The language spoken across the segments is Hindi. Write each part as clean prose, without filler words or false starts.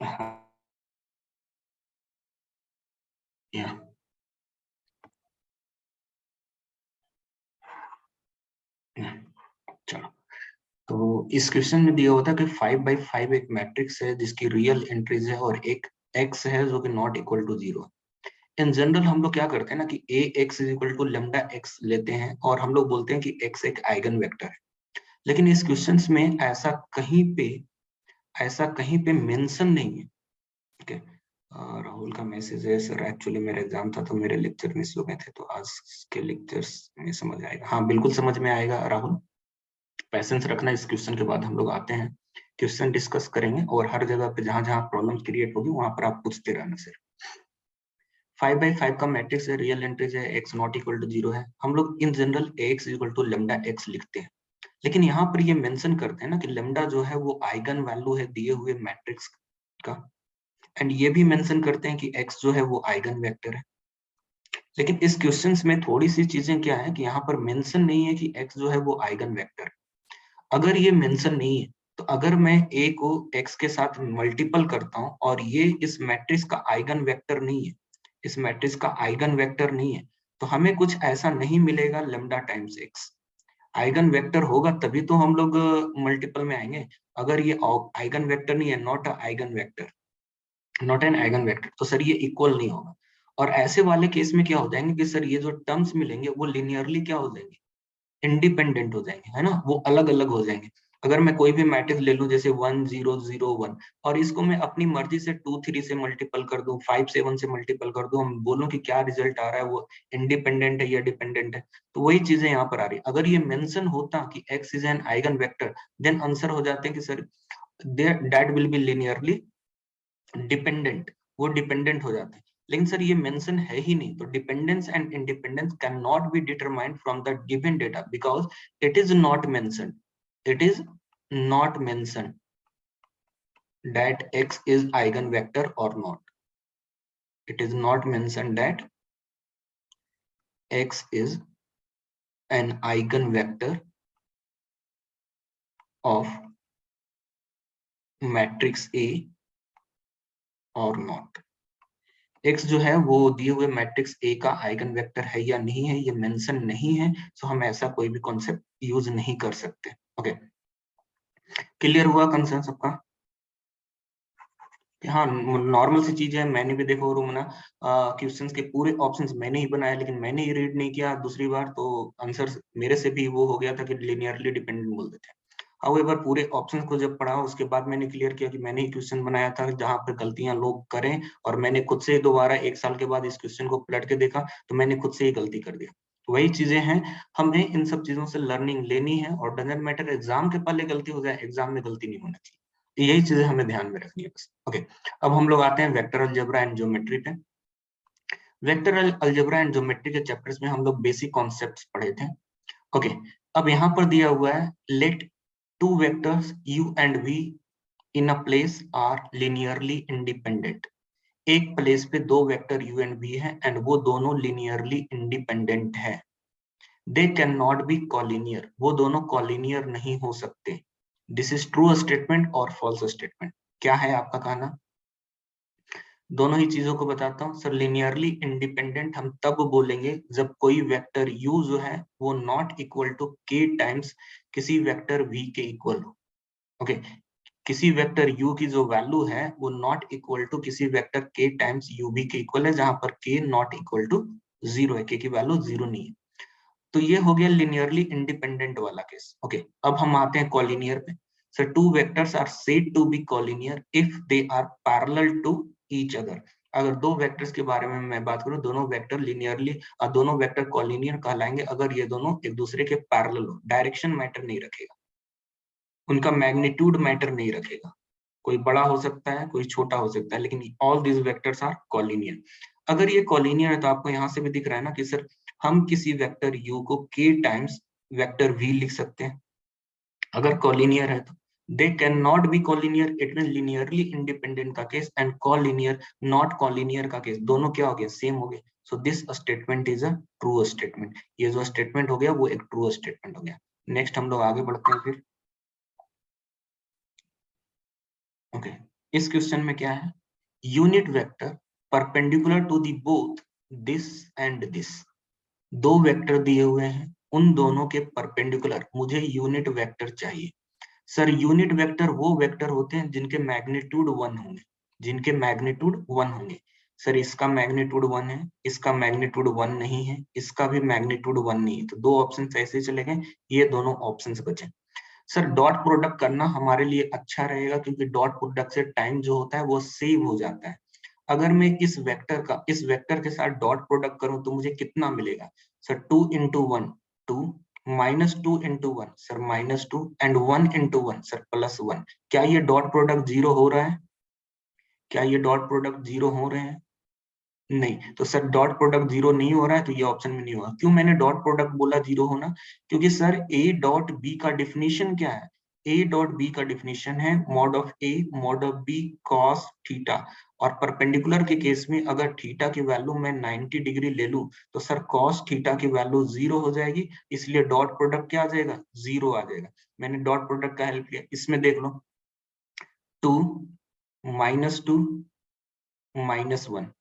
हाँ, या या, चलो। तो इस क्वेश्चन में दिया हुआ था कि 5 by 5 एक मैट्रिक्स है जिसकी रियल एंट्रीज है और एक एक्स है जो कि not equal to 0। In general हम लोग क्या करते हैं ना कि A x is equal to lambda x लेते हैं और हम लोग बोलते हैं कि एक्स एक आइगन वेक्टर है। लेकिन इस क्वेश्चन में ऐसा कहीं पे मेंशन नहीं है। ठीक है। राहुल का मैसेज है, सर एक्चुअली मेरा एग्जाम था तो मेरे लेक्चर मिस हो गए थे, तो आज के लेक्चर्स में समझ आएगा। हाँ बिल्कुल समझ में आएगा राहुल, पैसेंस रखना। इस क्वेश्चन के बाद हम लोग आते हैं, क्वेश्चन डिस्कस करेंगे और हर जगह पे जहां जहां प्रॉब्लम क्रिएट होगी वहां पर आप पूछते रहना सर। 5 by 5 का मैट्रिक्स है, रियल एंट्रीज है, एक्स नॉट इक्वल टू 0 है। हम लोग in general x equal to lambda x लिखते हैं, लेकिन यहाँ पर ये मेंशन करते हैं ना कि लेमडा जो है वो आइगन वैल्यू है दिए हुए मैट्रिक्स का। एंड ये भी मेंशन करते हैं कि एक्स जो है वो आइगन वेक्टर है। लेकिन इस क्वेश्चन में थोड़ी सी चीजें क्या है कि यहाँ पर मेंशन नहीं है कि एक्स जो है वो आइगन वेक्टर है। अगर ये मेंशन नहीं है तो अगर मैं ए को एक्स के साथ मल्टीपल करता हूं और ये इस मैट्रिक्स का आइगन वेक्टर नहीं है, इस मैट्रिक्स का आइगन वेक्टर नहीं है, तो हमें कुछ ऐसा नहीं मिलेगा lambda times x. Eigen vector होगा तभी तो हम लोग मल्टीपल में आएंगे। अगर ये आइगन वेक्टर नहीं है, not eigen vector, not an eigen vector, तो सर ये इक्वल नहीं होगा। और ऐसे वाले केस में क्या हो जाएंगे कि सर ये जो टर्म्स मिलेंगे वो लिनियरली क्या हो जाएंगे, इंडिपेंडेंट हो जाएंगे, है ना, वो अलग अलग हो जाएंगे। अगर मैं कोई भी मैट्रिक्स ले लूं जैसे 1 0 0 1 और इसको मैं अपनी मर्जी से 2 3 से मल्टीपल कर दूं, 5 7 से मल्टीपल कर दूं, हम बोलूं कि क्या रिजल्ट आ रहा है, वो इंडिपेंडेंट है या डिपेंडेंट है, तो वही चीजें यहाँ पर आ रही है। अगर ये मेंशन होता कि x is an eigen vector, then answer हो जाते हैं कि sir that will be linearly dependent, वो डिपेंडेंट हो जाते हैं। लेकिन सर ये मेंशन है ही नहीं, तो dependence and independence can not be determined from the given data because it is not mention, it is not mentioned that x is eigenvector or not. It is not mentioned that x is an eigenvector of matrix A or not. x जो है वो दिए हुए मैट्रिक्स A का आइगन वेक्टर है या नहीं है, ये मेंशन नहीं है, तो हम ऐसा कोई भी कॉन्सेप्ट यूज नहीं कर सकते। ओके, क्लियर हुआ कंसर्न सबका? हाँ, नॉर्मल सी चीज है, मैंने भी देखो रोमना क्वेश्चंस के पूरे ऑप्शंस मैंने ही बनाए, लेकिन मैंने ही रीड नहीं किया दूसरी बार, तो आंसर मेरे से भी वो हो गया था कि लिनियरली डिपेंडेंट बोल देते हैं। हाउएवर पूरे ऑप्शंस को जब पढ़ा उसके बाद मैंने क्लियर किया कि मैंने ही क्वेश्चन बनाया था जहां पर गलतियां लोग करें, और मैंने खुद से दोबारा 1 साल के बाद इस क्वेश्चन को पलट के देखा तो मैंने खुद से ही गलती कर दिया। तो वही चीजें हैं, हमें इन सब चीजों से लर्निंग लेनी है, और डजेंट मैटर एग्जाम के पहले गलती हो जाए, एग्जाम में गलती नहीं होना चाहिए। यही चीजें हमें ध्यान में रखनी है बस। ओके, अब हम लोग आते हैं वेक्टर अलजेब्रा एंड ज्योमेट्री पे। वेक्टर अलजेब्रा एंड ज्योमेट्री के चैप्टर्स में हम लोग बेसिक कॉन्सेप्ट्स पढ़े थे। ओके, अब यहाँ पर दिया हुआ है let two vectors u and v in a place are linearly independent. एक प्लेस पे दो वेक्टर u एंड v है एंड वो दोनों लिनियरली इंडिपेंडेंट है। They can not be collinear, वो दोनों कॉलिनियर नहीं हो सकते। दिस इज ट्रू स्टेटमेंट और फॉल्स स्टेटमेंट, क्या है आपका कहना? दोनों ही चीजों को बताता हूँ सर। लिनियरली इंडिपेंडेंट हम तब बोलेंगे जब कोई वेक्टर u जो है वो not equal to k times किसी वेक्टर v के इक्वल हो। ओके, किसी वेक्टर u की जो वैल्यू है वो नॉट इक्वल टू किसी वेक्टर k टाइम्स ub के इक्वल है, जहां पर k नॉट इक्वल टू 0 है, k की वैल्यू 0 नहीं है। तो ये हो गया लिनियरली इंडिपेंडेंट वाला केस। ओके, अब हम आते हैं कॉलिनियर पे। So two vectors are said to be collinear if they are parallel to each other. अगर दो वेक्टर्स के बारे में मैं बात करूं, दोनों वेक्टर लिनियरली, दोनों वेक्टर कॉलिनियर कहलाएंगे अगर ये दोनों एक दूसरे के पैरेलल हो। डायरेक्शन मैटर नहीं रखेगा, उनका मैग्नीट्यूड मैटर नहीं रखेगा, कोई बड़ा हो सकता है कोई छोटा हो सकता है, लेकिन all these vectors are collinear. अगर ये कॉलिनियर है तो आपको यहां से भी दिख रहा है ना कि सर हम किसी वेक्टर u को k टाइम्स वेक्टर v लिख सकते हैं अगर कॉलिनियर है तो। They can not be collinear, it mean linearly independent का case, and collinear not collinear का केस, दोनों क्या हो गए, सेम हो गए। So this statement is a true statement. ये जो स्टेटमेंट हो गया वो एक ट्रू स्टेटमेंट हो गया। नेक्स्ट हम लोग आगे बढ़ते हैं फिर। ओके, इस क्वेश्चन में क्या है, unit vector perpendicular to the both this and this, दो वेक्टर दिए हुए हैं, उन दोनों के परपेंडिकुलर मुझे यूनिट वेक्टर चाहिए। सर यूनिट वेक्टर वो वेक्टर होते हैं जिनके मैग्नीट्यूड 1 होंगे, जिनके मैग्नीट्यूड 1 होंगे। सर इसका मैग्नीट्यूड 1 है, इसका मैग्नीट्यूड 1 नहीं है, इसका भी मैग्नीट्यूड 1 नहीं है, तो दो ऑप्शन ऐसे ही चले गए, ये दोनों ऑप्शन बचे। सर डॉट प्रोडक्ट करना हमारे लिए अच्छा रहेगा क्योंकि डॉट प्रोडक्ट से टाइम जो होता है वो सेव हो जाता है। अगर मैं इस वेक्टर के साथ डॉट प्रोडक्ट करूं तो मुझे कितना मिलेगा, sir 2 into 1 2, -2 into 1 sir -2 and 1 into 1 sir +1। क्या ये डॉट प्रोडक्ट जीरो हो रहा है, क्या ये डॉट प्रोडक्ट जीरो हो रहे हैं, नहीं, तो सर डॉट प्रोडक्ट जीरो नहीं हो रहा है तो ये ऑप्शन में नहीं होगा। क्यों मैंने डॉट प्रोडक्ट बोला जीरो होना, क्योंकि सर ए डॉट बी का डिफिनीशन क्या है, ए डॉट बी का डिफिनीशन है mod of A mod of B cos theta, और परपेंडिकुलर के केस में अगर थीटा की वैल्यू मैं 90 डिग्री ले लूं तो सर कॉस थीटा की वैल्यू जीरो हो जाएगी, इसलिए डॉट प्रोडक्ट क्या आ जाएगा, जीरो आ जाएगा। मैंने डॉट प्रोडक्ट का हेल्प किया, इसमें देख लो 2 -2 -1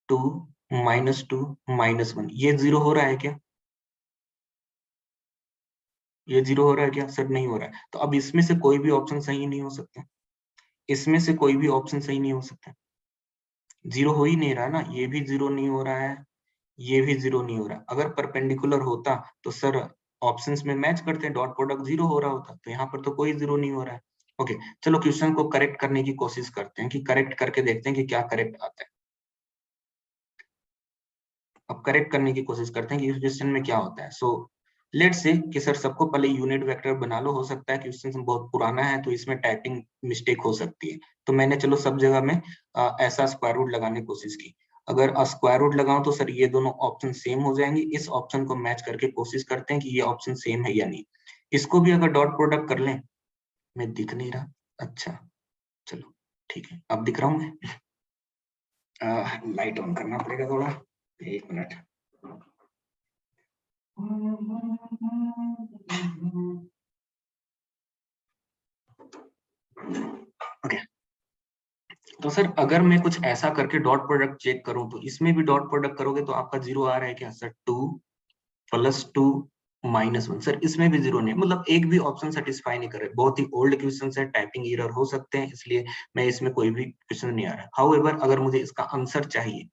2 -2 -1, ये जीरो हो रहा है क्या, ये जीरो हो रहा है क्या, सर नहीं हो रहा है। तो अब इसमें से कोई भी ऑप्शन सही नहीं हो सकता, इसमें से कोई भी ऑप्शन सही नहीं हो सकता, जीरो हो ही नहीं रहा ना, ये भी जीरो नहीं हो रहा है, ये भी जीरो नहीं हो रहा। अगर परपेंडिकुलर होता तो सर ऑप्शंस में मैच करते, डॉट प्रोडक्ट जीरो हो रहा होता, तो यहाँ पर तो कोई जीरो नहीं हो रहा है। ओके, चलो क्वेश्चन को करेक्ट करने की कोशिश करते हैं, कि करेक्ट करके देखते हैं कि क्या करेक्ट आता है। अब करेक्ट करने की कोशिश करते हैं कि इस क्वेश्चन में क्या होता है। सो लेट्स से कि सर सबको पहले यूनिट वेक्टर बना लो, हो सकता है क्वेश्चन बहुत पुराना है तो इसमें टाइपिंग मिस्टेक हो सकती है, तो मैंने चलो सब जगह में ऐसा स्क्वायर रूट लगाने की कोशिश की। अगर स्क्वायर रूट लगाऊं तो सर ये दोनों ऑप्शन सेम हो जाएंगे, इस ऑप्शन को मैच करके कोशिश करते हैं कि ये ऑप्शन सेम है या नहीं। इसको भी अगर डॉट प्रोडक्ट कर लें, मैं दिख नहीं रहा, अच्छा चलो ठीक है, अब दिख रहा हूँ मैं। लाइट ऑन करना पड़ेगा थोड़ा, एक मिनट। ओके, तो सर अगर मैं कुछ ऐसा करके डॉट प्रोडक्ट चेक करूं तो इसमें भी डॉट प्रोडक्ट करोगे तो आपका जीरो आ रहा है क्या, सर 2 +2 -1, सर इसमें भी जीरो नहीं, मतलब एक भी ऑप्शन सेटिस्फाई नहीं कर रहे। बहुत ही ओल्ड क्वेश्चन है, टाइपिंग एरर हो सकते हैं, इसलिए मैं इसमें कोई भी क्वेश्चन नहीं आ रहा है। हाउएवर अगर मुझे इसका आंसर चाहिए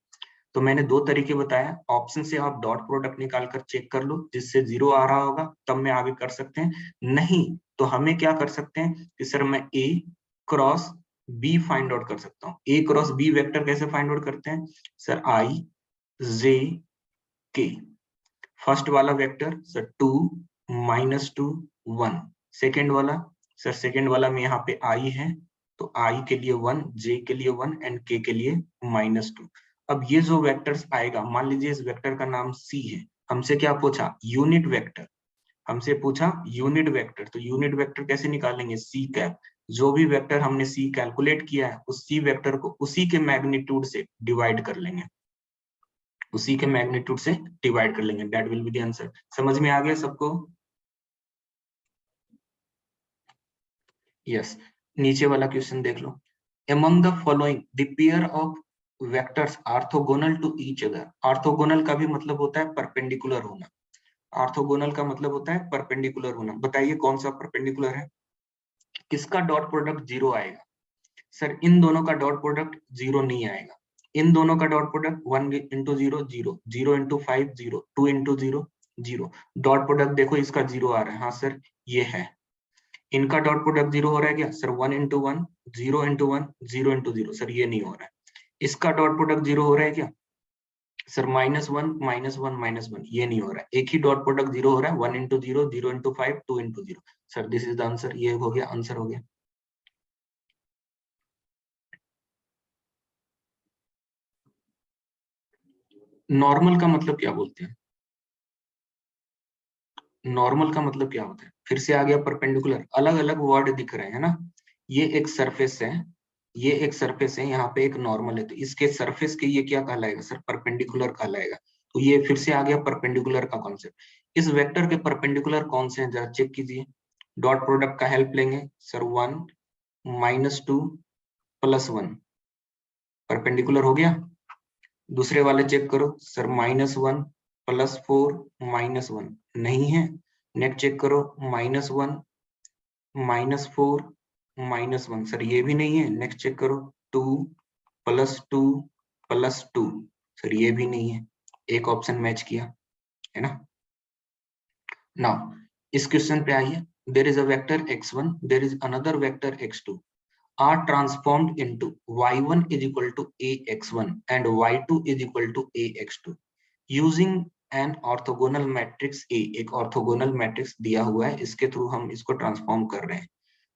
तो मैंने दो तरीके बताया, ऑप्शन से आप डॉट प्रोडक्ट निकाल कर चेक कर लो, जिससे जीरो आ रहा होगा तब मैं आगे कर सकते हैं, नहीं तो हमें क्या कर सकते हैं कि सर मैं ए क्रॉस बी फाइंड आउट कर सकता हूँ। ए क्रॉस बी वेक्टर कैसे फाइंड आउट करते हैं, सर आई जे के, फर्स्ट वाला वेक्टर सर 2 -2 1, सेकेंड वाला सर सेकेंड वाला में यहाँ पे आई है तो आई के लिए 1, जे के लिए 1 एंड के लिए -2। अब ये जो वेक्टर्स आएगा, मान लीजिए इस वेक्टर का नाम सी है, हमसे क्या पूछा, यूनिट वेक्टर, हमसे पूछा यूनिट वेक्टर, तो यूनिट वेक्टर कैसे निकालेंगे, सी कैप, जो भी वेक्टर हमने सी कैलकुलेट किया है उस सी वेक्टर को उसी के मैग्नीट्यूड से डिवाइड कर लेंगे, उसी के मैग्नीट्यूड से डिवाइड कर लेंगे, that will be the answer. समझ में आ गया सबको, यस। नीचे वाला क्वेश्चन देख लो, among the following the pair of vectors orthogonal to each other, orthogonal का भी मतलब होता है परपेंडिकुलर होना, ऑर्थोगोनल का मतलब होता है परपेंडिकुलर होना, बताइए कौन सा परपेंडिकुलर है, किसका डॉट प्रोडक्ट जीरो आएगा, सर इन दोनों का डॉट प्रोडक्ट जीरो नहीं आएगा, इन दोनों का dot product 1 into 0 0, 0 into 5 0, 2 into 0 0, dot product देखो इसका जीरो आ रहा है, हाँ सर ये है। इनका डॉट प्रोडक्ट जीरो हो रहा है क्या, sir 1 into 1 0 into 1 0 into 0, sir ये नहीं हो रहा है। इसका डॉट प्रोडक्ट जीरो हो रहा है क्या, सर -1 -1 -1, ये नहीं हो रहा है। एक ही डॉट प्रोडक्ट जीरो हो रहा है, 1 into 0 0 into 5 2 into 0, sir this is the answer, ये हो गया आंसर हो गया। नॉर्मल का मतलब क्या बोलते हैं, नॉर्मल का मतलब क्या होता है, फिर से आ गया परपेंडिकुलर, अलग अलग वर्ड दिख रहे हैं ना, ये एक सरफेस है, ये एक सरफेस है, यहाँ पे एक नॉर्मल है, तो इसके सरफेस के ये क्या कहलाएगा, सर परपेंडिकुलर कहलाएगा, तो ये फिर से आ गया परपेंडिकुलर का कॉन्सेप्ट। इस वेक्टर के परपेंडिकुलर कौन से हैं जरा चेक कीजिए, डॉट प्रोडक्ट का हेल्प लेंगे, सर 1 -2 +1 परपेंडिकुलर हो गया। दूसरे वाले चेक करो सर, -1 +4 -1 नहीं है। नेक्स्ट चेक करो -1 -4 -1 सर ये भी नहीं है। नेक्स्ट चेक करो 2 +2 +2 सर ये भी नहीं है। एक ऑप्शन मैच किया है ना। नाउ इस क्वेश्चन पे आइए, there is a vector x1, there is another vector x2 are transformed into y1 is equal to ax1 and y2 is equal to ax2 using an orthogonal matrix A। एक orthogonal matrix दिया हुआ है, इसके थ्रू हम इसको ट्रांसफॉर्म कर रहे हैं।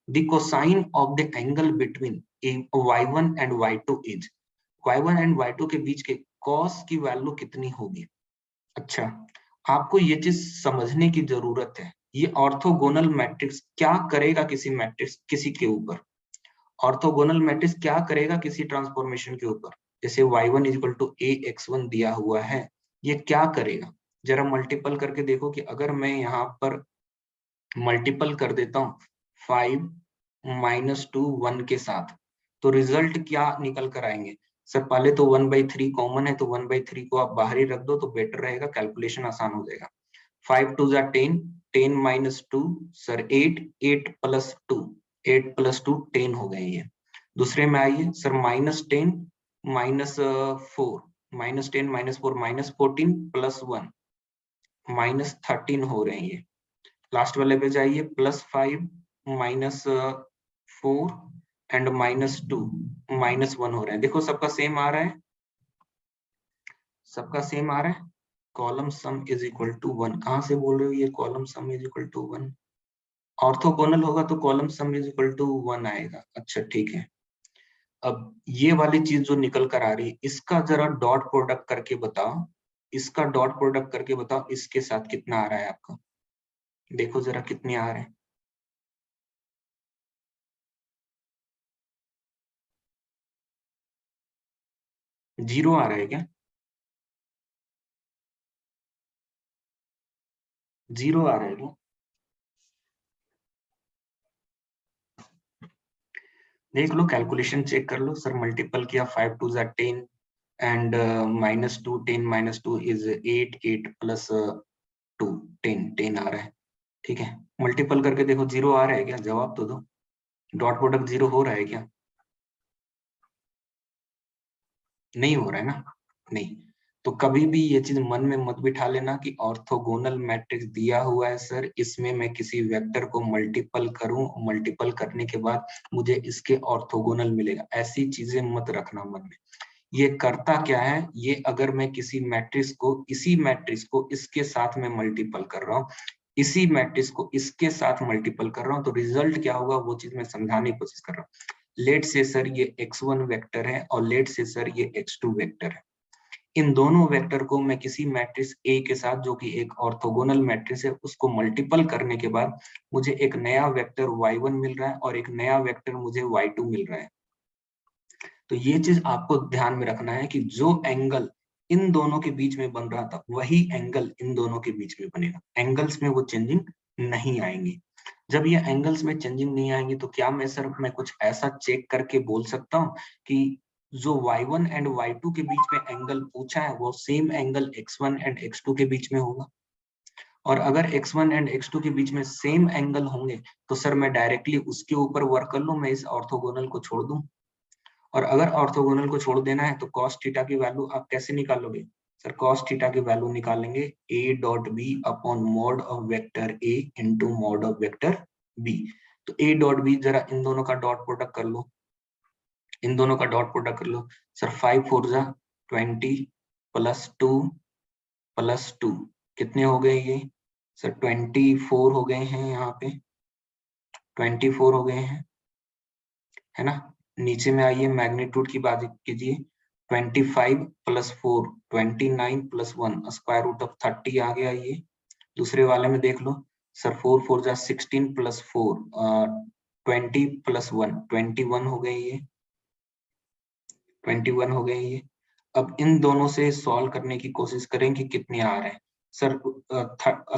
The cosine of the angle between y1 and y2 is, y1 and y2 के बीच के cos की वैल्यू कितनी होगी। अच्छा, आपको ये चीज समझने की जरूरत है, ये ऑर्थोगोनल मैट्रिक्स क्या करेगा किसी मैट्रिक्स किसी के ऊपर। ऑर्थोगोनल मैट्रिक्स क्या करेगा किसी ट्रांसफॉर्मेशन के ऊपर। जैसे y1 is equal to ax1 दिया हुआ है, ये क्या करेगा जरा मल्टीपल करके देखो कि अगर मैं यहाँ पर मल्टीपल कर देता हूँ 5 -2 1 के साथ, तो रिजल्ट क्या निकल कर आएंगे। सर पहले तो 1/3 कॉमन है, तो 1/3 को आप बाहर ही रख दो तो बेटर रहेगा, कैलकुलेशन आसान हो जाएगा। 5 2 10, 10 -2 सर 8, 8 + 2, 8 + 2 10 हो गए ये। दूसरे में आइए सर -10 -4, -10 -4 -14 +1 -13 हो रहे हैं ये। लास्ट वाले पे जाइए +5 -4 एंड -2 -1 हो रहे हैं। देखो सबका सेम आ रहा है, सबका सेम आ रहा है। Column sum is equal to 1, कहां से बोल रहे हो ये column sum is equal to 1। Orthogonal होगा तो column sum is equal to 1 आएगा। अच्छा ठीक है, अब ये वाली चीज जो निकल कर आ रही है इसका जरा डॉट प्रोडक्ट करके बताओ, इसका डॉट प्रोडक्ट करके बताओ इसके साथ कितना आ रहा है आपका। देखो जरा कितने आ रहे हैं। 0 आ रहा है क्या। 0 आ रहा है क्या। देख लो कैलकुलेशन चेक कर लो सर, मल्टीपल किया 5 2 10 एंड -2 10 -2 इज 8, 8 + 2 10 10 आ रहा है। ठीक है, मल्टीपल करके देखो 0 आ रहा है क्या, जवाब तो दो। डॉट प्रोडक्ट 0 हो रहा है क्या, नहीं हो रहा है ना। नहीं, तो कभी भी ये चीज मन में मत बिठा लेना कि ऑर्थोगोनल मैट्रिक्स दिया हुआ है सर, इसमें मैं किसी वेक्टर को मल्टीपल करूं, मल्टीपल करने के बाद मुझे इसके ऑर्थोगोनल मिलेगा, ऐसी चीजें मत रखना मन में। ये करता क्या है, ये अगर मैं किसी मैट्रिक्स को, इसी मैट्रिक्स को इसके साथ में मल्टीपल कर रहा हूँ, इसी मैट्रिक्स को इसके साथ मल्टीपल कर रहा हूँ, तो रिजल्ट क्या होगा वो चीज मैं समझाने की कोशिश कर रहा हूँ। लेट से सर ये x1 वेक्टर है और लेट से सर ये x2 वेक्टर है। इन दोनों वेक्टर को मैं किसी मैट्रिक्स A के साथ, जो कि एक ऑर्थोगोनल मैट्रिक्स है, उसको मल्टीपल करने के बाद मुझे एक नया वेक्टर y1 मिल रहा है और एक नया वेक्टर मुझे y2 मिल रहा है। तो ये चीज आपको ध्यान में रखना है कि जो एंगल इन दोनों के बीच में बन रहा था वही एंगल इन दोनों के बीच में बनेगा, एंगल्स में वो चेंजिंग नहीं आएंगी। जब ये एंगल्स में चेंजिंग नहीं आएंगी तो क्या मैं कुछ ऐसा चेक करके बोल सकता हूँ कि जो y1 एंड y2 के बीच में एंगल पूछा है वो same angle x1 and x2 के बीच में होगा। और अगर x1 एंड x2 के बीच में सेम एंगल होंगे तो सर मैं डायरेक्टली उसके ऊपर वर्क कर लूं, मैं इस ऑर्थोगोनल को छोड़ दूं। और अगर ऑर्थोगोनल को छोड़ देना है तो cos थीटा की वैल्यू आप कैसे निकालोगे। सर cos थीटा की वैल्यू निकालेंगे a dot B upon mod of vector a into mod of vector b। तो a डॉट बी जरा इन दोनों का डॉट प्रोडक्ट कर लो, इन दोनों का डॉट प्रोडक्ट कर लो। सर 5 4 जा 20 +2 +2 कितने हो गए ये सर 24 हो गए हैं, यहाँ पे 24 हो गए हैं, है ना। नीचे में आइए मैग्नीट्यूड की बात कीजिए, 25 + 4 29 + 1 स्क्वायर रूट ऑफ 30 आ गया ये। दूसरे वाले में देख लो सर 4 4 जा 16 + 4 20 + 1 21 हो गए ये, 21 हो गए ये। अब इन दोनों से सॉल्व करने की कोशिश करें कि कितने आ रहे हैं। Sir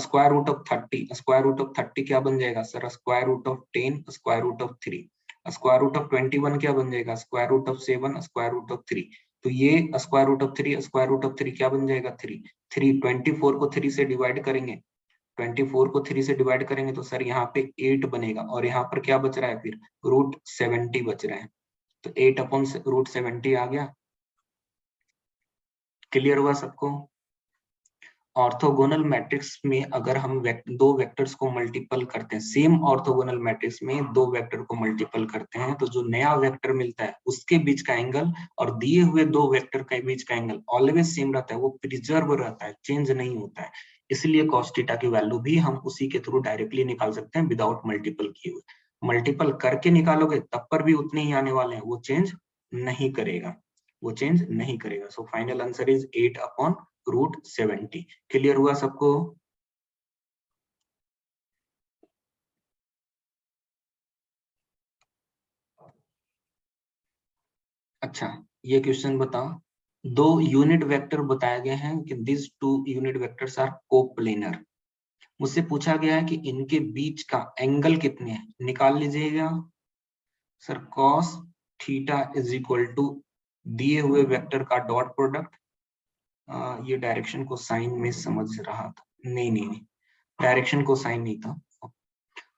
square root of 30, square root of 30 क्या बन जाएगा sir, square root of 10 square root of 3। Square root of 21 क्या बन जाएगा? Square root of 7 square root of 3। तो ये square root of 3 square root of 3 क्या बन जाएगा? 3। 24 को 3 से डिवाइड करेंगे, 24 को 3 से डिवाइड करेंगे तो सर यहाँ पे 8 बनेगा, और यहाँ पर क्या बच रहा है फिर? रूट 70 बच रहा है। तो 8 अपॉन रूट 70 आ गया। क्लियर हुआ सबको? ऑर्थोगोनल मैट्रिक्स में अगर हम दो वेक्टर्स को मल्टीपल करते हैं, सेम ऑर्थोगोनल मैट्रिक्स में दो वेक्टर को मल्टीपल करते हैं, तो जो नया वेक्टर मिलता है उसके बीच का एंगल और दिए हुए दो वेक्टर के बीच का एंगल ऑलवेज सेम रहता है, वो प्रिजर्व रहता है, चेंज नहीं होता है। इसलिए कॉस थीटा की वैल्यू भी हम उसी के थ्रू डायरेक्टली निकाल सकते हैं विदाउट मल्टीपल किए हुए। मल्टीपल करके निकालोगे तब पर भी उतने ही आने वाले हैं, वो चेंज नहीं करेगा, वो चेंज नहीं करेगा। So final answer is 8 upon root 70। Clear हुआ सबको? अच्छा, ये क्वेश्चन बताओ, दो यूनिट वेक्टर बताए गए हैं कि this two unit vectors are coplanar. मुझसे पूछा गया है कि इनके बीच का एंगल कितने हैं, निकाल लीजिएगा। Sir cos theta is equal to दिए हुए वेक्टर का डॉट प्रोडक्ट, ये डायरेक्शन को साइन में समझ रहा था, नहीं नहीं नहीं, डायरेक्शन को साइन नहीं था।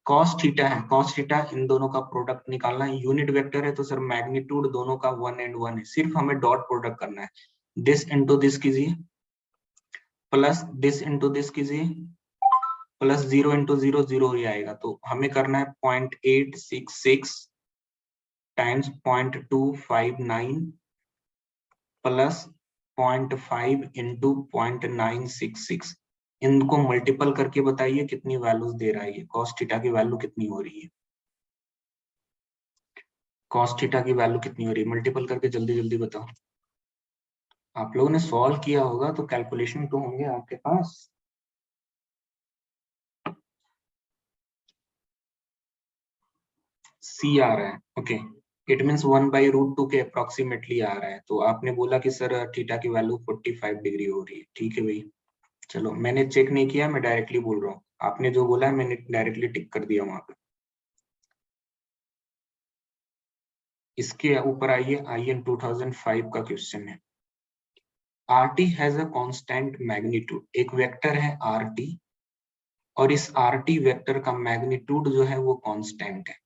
कॉस थीटा है, कॉस थीटा इन दोनों का प्रोडक्ट निकालना है, यूनिट वेक्टर है तो सर मैग्नीट्यूड दोनों का 1 and 1 है, सिर्फ हमें डॉट प्रोडक्ट करना है। दिस इंटू दिस कीजिए, प्लस दिस इंटू दिस कीजिए, प्लस 0 इंटू 0 0 ही आएगा। तो हमें करना है 0.866 टाइम्स 0.259 प्लस 0.5 इंटू 0.966। इनको मल्टीपल करके बताइए कितनी वैल्यूज दे रहा है ये, कॉस थीटा की वैल्यू कितनी हो रही है, कॉस थीटा की वैल्यू कितनी हो रही है, मल्टीपल करके जल्दी जल्दी बताओ। आप लोगों ने सॉल्व किया होगा तो कैलकुलेशन तो होंगे आपके पास। सी आ रहा है, ओके, इट मीन्स 1/√2 के अप्रोक्सीमेटली आ रहा है। तो आपने बोला कि सर थीटा की वैल्यू 45 डिग्री हो रही है, ठीक है भाई, चलो मैंने चेक नहीं किया, मैं डायरेक्टली बोल रहा हूँ, आपने जो बोला है मैंने डायरेक्टली टिक कर दिया वहां पे। इसके ऊपर आइए, IN 2005 का क्वेश्चन है। RT has a constant magnitude, एक वेक्टर है RT और इस RT वेक्टर का मैग्नीट्यूड जो है वो कांस्टेंट है।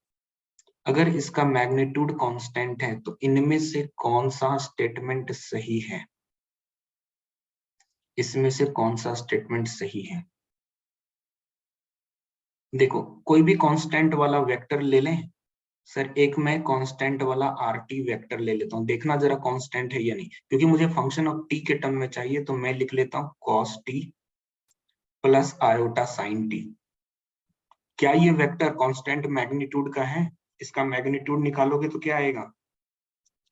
अगर इसका मैग्नीट्यूड कांस्टेंट है तो इनमें से कौन सा स्टेटमेंट सही है, इसमें से कौन सा स्टेटमेंट सही है? देखो कोई भी कांस्टेंट वाला वेक्टर ले लें। सर एक मैं कांस्टेंट वाला RT वेक्टर ले लेता हूँ, देखना जरा कांस्टेंट है या नहीं, क्योंकि मुझे फंक्शन ऑफ t के टर्म में चाहिए, तो मैं लिख लेता हूँ cos t plus iota sin t। क्या ये वेक्टर कांस्टेंट मैग्नीट्यूड का है? इसका मैग्नीट्यूड निकालोगे तो क्या आएगा,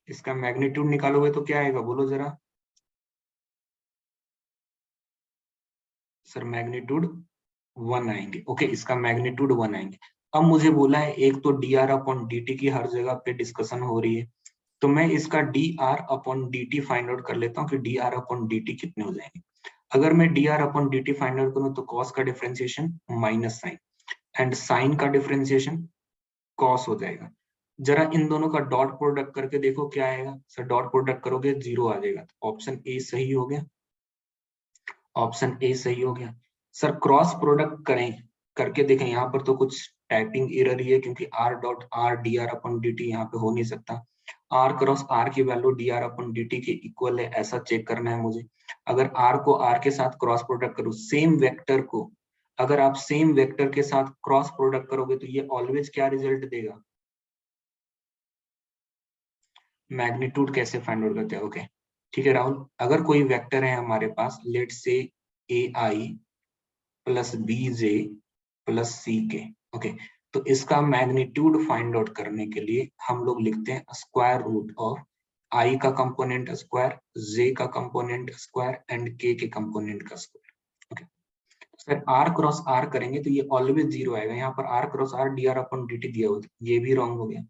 इसका मैग्नीट्यूड निकालोगे तो क्या आएगा, बोलो जरा। सर मैग्नीट्यूड 1 आएंगे, ओके, इसका मैग्नीट्यूड 1 आएंगे। अब मुझे बोला है एक तो dr अपॉन dt की हर जगह पे डिस्कशन हो रही है, तो मैं इसका dr upon dt find out कर लेता हूँ कि dr अपॉन dt कितने हो जाएंगे। अगर मैं dr upon dt find out करूँ तो cos का differentiation minus sine and sine का डिफरेंशिएशन cos हो जाएगा। जरा इन दोनों का डॉट प्रोडक्ट करके देखो क्या आएगा। सर डॉट प्रोडक्ट करोगे 0 आ जाएगा, ऑप्शन ए सही हो गया, ऑप्शन ए सही हो गया। सर क्रॉस प्रोडक्ट करें, करके देखें, यहाँ पर तो कुछ टाइपिंग एरर ही है, क्योंकि r डॉट r dr अपन dt यहाँ पे हो नहीं सकता। r क्रॉस r की वैल्यू dr अपन dt के इक्वल है, ऐसा चेक करना है मुझे। अगर r को r के साथ क्रॉस प्रोडक्ट करूँ, सेम वेक्टर को अगर आप सेम वेक्टर के साथ क्रॉस प्रोडक्ट करोगे तो ये ऑलवेज क्या रिजल्ट देगा, मैग्नीट्यूड कैसे फाइंड आउट करते हैं, ओके ठीक है राहुल। अगर कोई वेक्टर है हमारे पास, लेट से ai plus bj plus ck, okay, तो इसका मैग्नीट्यूड फाइंड आउट करने के लिए हम लोग लिखते हैं स्क्वायर रूट ऑफ i का कंपोनेंट स्क्वायर, j का कंपोनेंट स्क्वायर एंड k के कंपोनेंट का square, okay. Sir r cross r करेंगे तो ये ऑलवेज 0 आएगा, यहाँ पर r क्रॉस r dr अपन dt दिया हुआ, ये भी रॉन्ग हो गया,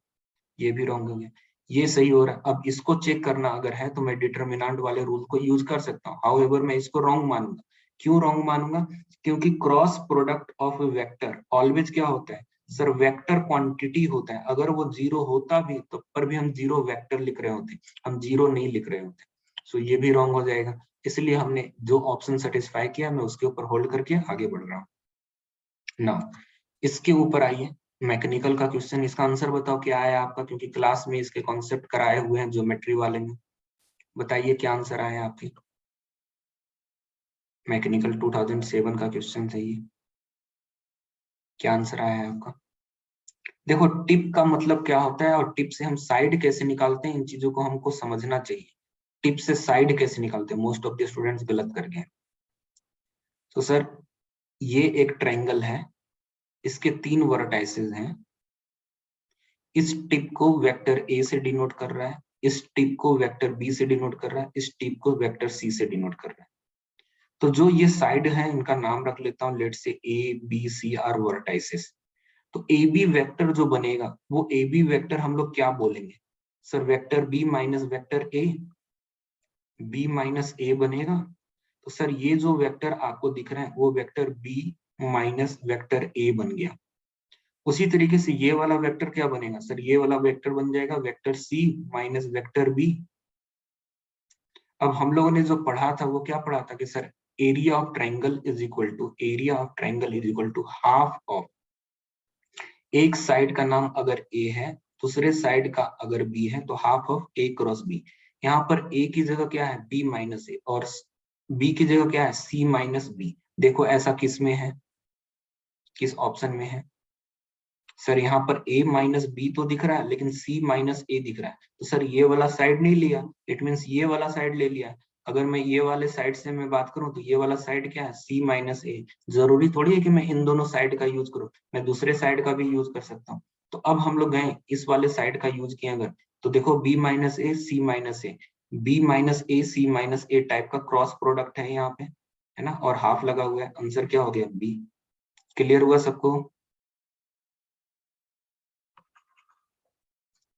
ये भी रॉन्ग हो गया, ये सही हो रहा है। अब इसको चेक करना अगर है तो मैं डिटरमिनेंट वाले रूल को यूज कर सकता हूँ, हाउएवर मैं इसको रॉन्ग मानूंगा। क्यों रॉन्ग मानूंगा? क्योंकि cross product of vector always क्या होता है, सर वेक्टर क्वांटिटी होता है, अगर वो 0 होता भी तो पर भी हम 0 वेक्टर लिख रहे होते, हम 0 नहीं लिख रहे होते। सो ये भी रॉन्ग हो जाएगा, इसलिए हमने जो ऑप्शन सेटिस्फाई किया मैं उसके ऊपर होल्ड करके आगे बढ़ रहा हूँ ना। इसके ऊपर आइए, मैकेनिकल का क्वेश्चन, इसका आंसर बताओ क्या है आपका, क्योंकि क्लास में इसके कॉन्सेप्ट कराए हुए हैं ज्योमेट्री वाले में। बताइए क्या आंसर आया आपकी। मैकेनिकल 2007 का क्वेश्चन है ये, क्या आंसर आया है आपका। देखो टिप का मतलब क्या होता है और टिप से हम साइड कैसे निकालते हैं, इन चीजों को हमको समझना चाहिए। टिप से साइड कैसे निकालते हैं, मोस्ट ऑफ द स्टूडेंट्स गलत कर गए। तो सर ये एक ट्रायंगल है, इसके 3 वर्टाइसेस हैं, इस टिप को वेक्टर ए से डिनोट कर रहा है, इस टिप को वेक्टर बी से डिनोट कर रहा है, इस टिप को वेक्टर सी से डिनोट कर रहा है। तो जो ये साइड है इनका नाम रख लेता हूँ, let say A B C are vertices. तो ए बी वेक्टर जो बनेगा वो ए बी वेक्टर हम लोग क्या बोलेंगे sir, vector B minus vector a, b minus a बनेगा। तो सर ये जो वेक्टर आपको दिख रहा है वो vector B minus vector A बन गया। उसी तरीके से ये वाला वेक्टर क्या बनेगा सर, ये वाला वेक्टर बन जाएगा vector C minus vector B. अब हम लोगों ने जो पढ़ा था वो क्या पढ़ा था कि sir area of triangle is equal to, area of triangle is equal to half of, एक साइड का नाम अगर ए है दूसरे साइड का अगर बी है तो half of A cross B. यहाँ पर ए की जगह क्या है बी माइनस ए, और बी की जगह क्या है सी माइनस बी। देखो ऐसा किस में है, किस ऑप्शन में है सर, यहाँ पर a माइनस बी तो दिख रहा है लेकिन c माइनस ए दिख रहा है। तो सर ये वाला साइड नहीं लिया, इट मीन्स ये वाला साइड ले लिया। अगर मैं ये वाले साइड से मैं बात करूं तो ये वाला साइड क्या है c माइनस ए। जरूरी थोड़ी है कि मैं इन दोनों साइड का यूज करूं, मैं दूसरे साइड का भी यूज कर सकता हूँ। तो अब हम लोग गए इस वाले साइड का यूज किया अगर, तो देखो b minus A C minus a, b minus A C minus A type का क्रॉस प्रोडक्ट है यहाँ पे, है ना, और हाफ लगा हुआ है, आंसर क्या हो गया बी। क्लियर हुआ सबको।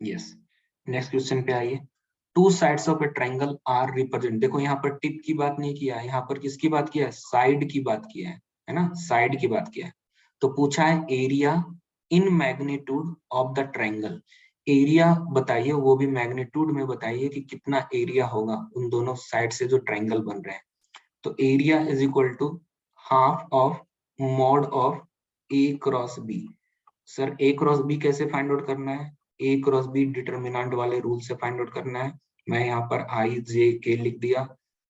यस, नेक्स्ट क्वेश्चन पे आइए। Two sides of a triangle are represent, देखो यहाँ पर टिप की बात नहीं किया है, यहाँ पर किसकी बात किया है, साइड की बात किया है ना, साइड की बात किया है। तो पूछा है area in magnitude of the triangle, area बताइए, वो भी मैग्नीट्यूड में बताइए कि कितना एरिया होगा उन दोनों साइड से जो ट्रायंगल बन रहे हैं। तो area is equal to half of mod of A cross B. Sir A cross B कैसे फाइंड आउट करना है, ए क्रॉस बी डिटर्मिनेंट वाले रूल से फाइंड आउट करना है। मैं यहाँ पर आई जे के लिख दिया।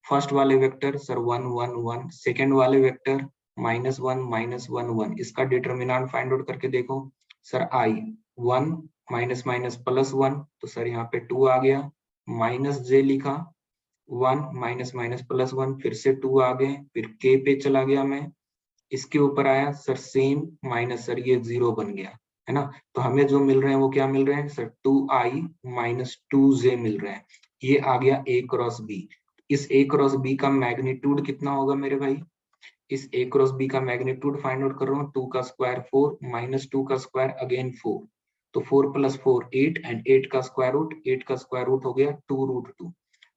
फर्स्ट वाले वेक्टर सर 1 1 1, सेकेंड वाले वेक्टर -1 -1 1, इसका डिटर्मिनेंट फाइंड आउट करके देखो सर, आई 1 माइनस माइनस प्लस 1, तो सर यहाँ पे 2 आ गया, माइनस जे लिखा 1 माइनस माइनस प्लस 1, फिर से 2 आ गए, फिर के पे चला गया मैं, इसके ऊपर आया सर सेम माइनस, सर ये 0 बन गया, है ना। तो हमें जो मिल रहे हैं वो क्या मिल रहे हैं सर, 2i माइनस 2j मिल रहे हैं। ये आ गया a क्रॉस b। इस a क्रॉस b का मैग्नीट्यूड कितना होगा मेरे भाई, इस a क्रॉस b का मैग्नीट्यूड फाइंड आउट कर रहा हूँ, 2 का स्क्वायर 4 माइनस 2 का स्क्वायर अगेन 4, तो 4 प्लस 4 8, एंड 8 का स्क्वायर रूट, 8 का स्क्वायर रूट हो गया 2√2।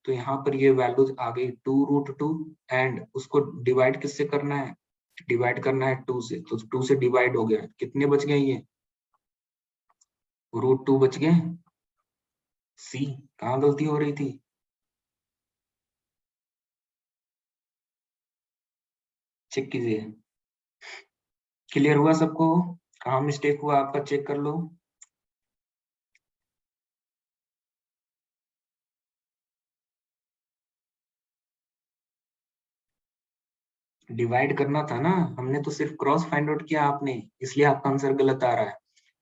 तो यहाँ पर ये वैल्यूज आ गई 2√2, एंड उसको डिवाइड किससे करना है, डिवाइड करना है 2 से, तो 2 से डिवाइड हो गया, कितने बच गए ये √2 बच गए। सी कहाँ गलती हो रही थी, चेक कीजिए। क्लियर हुआ सबको, कहाँ मिस्टेक हुआ आपका चेक कर लो। डिवाइड करना था ना, हमने तो सिर्फ क्रॉस फाइंड आउट किया आपने, इसलिए आपका आंसर गलत आ रहा है।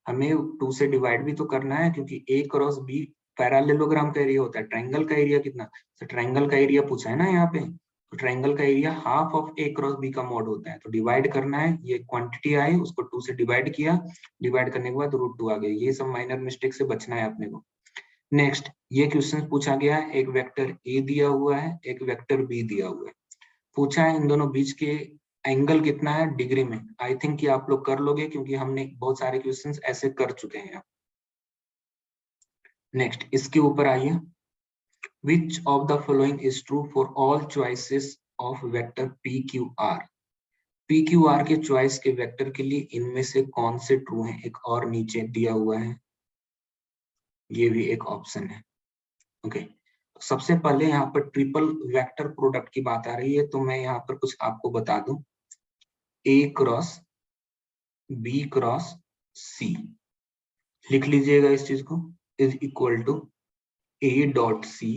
हमें 2 से डिवाइड भी तो करना है, क्योंकि ए क्रॉस बी पैरेललोग्राम का एरिया होता है, ट्रायंगल का एरिया कितना, तो ट्रायंगल का एरिया पूछा है ना यहाँ पे, तो ट्रायंगल का area half of A cross B का मॉड होता है। तो डिवाइड करना है, ये क्वांटिटी आई उसको 2 से डिवाइड किया, डिवाइड करने के बाद √2 आ गया। ये सब माइनर मिस्टेक से बचना है अपने को। नेक्स्ट ये क्वेश्चन पूछा गया है, एक वेक्टर ए दिया हुआ है, एक वेक्टर बी दिया हुआ है, पूछा है इन दोनों बीच के एंगल कितना है डिग्री में। आई थिंक कि आप लोग कर लोगे, क्योंकि हमने बहुत सारे क्वेश्चंस ऐसे कर चुके हैं। नेक्स्ट इसके ऊपर आइए, which of the following is true for all choices of vector P Q R. P Q R के चॉइस के वेक्टर के लिए इनमें से कौन से ट्रू हैं, एक और नीचे दिया हुआ है, ये भी एक ऑप्शन है। ओके, सबसे पहले यहाँ पर ट्रिपल वेक्टर प्रोडक्ट की बात आ रही है, तो मैं यहाँ पर कुछ आपको बता दूं। A cross B cross C, लिख लीजिएगा इस चीज को, is equal to A dot C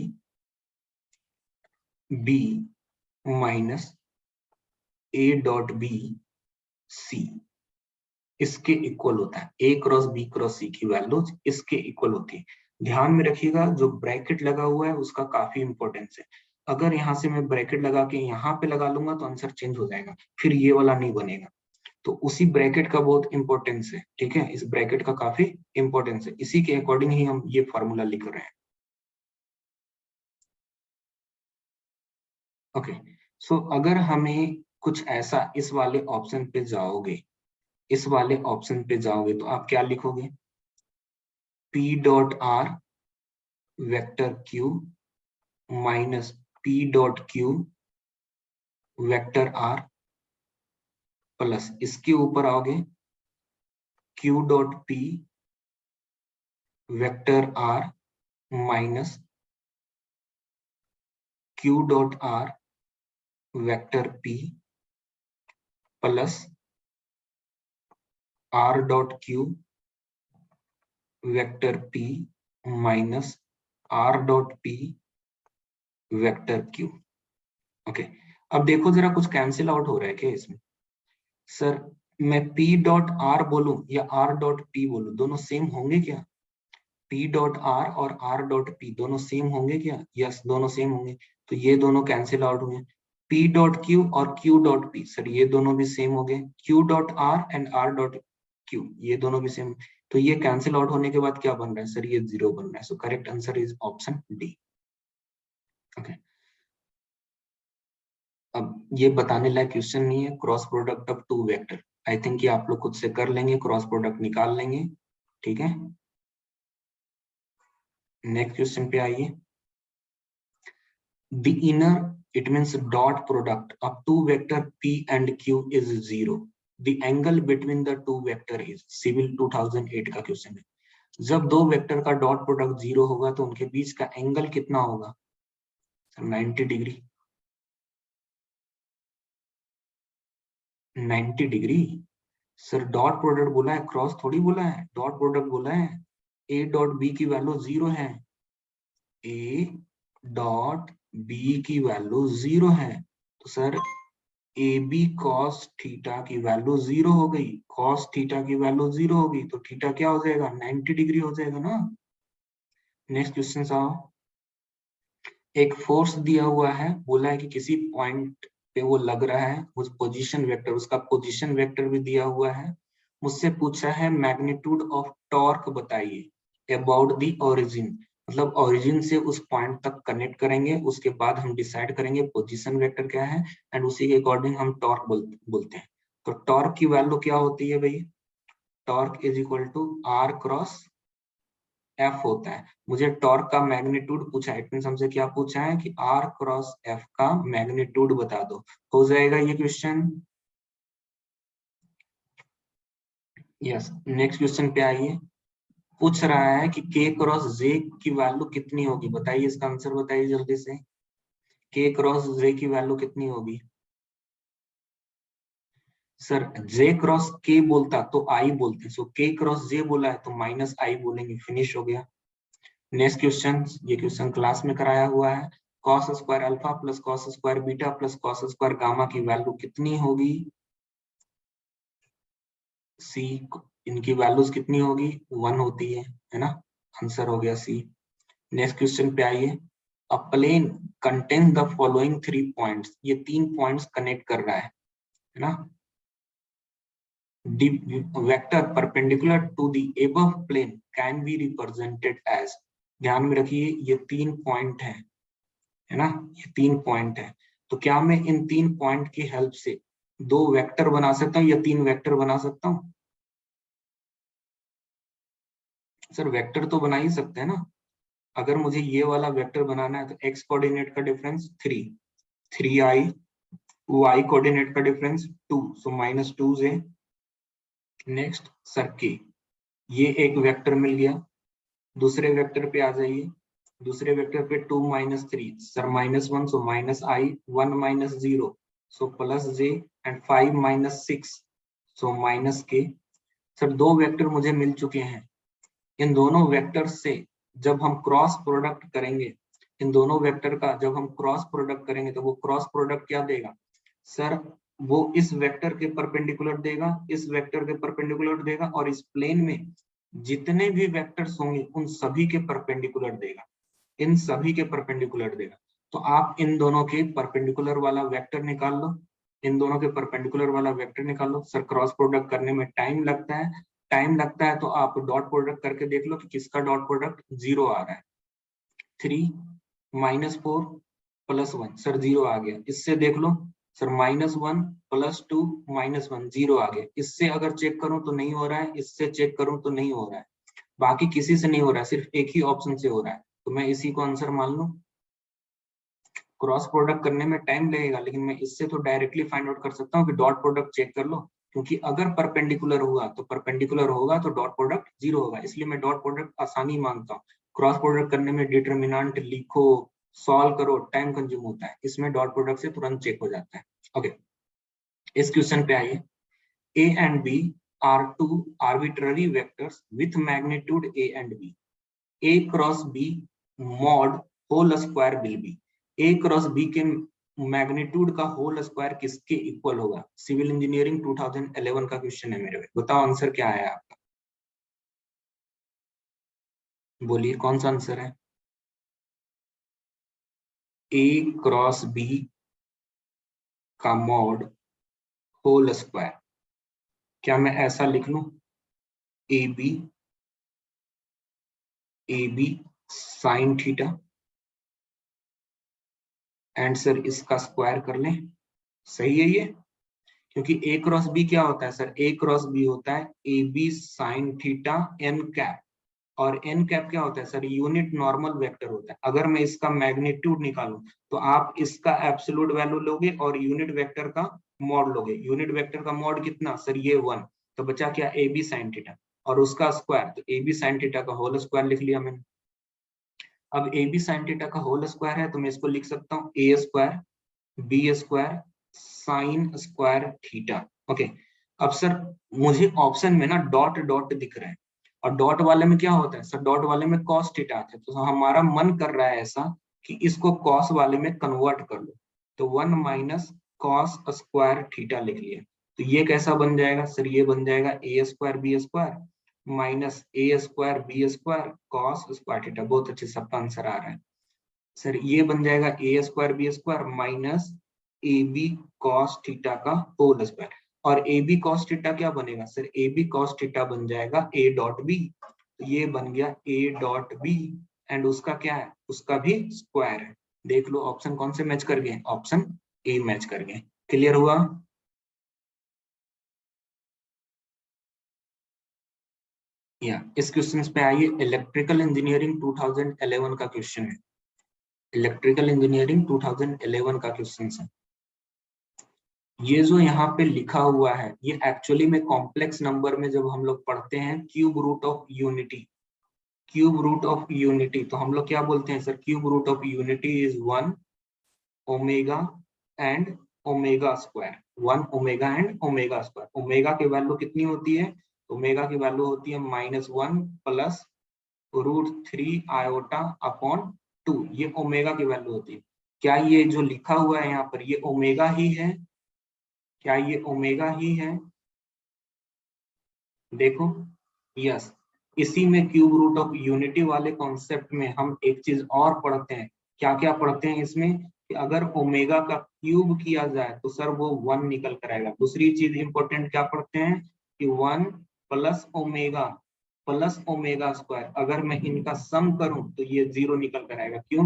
B minus A dot B C, इसके इक्वल होता है। A cross B cross C की वैल्यूज इसके इक्वल होती है। ध्यान में रखिएगा, जो ब्रैकेट लगा हुआ है उसका काफी इंपॉर्टेंस है। अगर यहाँ से मैं ब्रैकेट लगा के यहाँ पे लगा लूंगा तो आंसर चेंज हो जाएगा, फिर ये वाला नहीं बनेगा। तो उसी ब्रैकेट का बहुत इंपॉर्टेंस है, ठीक है, इस ब्रैकेट का काफी इंपॉर्टेंस है, इसी के अकॉर्डिंग ही हम ये फॉर्मूला लिख रहे हैं। ओके, सो अगर हमें कुछ ऐसा इस वाले ऑप्शन पे जाओगे, इस वाले ऑप्शन पे जाओगे तो आप क्या लिखोगे, P dot R vector Q minus P dot Q vector R plus इसके ऊपर आओगे Q dot P vector R minus Q dot R vector P plus R dot Q vector P minus R dot P vector Q। Okay, अब देखो जरा कुछ कैंसिल आउट हो रहा है क्या इसमें? सर मैं P डॉट R बोलूं या R डॉट P बोलूं, दोनों सेम होंगे क्या? P डॉट R और R डॉट P दोनों सेम होंगे क्या? यस, दोनों सेम होंगे, तो ये दोनों कैंसिल आउट हुए। P डॉट Q और Q डॉट P, सर ये दोनों भी सेम हो गए। Q dot R and R dot Q, ये दोनों भी सेम, तो ये कैंसिल आउट होने के बाद क्या बन रहा है सर? ये 0 बन रहा है। So correct answer is option D. Okay, अब ये बताने लायक क्वेश्चन नहीं है, cross product of two vector. I think ये आप लोग खुद से कर लेंगे, क्रॉस प्रोडक्ट निकाल लेंगे, ठीक है। नेक्स्ट क्वेश्चन पे आइए। The inner, it means dot product of two vector P and Q is 0. The angle between the two vector is, civil 2008 का क्वेश्चन है। जब दो वेक्टर का डॉट प्रोडक्ट 0 होगा तो उनके बीच का एंगल कितना होगा? 90 degree. 90 degree sir, dot product बोला है, क्रॉस थोड़ी बोला है, डॉट प्रोडक्ट बोला है। ए डॉट बी की वैल्यू 0 है, ए डॉट बी की वैल्यू 0 है, तो sir A B cos theta की वैल्यू 0 हो गई, कॉस थीटा की वैल्यू 0 होगी, तो थीटा क्या हो जाएगा? 90 डिग्री हो जाएगा ना। नेक्स्ट क्वेश्चन आओ। एक फोर्स दिया हुआ है, बोला है कि किसी पॉइंट पे वो लग रहा है, उस पोजीशन वेक्टर, उसका पोजीशन वेक्टर भी दिया हुआ है। मुझसे पूछा है मैग्नीट्यूड ऑफ टॉर्क बताइए अबाउट द ओरिजिन, मतलब ओरिजिन से उस पॉइंट तक कनेक्ट करेंगे, उसके बाद हम डिसाइड करेंगे पोजीशन वेक्टर क्या है, एंड उसी के अकॉर्डिंग हम टॉर्क बोलते हैं। तो टॉर्क की वैल्यू क्या होती है भाई? Torque is equal to R cross F होता है। मुझे टॉर्क का मैग्नीट्यूड पूछा है, इट मींस हमसे क्या पूछा है कि आर क्रॉस एफ का मैग्नीट्यूड बता दो। हो जाएगा ये क्वेश्चन। यस, नेक्स्ट क्वेश्चन पे आइए। पूछ रहा है कि के क्रॉस जे की वैल्यू कितनी होगी, बताइए इसका आंसर बताइए जल्दी से। के क्रॉस जे की वैल्यू कितनी होगी? सर जे क्रॉस के बोलता तो आई बोलते, सो के क्रॉस जे बोला है तो माइनस आई बोलेंगे, फिनिश हो गया। नेक्स्ट क्वेश्चन, ये क्वेश्चन क्लास में कराया हुआ है। Cos square alpha plus cos square beta plus cos square gamma की वैल्यू कितनी होगी? सी, इनकी वैल्यूज कितनी होगी? 1 होती है ना। आंसर हो गया सी। नेक्स्ट क्वेश्चन पे आइए। A plane contain the following 3 points, ये 3 पॉइंट्स कनेक्ट कर रहा है ना। The vector perpendicular to the above plane can be represented as, ध्यान में रखिए ये 3 पॉइंट है ना, ये 3 पॉइंट है। तो क्या मैं इन 3 पॉइंट की हेल्प से 2 वेक्टर बना सकता हूँ या 3 वेक्टर बना सकता हूँ? सर वेक्टर तो बना ही सकते हैं ना। अगर मुझे ये वाला वेक्टर बनाना है तो एक्स कोऑर्डिनेट का डिफरेंस 3, 3i y कोऑर्डिनेट का डिफरेंस 2, सो -2j। नेक्स्ट सर k, ये एक वेक्टर मिल गया। दूसरे वेक्टर पे आ जाइए, दूसरे वेक्टर पे 2 - 3 sir -1, so -i, 1 - 0 so +j, and 5 - 6 so -k। Sir दो वेक्टर मुझे मिल चुके हैं। इन दोनों वेक्टर से जब हम क्रॉस प्रोडक्ट करेंगे, इन दोनों वेक्टर का जब हम क्रॉस प्रोडक्ट करेंगे तो वो क्रॉस प्रोडक्ट क्या देगा सर? वो इस वेक्टर के परपेंडिकुलर देगा, इस वेक्टर के परपेंडिकुलर देगा, और इस प्लेन में जितने भी वेक्टर्स होंगे उन सभी के परपेंडिकुलर देगा, इन सभी के परपेंडिकुलर देगा। तो आप इन दोनों के परपेंडिकुलर वाला वेक्टर निकाल लो, इन दोनों के परपेंडिकुलर वाला वेक्टर निकाल लो। सर क्रॉस प्रोडक्ट करने में टाइम लगता है, टाइम लगता है तो आप डॉट प्रोडक्ट करके देख लो कि किसका डॉट प्रोडक्ट 0 आ रहा है। 3 - 4 + 1 सर 0 आ गया। इससे देख लो सर, -1 + 2 -1 0 आ गया। इससे अगर चेक करूं तो नहीं हो रहा है, इससे चेक करूं तो नहीं हो रहा है, बाकी किसी से नहीं हो रहा है, सिर्फ एक ही ऑप्शन से हो रहा है, तो मैं इसी को आंसर मान लूं। क्रॉस प्रोडक्ट करने में टाइम लगेगा, लेकिन मैं इससे तो डायरेक्टली फाइंड आउट कर सकता हूँ कि डॉट प्रोडक्ट चेक कर लो, क्योंकि अगर परपेंडिकुलर हुआ तो परपेंडिकुलर होगा तो डॉट प्रोडक्ट 0 होगा, इसलिए मैं डॉट प्रोडक्ट आसानी मांगता हूँ। क्रॉस प्रोडक्ट करने में डिटरमिनेंट लिखो, सॉल्व करो, टाइम कंज्यूम होता है, इसमें डॉट प्रोडक्ट से तुरंत चेक हो जाता है। ओके, इस क्वेश्चन पे आइए। A and B are two arbitrary vectors with magnitude A and B. A cross B mod whole square will be, A cross B के मैग्नीट्यूड का होल स्क्वायर किसके इक्वल होगा? सिविल इंजीनियरिंग 2011 का क्वेश्चन है मेरे भाई, बताओ आंसर क्या है आपका, बोलिए कौन सा आंसर है? A क्रॉस B का मॉड होल स्क्वायर, क्या मैं ऐसा लिख लूं? A B sine theta, and sir इसका स्क्वायर कर लें, सही है ये? क्योंकि ए क्रॉस बी क्या होता है सर? ए क्रॉस बी होता है A B sine theta n cap, और एन कैप क्या होता है सर? यूनिट नॉर्मल वेक्टर होता है। अगर मैं इसका मैग्नीट्यूड निकालूं तो आप इसका एब्सोल्यूट वैल्यू लोगे और यूनिट वेक्टर का मॉड लोगे। यूनिट वेक्टर का मॉड कितना सर? ये 1, तो बचा क्या? ए बी साइन थीटा, और उसका स्क्वायर, तो ए बी साइन थीटा का होल स्क्वायर लिख लिया मैंने। अब ए बी साइन थीटा का होल स्क्वायर है तो मैं इसको लिख सकता हूँ a square b square sine square theta. Okay, अब सर मुझे ऑप्शन में ना डॉट डॉट दिख रहा है, और डॉट वाले में क्या होता है सर? डॉट वाले में कॉस थीटा आता है, तो हमारा मन कर रहा है ऐसा कि इसको कॉस वाले में कन्वर्ट कर लो, तो 1 - कॉस स्क्वायर थीटा लिख लिया। तो ये कैसा बन जाएगा सर? ये बन जाएगा a square b square minus a square b square cos square theta. बहुत अच्छे, सबका आंसर आ रहा है सर। ये बन जाएगा a square b square minus a B cos theta का होल स्क्वायर, और ए बी कॉस थीटा क्या बनेगा sir? A B cos theta बन जाएगा ए डॉट बी, तो ये बन गया ए डॉट बी, एंड उसका क्या है? उसका भी स्क्वायर है। देख लो ऑप्शन कौन से मैच कर गए? ऑप्शन ए मैच कर गए। क्लियर हुआ? या इस क्वेश्चन पे आइए। इलेक्ट्रिकल इंजीनियरिंग 2011 का क्वेश्चन है, इलेक्ट्रिकल इंजीनियरिंग 2011 का क्वेश्चन है। ये जो यहाँ पे लिखा हुआ है ये एक्चुअली में कॉम्प्लेक्स नंबर में जब हम लोग पढ़ते हैं cube root of unity, cube root of unity, तो हम लोग क्या बोलते हैं sir? Cube root of unity is 1 omega and omega square, 1 omega and omega square. Omega की वैल्यू कितनी होती है? ओमेगा की वैल्यू होती है -1 प्लस √3 आयोटा अपॉन 2, ये ओमेगा की वैल्यू होती है। क्या ये जो लिखा हुआ है यहाँ पर ये ओमेगा ही है? क्या ये ओमेगा ही है? देखो, यस, इसी में क्यूब रूट ऑफ यूनिटी वाले कॉन्सेप्ट में हम एक चीज और पढ़ते हैं। क्या क्या पढ़ते हैं इसमें? कि अगर ओमेगा का क्यूब किया जाए तो सर वो 1 निकल कर आएगा। दूसरी चीज इंपॉर्टेंट क्या पढ़ते हैं? कि 1 प्लस ओमेगा स्क्वायर, अगर मैं इनका सम करूं तो ये 0 निकल कर आएगा। क्यों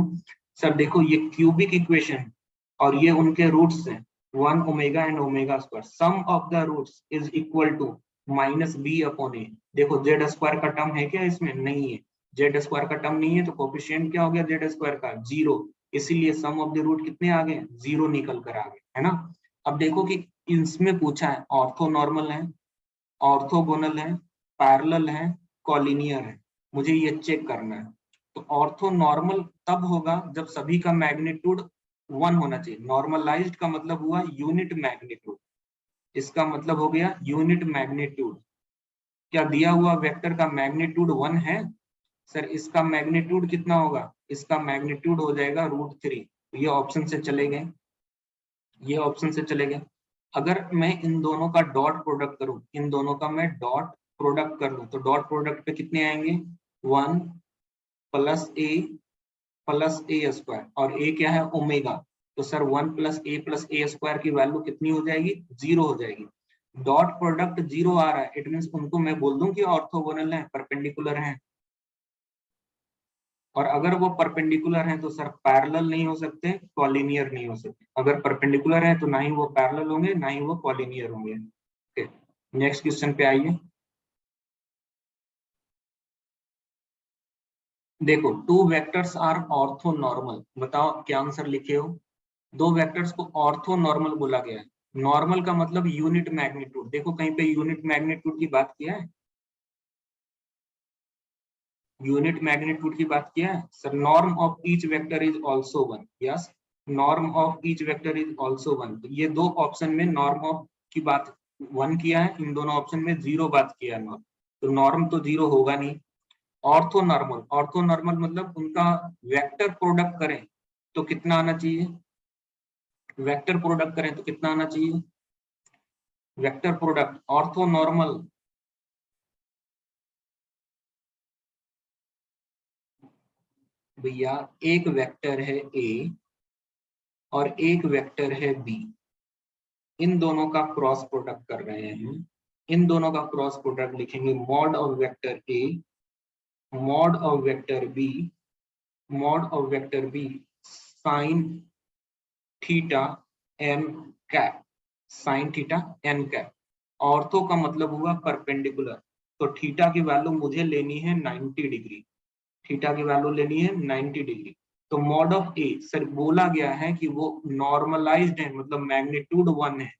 सर? देखो ये क्यूबिक इक्वेशन और ये उनके रूट्स हैं, 1 omega and omega square, sum of the roots is equal to -b upon a. देखो जेड स्क्वायर का टर्म है क्या इसमें? नहीं है, जेड स्क्वायर का टर्म नहीं है, तो कोफिशिएंट क्या हो गया जेड स्क्वायर का? 0, इसीलिए सम ऑफ द रूट कितने आ गए? 0 निकल कर आ गए, है ना। अब देखो कि इसमें पूछा है ऑर्थो नॉर्मल है, ऑर्थोगोनल है, पैरेलल है, कॉलिनियर है, मुझे ये चेक करना है। तो ऑर्थो नॉर्मल तब होगा जब सभी का मैग्नीट्यूड 1 होना चाहिए। नॉर्मलाइज्ड का मतलब हुआ यूनिट मैग्नीट्यूड, इसका मतलब हो गया यूनिट मैग्नीट्यूड। क्या दिया हुआ वेक्टर का मैग्नीट्यूड 1 है? सर इसका मैग्नीट्यूड कितना होगा? इसका मैग्नीट्यूड हो जाएगा √3। ये ऑप्शन से चले गए, ये ऑप्शन से चले गए। अगर मैं इन दोनों का डॉट प्रोडक्ट करूं, इन दोनों का मैं डॉट प्रोडक्ट कर लूं, तो डॉट प्रोडक्ट पे कितने आएंगे? 1 प्लस ए स्क्वायर, और ए क्या है? ओमेगा। तो सर 1 प्लस ए स्क्वायर की वैल्यू कितनी हो जाएगी? 0 हो जाएगी। डॉट प्रोडक्ट 0 आ रहा है, इट मीन्स उनको मैं बोल दूं कि ऑर्थोगोनल है, परपेंडिकुलर है। और अगर वो परपेंडिकुलर हैं तो सर पैरेलल नहीं हो सकते, कॉलिनियर नहीं हो सकते। अगर परपेंडिकुलर है तो ना ही वो पैरेलल होंगे, ना ही वो कॉलिनियर होंगे। ओके, नेक्स्ट क्वेश्चन पे आइए। देखो, two vectors are orthonormal, बताओ क्या आंसर लिखे हो? दो वेक्टर्स को ऑर्थो नॉर्मल बोला गया है। नॉर्मल का मतलब यूनिट मैग्नीट्यूड। देखो कहीं पे यूनिट मैग्नीट्यूड की बात किया है? यूनिट मैग्नीट्यूड की बात किया है? Sir norm of each vector is also 1। Yes, norm of each vector is also 1। तो ये दो ऑप्शन में नॉर्म ऑफ की बात 1 किया है, इन दोनों ऑप्शन में 0 बात किया है। नॉर्म तो नॉर्म तो 0 होगा नहीं। ऑर्थो नॉर्मल, ऑर्थो नॉर्मल मतलब उनका वेक्टर प्रोडक्ट करें तो कितना आना चाहिए? वेक्टर प्रोडक्ट करें तो कितना आना चाहिए? वेक्टर प्रोडक्ट ऑर्थो नॉर्मल, भैया एक वेक्टर है ए और एक वेक्टर है बी, इन दोनों का क्रॉस प्रोडक्ट कर रहे हैं। इन दोनों का क्रॉस प्रोडक्ट लिखेंगे mod of vector A, mod of vector B, mod of vector B sine theta n cap, sine theta n cap. Ortho का मतलब हुआ परपेंडिकुलर, तो थीटा की वैल्यू मुझे लेनी है 90 डिग्री। थीटा की वैल्यू लेनी है 90 डिग्री। तो मॉड ऑफ ए, सर बोला गया है कि वो नॉर्मलाइज्ड है, मतलब मैग्नीट्यूड 1 है,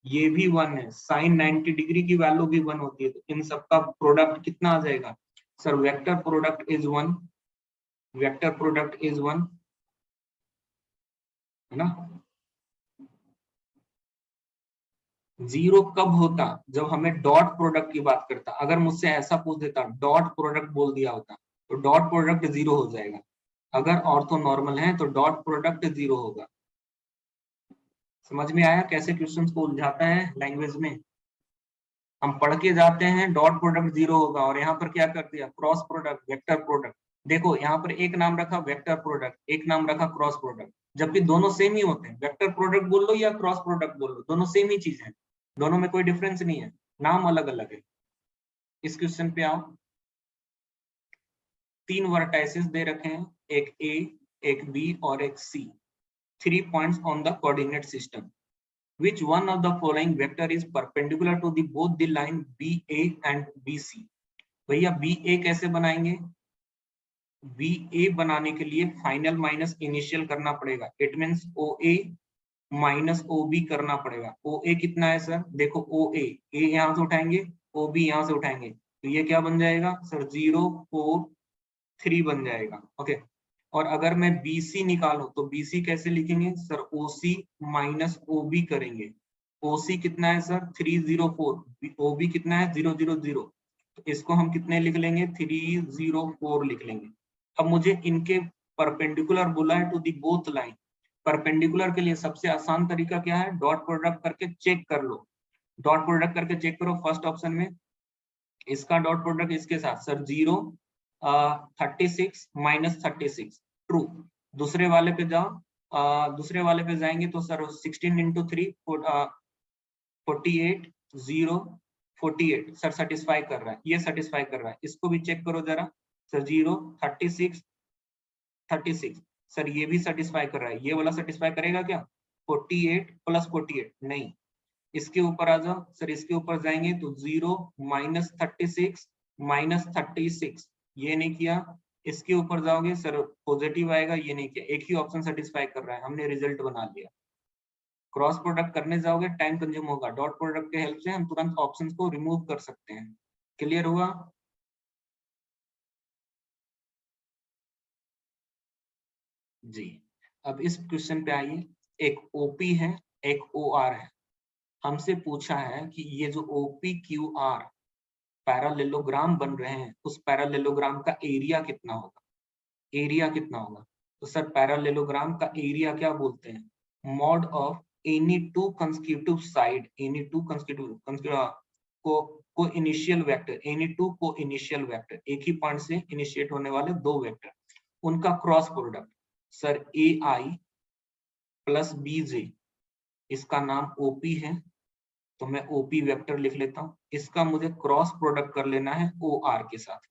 ये भी 1 है, साइन 90 डिग्री की वैल्यू भी 1 होती है, तो इन सबका प्रोडक्ट कितना आ जाएगा? Sir vector product is 1, vector product is 1, है ना। 0 कब होता? जब हमें डॉट प्रोडक्ट की बात करता। अगर मुझसे ऐसा पूछ देता, डॉट प्रोडक्ट बोल दिया होता, तो डॉट प्रोडक्ट 0 हो जाएगा। अगर ऑर्थो नॉर्मल है तो डॉट प्रोडक्ट 0 होगा। समझ में आया कैसे क्वेश्चंस को उलझाता है लैंग्वेज में? हम पढ़ के जाते हैं डॉट प्रोडक्ट 0 होगा, और यहाँ पर क्या कर दिया? Cross product, vector product. देखो यहाँ पर एक नाम रखा वेक्टर प्रोडक्ट, एक नाम रखा क्रॉस प्रोडक्ट, जबकि दोनों सेम ही होते हैं। वेक्टर प्रोडक्ट बोल लो या क्रॉस प्रोडक्ट बोल लो, दोनों सेम ही चीज है, दोनों में कोई डिफरेंस नहीं है, नाम अलग अलग है। इस क्वेश्चन पे आओ। 3 वर्टाइसेस दे रखे हैं, एक ए, एक बी और एक सी। 3 points on the coordinate system. Which one of the following vector is perpendicular to the both the line BA and BC? भैया BA कैसे बनाएंगे? BA बनाने के लिए फाइनल माइनस इनिशियल करना पड़ेगा। It means OA minus OB करना पड़ेगा। OA कितना है सर? देखो OA, A यहाँ से उठाएंगे, OB यहाँ से उठाएंगे, तो ये क्या बन जाएगा सर? 0 4 3 बन जाएगा। ओके, और अगर मैं BC निकालूं तो BC कैसे लिखेंगे सर? OC माइनस OB करेंगे। OC कितना है सर? 304, OB कितना है? 000, तो इसको हम कितने लिख लेंगे? 304 लिख लेंगे। अब मुझे इनके परपेंडिकुलर बोला है to the both line. Perpendicular के लिए सबसे आसान तरीका क्या है? डॉट प्रोडक्ट करके चेक कर लो। डॉट प्रोडक्ट करके चेक करो। फर्स्ट ऑप्शन में इसका डॉट प्रोडक्ट इसके साथ सर 0 36 माइनस 36 ट्रू। दूसरे वाले पे जाओ, दूसरे वाले पे जाएंगे तो सर 16 इंटू 3 48 0 48 सर सेटिस्फाई कर रहा है, ये सेटिस्फाई कर रहा है। इसको भी चेक करो जरा सर, 0 36 36 सर ये भी सेटिस्फाई कर रहा है, ये वाला सेटिस्फाई करेगा क्या? 48 प्लस 48 नहीं। इसके ऊपर आ जाओ सर, इसके ऊपर जाएंगे तो 0 माइनस 36 माइनस 36, ये नहीं किया। इसके ऊपर जाओगे सर पॉजिटिव आएगा, ये नहीं किया। एक ही ऑप्शन सेटिस्फाई कर रहा है, हमने रिजल्ट बना लिया। क्रॉस प्रोडक्ट करने जाओगे टाइम कंज्यूम होगा, डॉट प्रोडक्ट के हेल्प से हम तुरंत ऑप्शंस को रिमूव कर सकते हैं। क्लियर हुआ? जी, अब इस क्वेश्चन पे आइए। एक ओपी है, एक ओआर है। हमसे पूछा है कि ये जो ओपी क्यू आर पैरालेलोग्राम बन रहे हैं, उस पैरालेलोग्राम का एरिया कितना होगा? एरिया कितना होगा? तो सर पैरालेलोग्राम का एरिया क्या बोलते हैं? Mod of any two consecutive side, any two consecutive को इनिशियल वेक्टर, एनी टू को इनिशियल वेक्टर, एक ही पॉइंट से इनिशिएट होने वाले दो वेक्टर, उनका क्रॉस प्रोडक्ट। सर ए आई प्लस बी जे, इसका नाम ओपी है, तो मैं ओपी वेक्टर लिख लेता हूं। इसका मुझे क्रॉस प्रोडक्ट कर लेना है ओ आर के साथ।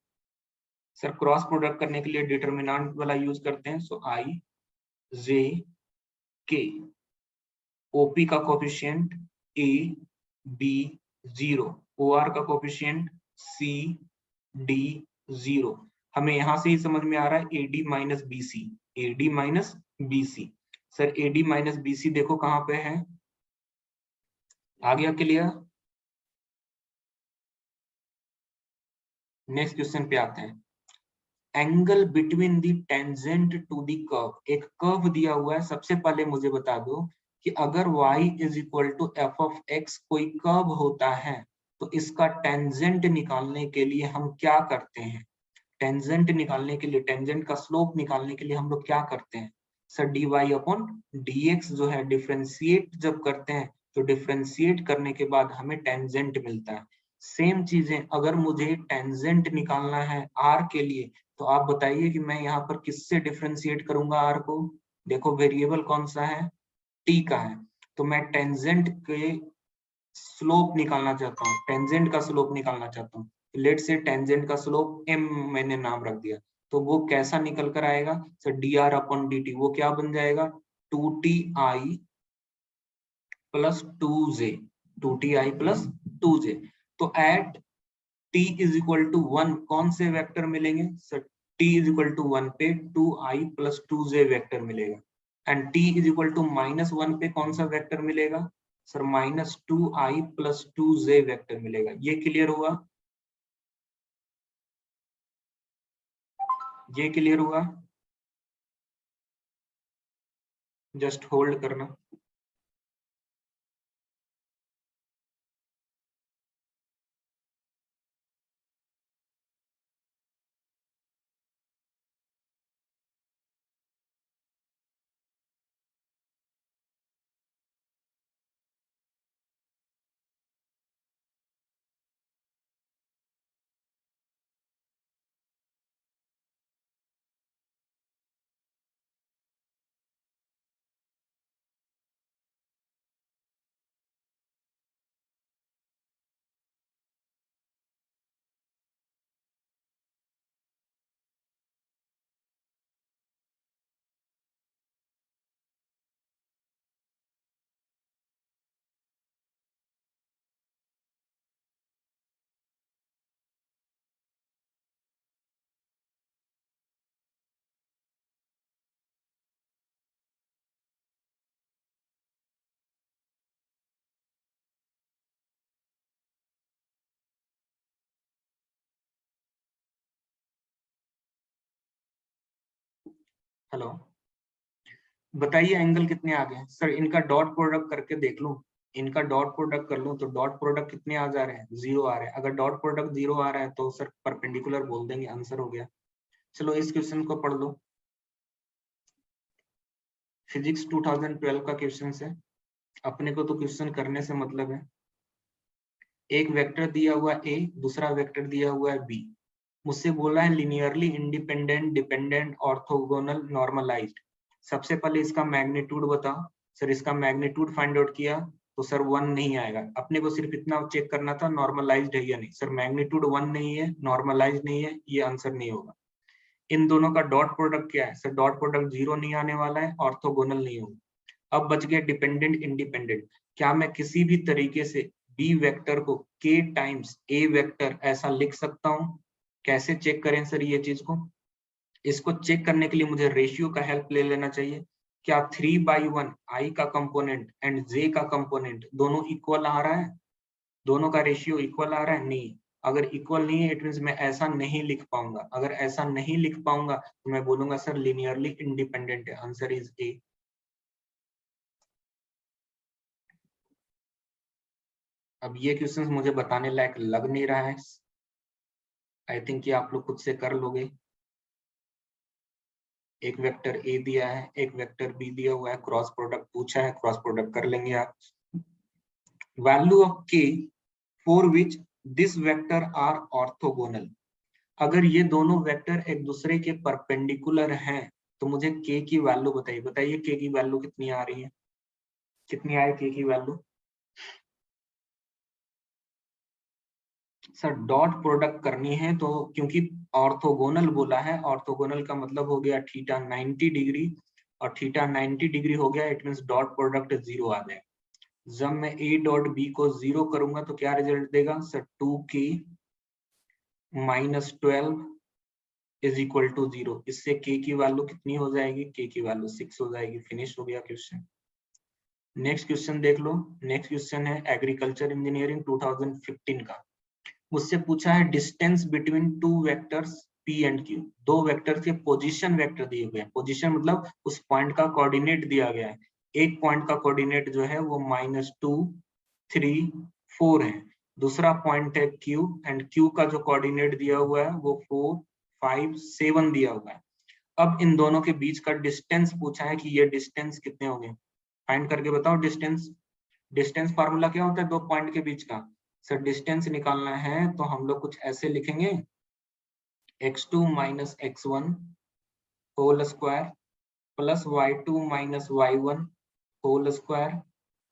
सर क्रॉस प्रोडक्ट करने के लिए डिटर्मिनेंट वाला यूज करते हैं, सो आई जे के, ओपी का coefficient A B 0, O R का कोफिशिएंट सी डी 0। हमें यहां से ही समझ में आ रहा है AD minus BC, AD minus BC. Sir AD minus BC देखो कहां पे है, आ गया क्लियर? नेक्स्ट क्वेश्चन पे आते हैं। Angle between the tangent to the curve, एक कर्व दिया हुआ है। सबसे पहले मुझे बता दो कि अगर y is equal to F of X कोई कर्व होता है, तो इसका टेंजेंट निकालने के लिए हम क्या करते हैं? टेंजेंट निकालने के लिए, टेंजेंट का स्लोप निकालने के लिए हम लोग क्या करते हैं? Sir D Y upon D X जो है, डिफ्रेंशिएट जब करते हैं तो डिफ्रेंशिएट करने के बाद हमें टेंजेंट मिलता है। सेम चीजें अगर मुझे टेंजेंट निकालना है आर के लिए, तो आप बताइए कि मैं यहाँ पर किससे डिफ्रेंशिएट करूंगा आर को? देखो वेरिएबल कौन सा है? टी का है। तो मैं टेंजेंट के स्लोप निकालना चाहता हूँ, टेंजेंट का स्लोप निकालना चाहता हूँ। लेट से टेंजेंट का स्लोप m मैंने नाम रख दिया, तो वो कैसा निकल कर आएगा? Sir D R upon D T, वो क्या बन जाएगा? 2ti plus 2j, 2ti plus 2j। तो at t is equal to 1 कौन से वेक्टर मिलेंगे? Sir t is equal to 1 पे 2i प्लस 2j वेक्टर मिलेगा। And t is equal to -1 पे कौन सा वेक्टर मिलेगा? Sir -2i plus 2j vector मिलेगा। ये क्लियर हुआ? ये क्लियर हुआ? जस्ट होल्ड करना। हेलो, बताइए एंगल कितने आ गए? सर इनका डॉट प्रोडक्ट करके देख लूं, इनका डॉट प्रोडक्ट कर लूं तो डॉट प्रोडक्ट कितने आ जा रहे हैं? 0 आ रहे हैं। अगर डॉट प्रोडक्ट 0 आ रहा है तो सर परपेंडिकुलर बोल देंगे, आंसर हो गया। चलो इस क्वेश्चन को पढ़ लो, फिजिक्स 2012 का क्वेश्चन है। अपने को तो क्वेश्चन करने से मतलब है। एक वेक्टर दिया हुआ ए, दूसरा वेक्टर दिया हुआ है बी। मुझसे बोला है linearly independent, dependent, orthogonal, normalized. सबसे पहले इसका मैग्नीट्यूड बताओ। सर इसका मैग्नीट्यूड फाइंड आउट किया तो सर 1 नहीं आएगा। अपने को सिर्फ इतना चेक करना था नॉर्मलाइज्ड है या नहीं। सर मैग्नीट्यूड 1 नहीं है, नॉर्मलाइज्ड नहीं है, ये आंसर नहीं होगा। इन दोनों का डॉट प्रोडक्ट क्या है? सर डॉट प्रोडक्ट 0 नहीं आने वाला है, ऑर्थोगोनल नहीं होगा। अब बच गया डिपेंडेंट, इंडिपेंडेंट। क्या मैं किसी भी तरीके से बी वेक्टर को k टाइम्स ए वेक्टर ऐसा लिख सकता हूं? कैसे चेक करें सर ये चीज को? इसको चेक करने के लिए मुझे रेशियो का हेल्प ले लेना चाहिए। क्या 3/1 i का कंपोनेंट एंड j का कंपोनेंट दोनों इक्वल आ रहा है? दोनों का रेशियो इक्वल आ रहा है? नहीं। अगर इक्वल नहीं है इट मींस मैं ऐसा नहीं लिख पाऊंगा। अगर ऐसा नहीं लिख पाऊंगा तो मैं बोलूंगा सर लिनियरली इंडिपेंडेंट है। Answer is a. अब ये क्वेश्चंस मुझे बताने लायक लग नहीं रहा है। आई थिंक ये आप लोग खुद से कर लोगे। एक वेक्टर ए दिया है, एक वेक्टर बी दिया हुआ है, क्रॉस प्रोडक्ट पूछा है, क्रॉस प्रोडक्ट कर लेंगे आप। Value of k for which this vector are orthogonal. अगर ये दोनों वेक्टर एक दूसरे के परपेंडिकुलर हैं तो मुझे k की वैल्यू बताइए। बताइए k की वैल्यू कितनी आ रही है? कितनी आए k की वैल्यू? सर डॉट प्रोडक्ट करनी है तो, क्योंकि ऑर्थोगोनल बोला है, ऑर्थोगोनल का मतलब हो गया थीटा 90 डिग्री, और थीटा 90 डिग्री हो गया इट मींस डॉट प्रोडक्ट 0 आ जाएगा। जब मैं a डॉट b को 0 करूंगा तो क्या रिजल्ट देगा sir? 2k minus 12 is equal to 0। इससे k की वैल्यू कितनी हो जाएगी? k की वैल्यू 6 हो जाएगी। फिनिश हो गया क्वेश्चन। नेक्स्ट क्वेश्चन देख लो। नेक्स्ट क्वेश्चन है एग्रीकल्चर इंजीनियरिंग 2015 का। मुझसे पूछा है distance between two vectors p and q। दो वेक्टर के पोजीशन वेक्टर दिए हुए हैं। पोजीशन मतलब उस पॉइंट का कोऑर्डिनेट दिया गया है। एक पॉइंट का कोऑर्डिनेट जो है वो -2, 3, 4 है। दूसरा पॉइंट है q एंड q का जो कोऑर्डिनेट दिया हुआ है वो 4, 5, 7 दिया हुआ है। अब इन दोनों के बीच का डिस्टेंस पूछा है कि ये डिस्टेंस कितने होंगे। फाइंड करके बताओ डिस्टेंस। डिस्टेंस फार्मूला क्या होता है दो पॉइंट के बीच का? सर डिस्टेंस निकालना है तो हम लोग कुछ ऐसे लिखेंगे, x2 minus x1 whole square plus y2 minus y1 whole square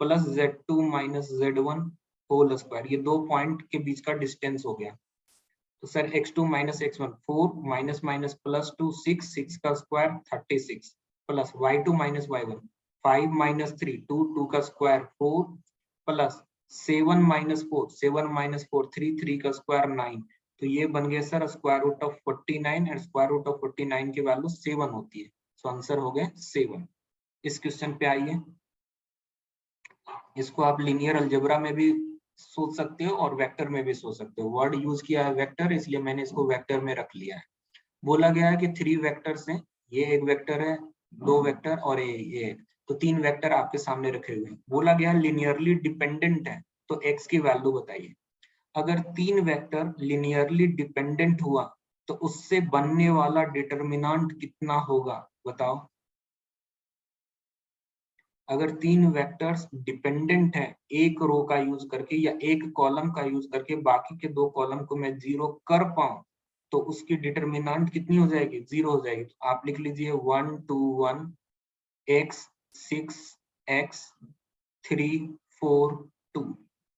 plus z2 minus z1 whole square. ये दो पॉइंट के बीच का डिस्टेंस हो गया। तो sir x2 minus x1 4 minus minus plus 2 6, 6 का square 36 plus y2 minus y1 5 minus 3 2, 2 का स्क्वायर 4 प्लस 7 माइनस 4 7 माइनस 4 3, 3 का स्क्वायर 9। तो ये बन गया sir square root of 49 and square root of 49 की वैल्यू 7 होती है। सो आंसर हो गया 7। इस क्वेश्चन पे आइए। इसको आप लीनियर अलजेब्रा में भी सोच सकते हो और वेक्टर में भी सोच सकते हो। वर्ड यूज किया है वेक्टर, इसलिए मैंने इसको वेक्टर में रख लिया है। बोला गया है कि 3 वेक्टर्स हैं, ये एक वेक्टर है, 2 वेक्टर और ये एक, तो 3 वेक्टर आपके सामने रखे हुए हैं। बोला गया लिनियरली डिपेंडेंट है तो x की वैल्यू बताइए। अगर 3 वेक्टर लिनियरली डिपेंडेंट हुआ तो उससे बनने वाला डिटरमिनेंट कितना होगा बताओ। अगर 3 वेक्टर्स डिपेंडेंट है एक रो का यूज करके या एक कॉलम का यूज करके, बाकी के 2 कॉलम को मैं 0 कर पाऊं तो उसकी डिटरमिनेंट कितनी हो जाएगी? 0 हो जाएगी। तो आप लिख लीजिए 1 2 1 x 6 x 3 4 2।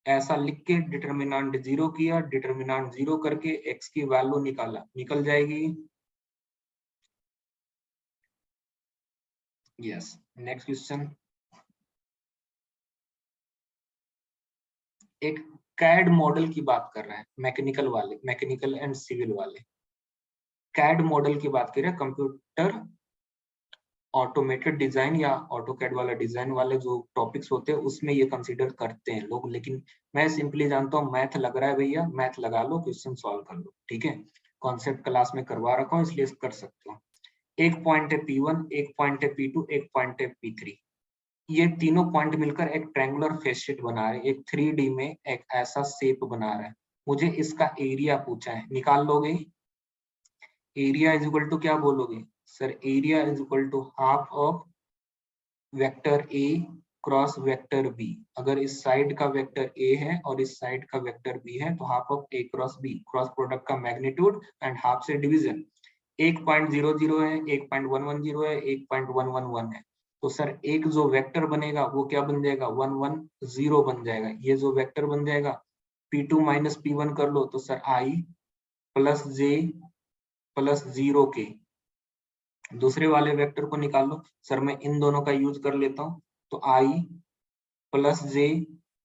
ऐसा लिख के डिटरमिनेंट 0 किया, डिटरमिनेंट 0 करके x की वैल्यू निकाला, निकल जाएगी। यस। Next question. एक कैड मॉडल की बात कर रहे हैं, मैकेनिकल वाले, मैकेनिकल एंड सिविल वाले। कैड मॉडल की बात कर रहे हैं, कंप्यूटर ऑटोमेटेड डिजाइन या ऑटोकैड वाला डिजाइन वाले जो टॉपिक्स होते हैं उसमें ये कंसीडर करते हैं लोग। लेकिन मैं सिंपली जानता हूँ मैथ लग रहा है भैया, मैथ लगा लो, क्वेश्चन सॉल्व कर लो। ठीक है, कॉन्सेप्ट क्लास में करवा रखा हूँ इसलिए कर सकते हो। एक पॉइंट है P1, एक पॉइंट है P2, एक पॉइंट है P3। ये तीनों पॉइंट मिलकर एक ट्रायंगुलर फेस शीट बना रहे हैं, एक 3D में एक ऐसा शेप बना रहा है। मुझे इसका एरिया पूछा है, निकाल लोगे? एरिया इज इक्वल टू क्या बोलोगे sir? Area is equal to half of vector A cross vector B. अगर इस साइड का वेक्टर ए है और इस साइड का वेक्टर बी है तो half of A cross B, cross product का मैग्नीट्यूड एंड हाफ से डिवीजन। 1.00 है, 1.110 है, 1.111 है। तो सर एक जो वेक्टर बनेगा वो क्या बन जाएगा? 110 बन जाएगा। ये जो वेक्टर बन जाएगा P2 माइनस P1 कर लो तो sir I plus J plus 0k। दूसरे वाले वेक्टर को निकाल लो। सर मैं इन दोनों का यूज कर लेता हूँ तो I plus J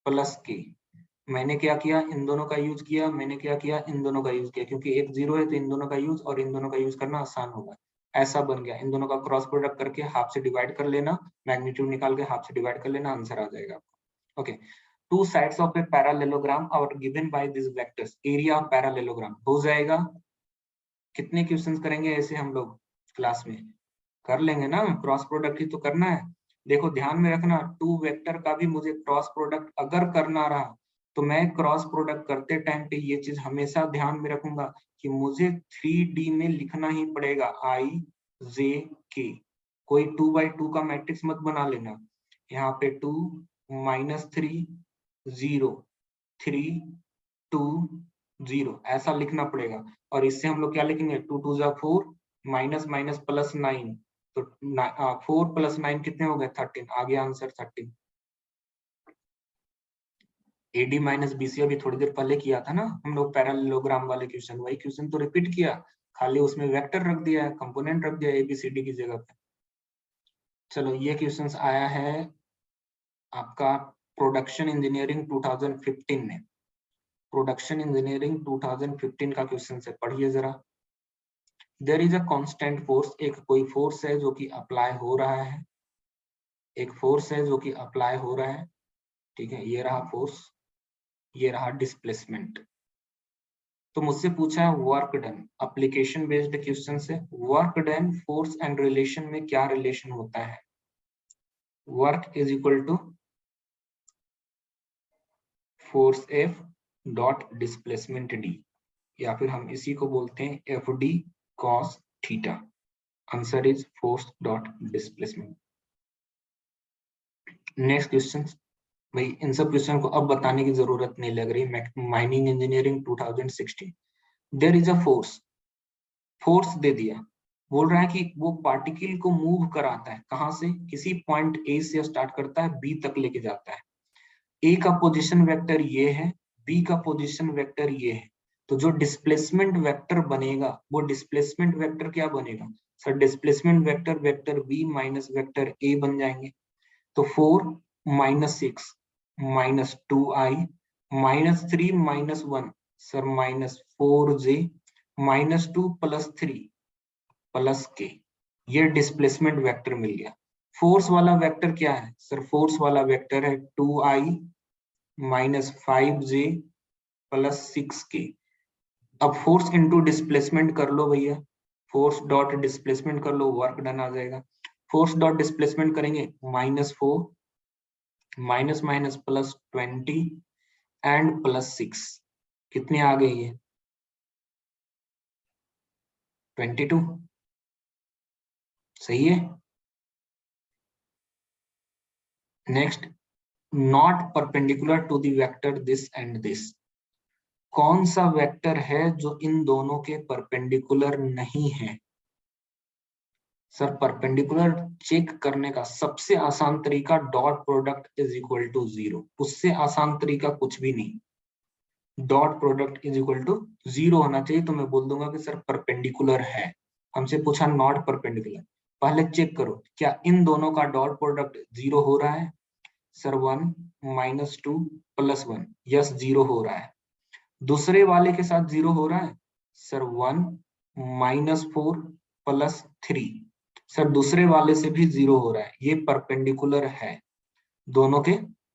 plus K। मैंने क्या किया? इन दोनों का यूज किया। मैंने क्या किया? इन दोनों का यूज किया, क्योंकि एक 0 है तो इन दोनों का यूज और इन दोनों का यूज करना आसान होगा। ऐसा बन गया। इन दोनों का क्रॉस प्रोडक्ट करके हाफ से डिवाइड कर लेना, मैग्नीट्यूड निकाल के हाफ से डिवाइड कर लेना, आंसर आ जाएगा आपको। Okay, two sides of a parallelogram are given by this vectors, area of parallelogram हो जाएगा। कितने क्वेश्चंस करेंगे ऐसे हम लोग क्लास में? कर लेंगे ना, क्रॉस प्रोडक्ट ही तो करना है। देखो ध्यान में रखना, टू वेक्टर का भी मुझे क्रॉस प्रोडक्ट अगर करना रहा तो मैं क्रॉस प्रोडक्ट करते टाइम पे ये चीज हमेशा ध्यान में रखूंगा कि मुझे 3D में लिखना ही पड़ेगा, आई जे के। कोई 2x2 का मैट्रिक्स मत बना लेना। यहाँ पे 2 -3 0 3 2 0 ऐसा लिखना पड़ेगा। और इससे हम लोग क्या लिखेंगे, 2 2 जा 4 माइनस माइनस प्लस 9, तो 4 + 9 कितने हो गए, 13। आ गया आंसर 13। एडी माइनस बीसी अभी थोड़ी देर पहले किया था ना हम लोग, पैरेललोग्राम वाले क्वेश्चन, वही क्वेश्चन तो रिपीट किया, खाली उसमें वेक्टर रख दिया है, कंपोनेंट रख दिया एबीसीडी की जगह पे। चलो ये क्वेश्चन आया है आपका प्रोडक्शन इंजीनियरिंग 2015 में। प्रोडक्शन इंजीनियरिंग 2015 का क्वेश्चन है, पढ़िए जरा। There is a constant force, एक कोई फोर्स है जो कि अप्लाई हो रहा है, एक फोर्स है जो कि अप्लाई हो रहा है, ठीक है, ये रहा फोर्स, ये रहा डिस्प्लेसमेंट। तो मुझसे पूछा है work done, application based question से, work done force and relation में क्या रिलेशन होता है? Work is equal to force F dot displacement D, या फिर हम इसी को बोलते हैं F D cos theta. Answer is force dot displacement. Next question, भाई इन सब क्वेश्चन को अब बताने की जरूरत नहीं लग रही। Mining engineering 2016, there is a force, force दे दिया, बोल रहा है कि वो पार्टिकल को मूव कराता है, कहां से, किसी पॉइंट ए से स्टार्ट करता है बी तक लेके जाता है। ए का पोजीशन वेक्टर ये है, बी का पोजीशन वेक्टर ये है, तो जो डिस्प्लेसमेंट वेक्टर बनेगा वो डिस्प्लेसमेंट वेक्टर क्या बनेगा sir, displacement vector vector B minus vector A बन जाएंगे। तो 4 - 6 -2i -3 -1 सर -4j -2 + 3 + k, ये डिस्प्लेसमेंट वेक्टर मिल गया। फोर्स वाला वेक्टर क्या है सर, फोर्स वाला वेक्टर है 2i -5j + 6k। अब फोर्स इंटू डिस्प्लेसमेंट कर लो भैया, फोर्स डॉट डिस्प्लेसमेंट कर लो, वर्क डन आ जाएगा। फोर्स डॉट डिस्प्लेसमेंट करेंगे -4 माइनस माइनस +20 एंड +6, कितने आ गए ये 22, सही है। Next, not perpendicular to the vector this and this, कौन सा वेक्टर है जो इन दोनों के परपेंडिकुलर नहीं है? सर परपेंडिकुलर चेक करने का सबसे आसान तरीका dot product is equal to 0, उससे आसान तरीका कुछ भी नहीं। Dot product is equal to 0 होना चाहिए, तो मैं बोल दूंगा कि सर परपेंडिकुलर है। हमसे पूछा नॉट परपेंडिकुलर, पहले चेक करो क्या इन दोनों का डॉट प्रोडक्ट 0 हो रहा है? सर 1 -2 + 1, यस 0 हो रहा है। दूसरे वाले के साथ 0 हो रहा है सर 1 -4 + 3, सर दूसरे वाले से भी 0 हो रहा है, ये परपेंडिकुलर है, दोनों के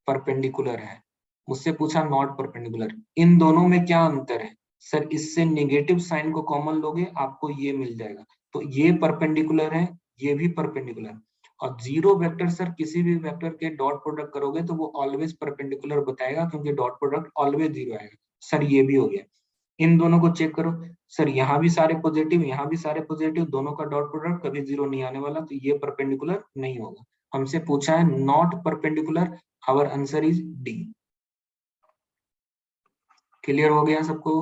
परपेंडिकुलर है। मुझसे पूछा नॉट परपेंडिकुलर, इन दोनों में क्या अंतर है? सर इससे नेगेटिव साइन को कॉमन लोगे आपको ये मिल जाएगा, तो ये परपेंडिकुलर है, ये भी परपेंडिकुलर। और 0 वेक्टर सर किसी भी वेक्टर के डॉट प्रोडक्ट करोगे तो वो ऑलवेज परपेंडिकुलर बताएगा, क्योंकि डॉट प्रोडक्ट ऑलवेज 0 आएगा। सर ये भी हो गया। इन दोनों को चेक करो, सर यहाँ भी सारे पॉजिटिव, यहाँ भी सारे पॉजिटिव, दोनों का डॉट प्रोडक्ट कभी 0 नहीं आने वाला, तो ये परपेंडिकुलर नहीं होगा। हमसे पूछा है not perpendicular, our answer is D. Clear हो गया सबको?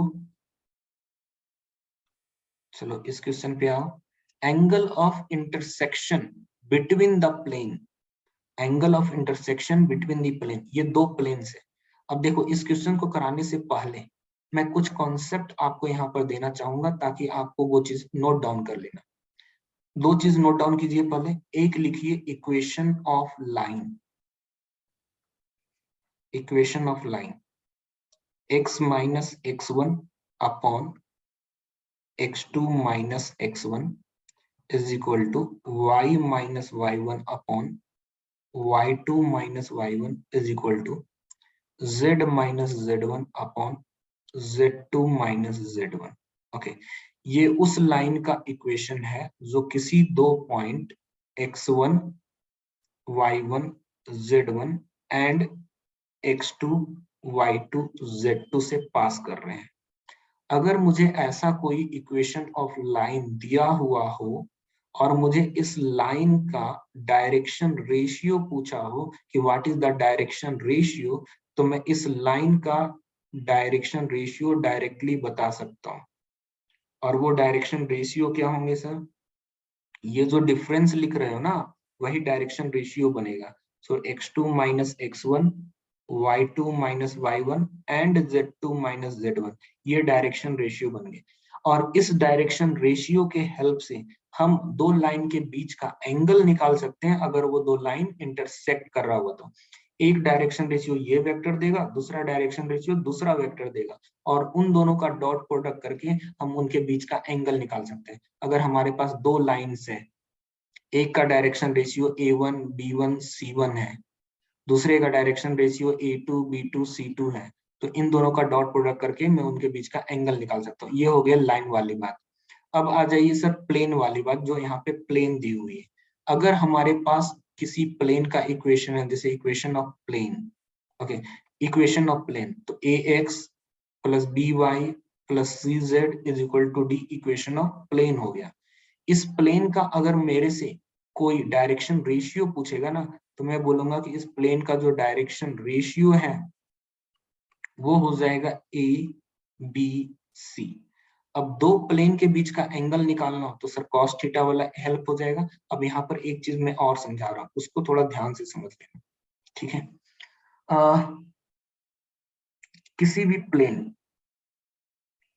चलो इस क्वेश्चन पे आओ। Angle of intersection between the plane, angle of intersection between the plane, ये दो प्लेन्स है। अब देखो इस क्वेश्चन को कराने से पहले मैं कुछ कॉन्सेप्ट आपको यहाँ पर देना चाहूंगा ताकि आपको वो चीज नोट डाउन कर लेना। दो चीज नोट डाउन कीजिए, पहले एक लिखिए equation of line, equation of line x - x1 upon x2 - x1 is equal to y minus y1 upon y2 minus y1 is equal to z minus z1 upon z2 minus z1। Okay, ये उस लाइन का इक्वेशन है जो किसी दो point x1 y1 z1 and x2 y2 z2 से पास कर रहे हैं। अगर मुझे ऐसा कोई इक्वेशन ऑफ लाइन दिया हुआ हो और मुझे इस लाइन का डायरेक्शन रेशियो पूछा हो कि what is the direction ratio, तो मैं इस लाइन का डायरेक्शन रेशियो डायरेक्टली बता सकता हूं। और वो डायरेक्शन रेशियो क्या होंगे सर? ये जो डिफरेंस लिख रहे हो ना, वही डायरेक्शन रेशियो बनेगा। सो x2 minus x1, y2 minus y1 and z2 minus z1, ये डायरेक्शन रेशियो बन गए। और इस डायरेक्शन रेशियो के हेल्प से हम दो लाइन के बीच का एंगल निकाल सकते हैं अगर वो दो लाइन इंटरसेक्ट कर रहा हुआ तो। एक डायरेक्शन रेशियो ये वेक्टर देगा, दूसरा डायरेक्शन रेशियो दूसरा वेक्टर देगा, और उन दोनों का डॉट प्रोडक्ट करके हम उनके बीच का एंगल निकाल सकते हैं। अगर हमारे पास दो लाइन्स है, एक का direction ratio A1 B1 C1 है, दूसरे का direction ratio A2 B2 C2 है, तो इन दोनों का डॉट प्रोडक्ट करके मैं उनके बीच का एंगल निकाल सकता हूँ। ये हो गया लाइन वाली बात। अब आ जाइए सर प्लेन वाली बात, जो यहाँ पे प्लेन दी हुई है। अगर हमारे पास किसी प्लेन का इक्वेशन है, जैसे equation of plane, okay, equation of plane, तो ax plus by plus cz is equal to d equation of plane हो गया। इस प्लेन का अगर मेरे से कोई डायरेक्शन रेशियो पूछेगा ना, तो मैं बोलूंगा कि इस प्लेन का जो डायरेक्शन रेशियो है वो हो जाएगा ए बी सी। अब दो प्लेन के बीच का एंगल निकालना हो तो सर cos थीटा वाला हेल्प हो जाएगा। अब यहाँ पर एक चीज मैं और समझा रहा हूँ, उसको थोड़ा ध्यान से समझ लेना, ठीक है? किसी भी प्लेन,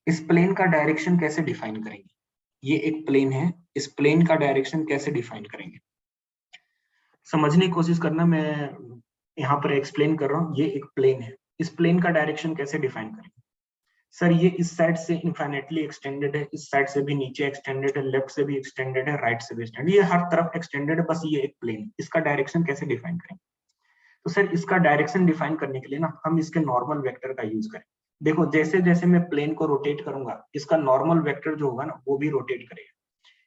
इस प्लेन का डायरेक्शन कैसे डिफाइन करेंगे? ये एक प्लेन है, इस प्लेन का डायरेक्शन कैसे डिफाइन करेंगे? समझने की कोशिश करना, मैं यहाँ पर एक्सप्लेन कर रहा हूँ। ये एक प्लेन है, इस प्लेन का डायरेक्शन कैसे डिफाइन करेंगे? सर ये इस साइड से इनफाइनेटली एक्सटेंडेड है, इस साइड से भी नीचे एक्सटेंडेड है, लेफ्ट से भी एक्सटेंडेड है, राइट से भी एक्सटेंडेड, ये हर तरफ एक्सटेंडेड है, बस ये एक प्लेन। इसका डायरेक्शन कैसे डिफाइन करेंगे? तो सर इसका डायरेक्शन डिफाइन करने के लिए ना हम इसके नॉर्मल वेक्टर का यूज करें। देखो जैसे जैसे मैं प्लेन को रोटेट करूंगा, इसका नॉर्मल वेक्टर जो होगा ना वो भी रोटेट करेगा।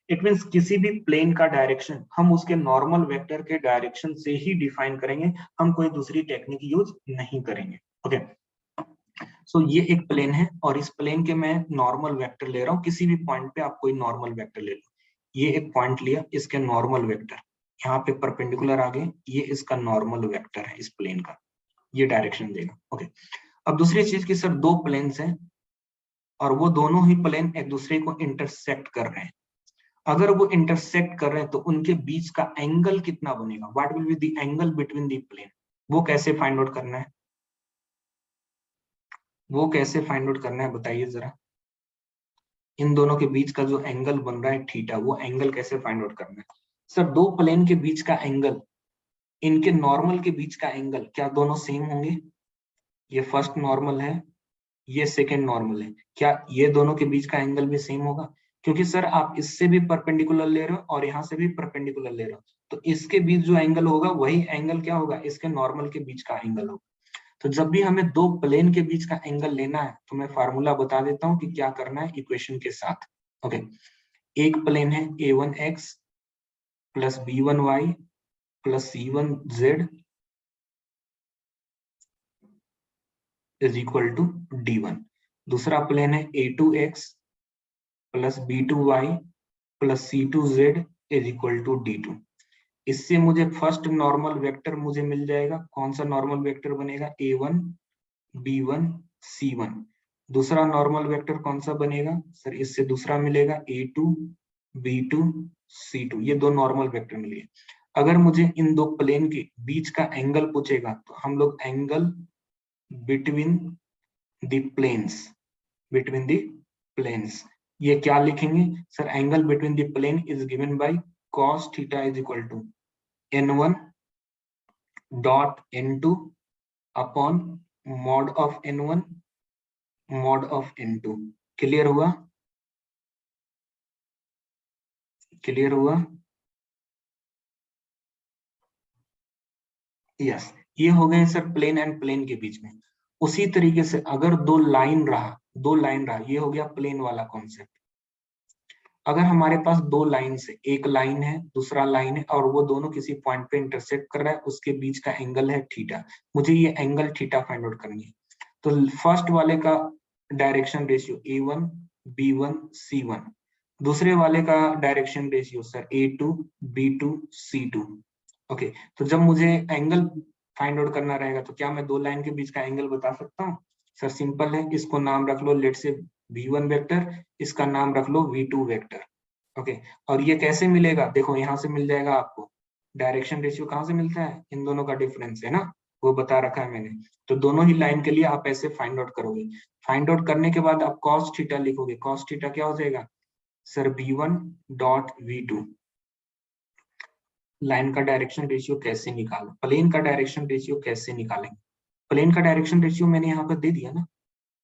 इट मीन्स किसी भी प्लेन का डायरेक्शन हम उसके नॉर्मल वेक्टर के डायरेक्शन से ही डिफाइन करेंगे, हम कोई दूसरी टेक्निक यूज नहीं करेंगे। ओके, सो ये एक प्लेन है और इस प्लेन के मैं नॉर्मल वेक्टर ले रहा हूँ। किसी भी पॉइंट पे आप कोई नॉर्मल वेक्टर ले लो। ये एक पॉइंट लिया, इसके नॉर्मल वेक्टर यहाँ पे परपेंडिकुलर आ गए, ये इसका नॉर्मल वेक्टर है इस प्लेन का, ये डायरेक्शन देगा। ओके, अब दूसरी चीज की सर दो प्लेन्स हैं और वो दोनों ही प्लेन एक दूसरे को इंटरसेक्ट कर रहे हैं। अगर वो इंटरसेक्ट कर रहे हैं तो उनके बीच का एंगल कितना बनेगा? What will be the angle between the plane? वो कैसे फाइंड आउट करना है? वो कैसे फाइंड आउट करना है बताइए जरा। इन दोनों के बीच का जो एंगल बन रहा है थीटा, वो एंगल कैसे फाइंड आउट करना है? सर दो प्लेन के बीच का एंगल, इनके नॉर्मल के बीच का एंगल क्या दोनों सेम होंगे? ये फर्स्ट नॉर्मल है, ये सेकेंड नॉर्मल है, क्या ये दोनों के बीच का एंगल भी सेम होगा? क्योंकि सर आप इससे भी परपेंडिकुलर ले रहे हो और यहाँ से भी परपेंडिकुलर ले रहे हो, तो इसके बीच जो एंगल होगा वही एंगल क्या होगा? इसके नॉर्मल के बीच का एंगल होगा। तो जब भी हमें दो प्लेन के बीच का एंगल लेना है तो मैं फार्मूला बता देता हूँ कि क्या करना है इक्वेशन के साथ। ओके, एक प्लेन है a1x plus b1y plus c1z is equal to d1। दूसरा प्लेन है a2x plus b2y plus c2z is equal to d2। इससे मुझे फर्स्ट नॉर्मल वेक्टर मुझे मिल जाएगा। कौन सा नॉर्मल वेक्टर बनेगा? a1 b1 c1। दूसरा नॉर्मल वेक्टर कौन सा बनेगा सर? इससे दूसरा मिलेगा a2 b2 c2। ये दो नॉर्मल वेक्टर मिले। अगर मुझे इन दो प्लेन के बीच का एंगल पूछेगा तो हम लोग angle between the planes, between the planes, ये क्या लिखेंगे sir? Angle between the plane is given by cos theta is equal to n1 dot n2 upon mod of n1 mod of n2। Clear हुआ? क्लियर हुआ? यस, ये हो गए सर प्लेन एंड प्लेन के बीच में। उसी तरीके से अगर दो लाइन रहा, ये हो गया प्लेन वाला कॉन्सेप्ट। अगर हमारे पास दो लाइन से, एक लाइन है दूसरा लाइन है और वो दोनों किसी पॉइंट पे इंटरसेक्ट कर रहा है, उसके बीच का एंगल है थीटा, मुझे ये एंगल थीटा फाइंड आउट करनी है। तो फर्स्ट वाले का direction ratio A1 B1 C1, दूसरे वाले का direction ratio sir A2 B2 C2। Okay, तो जब मुझे एंगल फाइंड आउट करना रहेगा तो क्या मैं दो लाइन के बीच का एंगल बता सकता हूँ? सर सिंपल है, इसको नाम रख लो लेट से V1 वेक्टर, इसका नाम रख लो V2 वेक्टर। ओके, और ये कैसे मिलेगा? देखो यहाँ से मिल जाएगा आपको। डायरेक्शन रेशियो कहाँ से मिलता है? इन दोनों का डिफरेंस है ना, वो बता रखा है मैंने। तो दोनों ही लाइन के लिए आप ऐसे फाइंड आउट करोगे। फाइंड आउट करने के बाद आप कॉस थीटा लिखोगे। कॉस थीटा क्या हो जाएगा sir? V1 dot V2। Line का डायरेक्शन रेशियो कैसे निकालें, प्लेन का डायरेक्शन रेशियो कैसे निकालेंगे? प्लेन का डायरेक्शन रेशियो मैंने यहाँ पर दे दिया ना,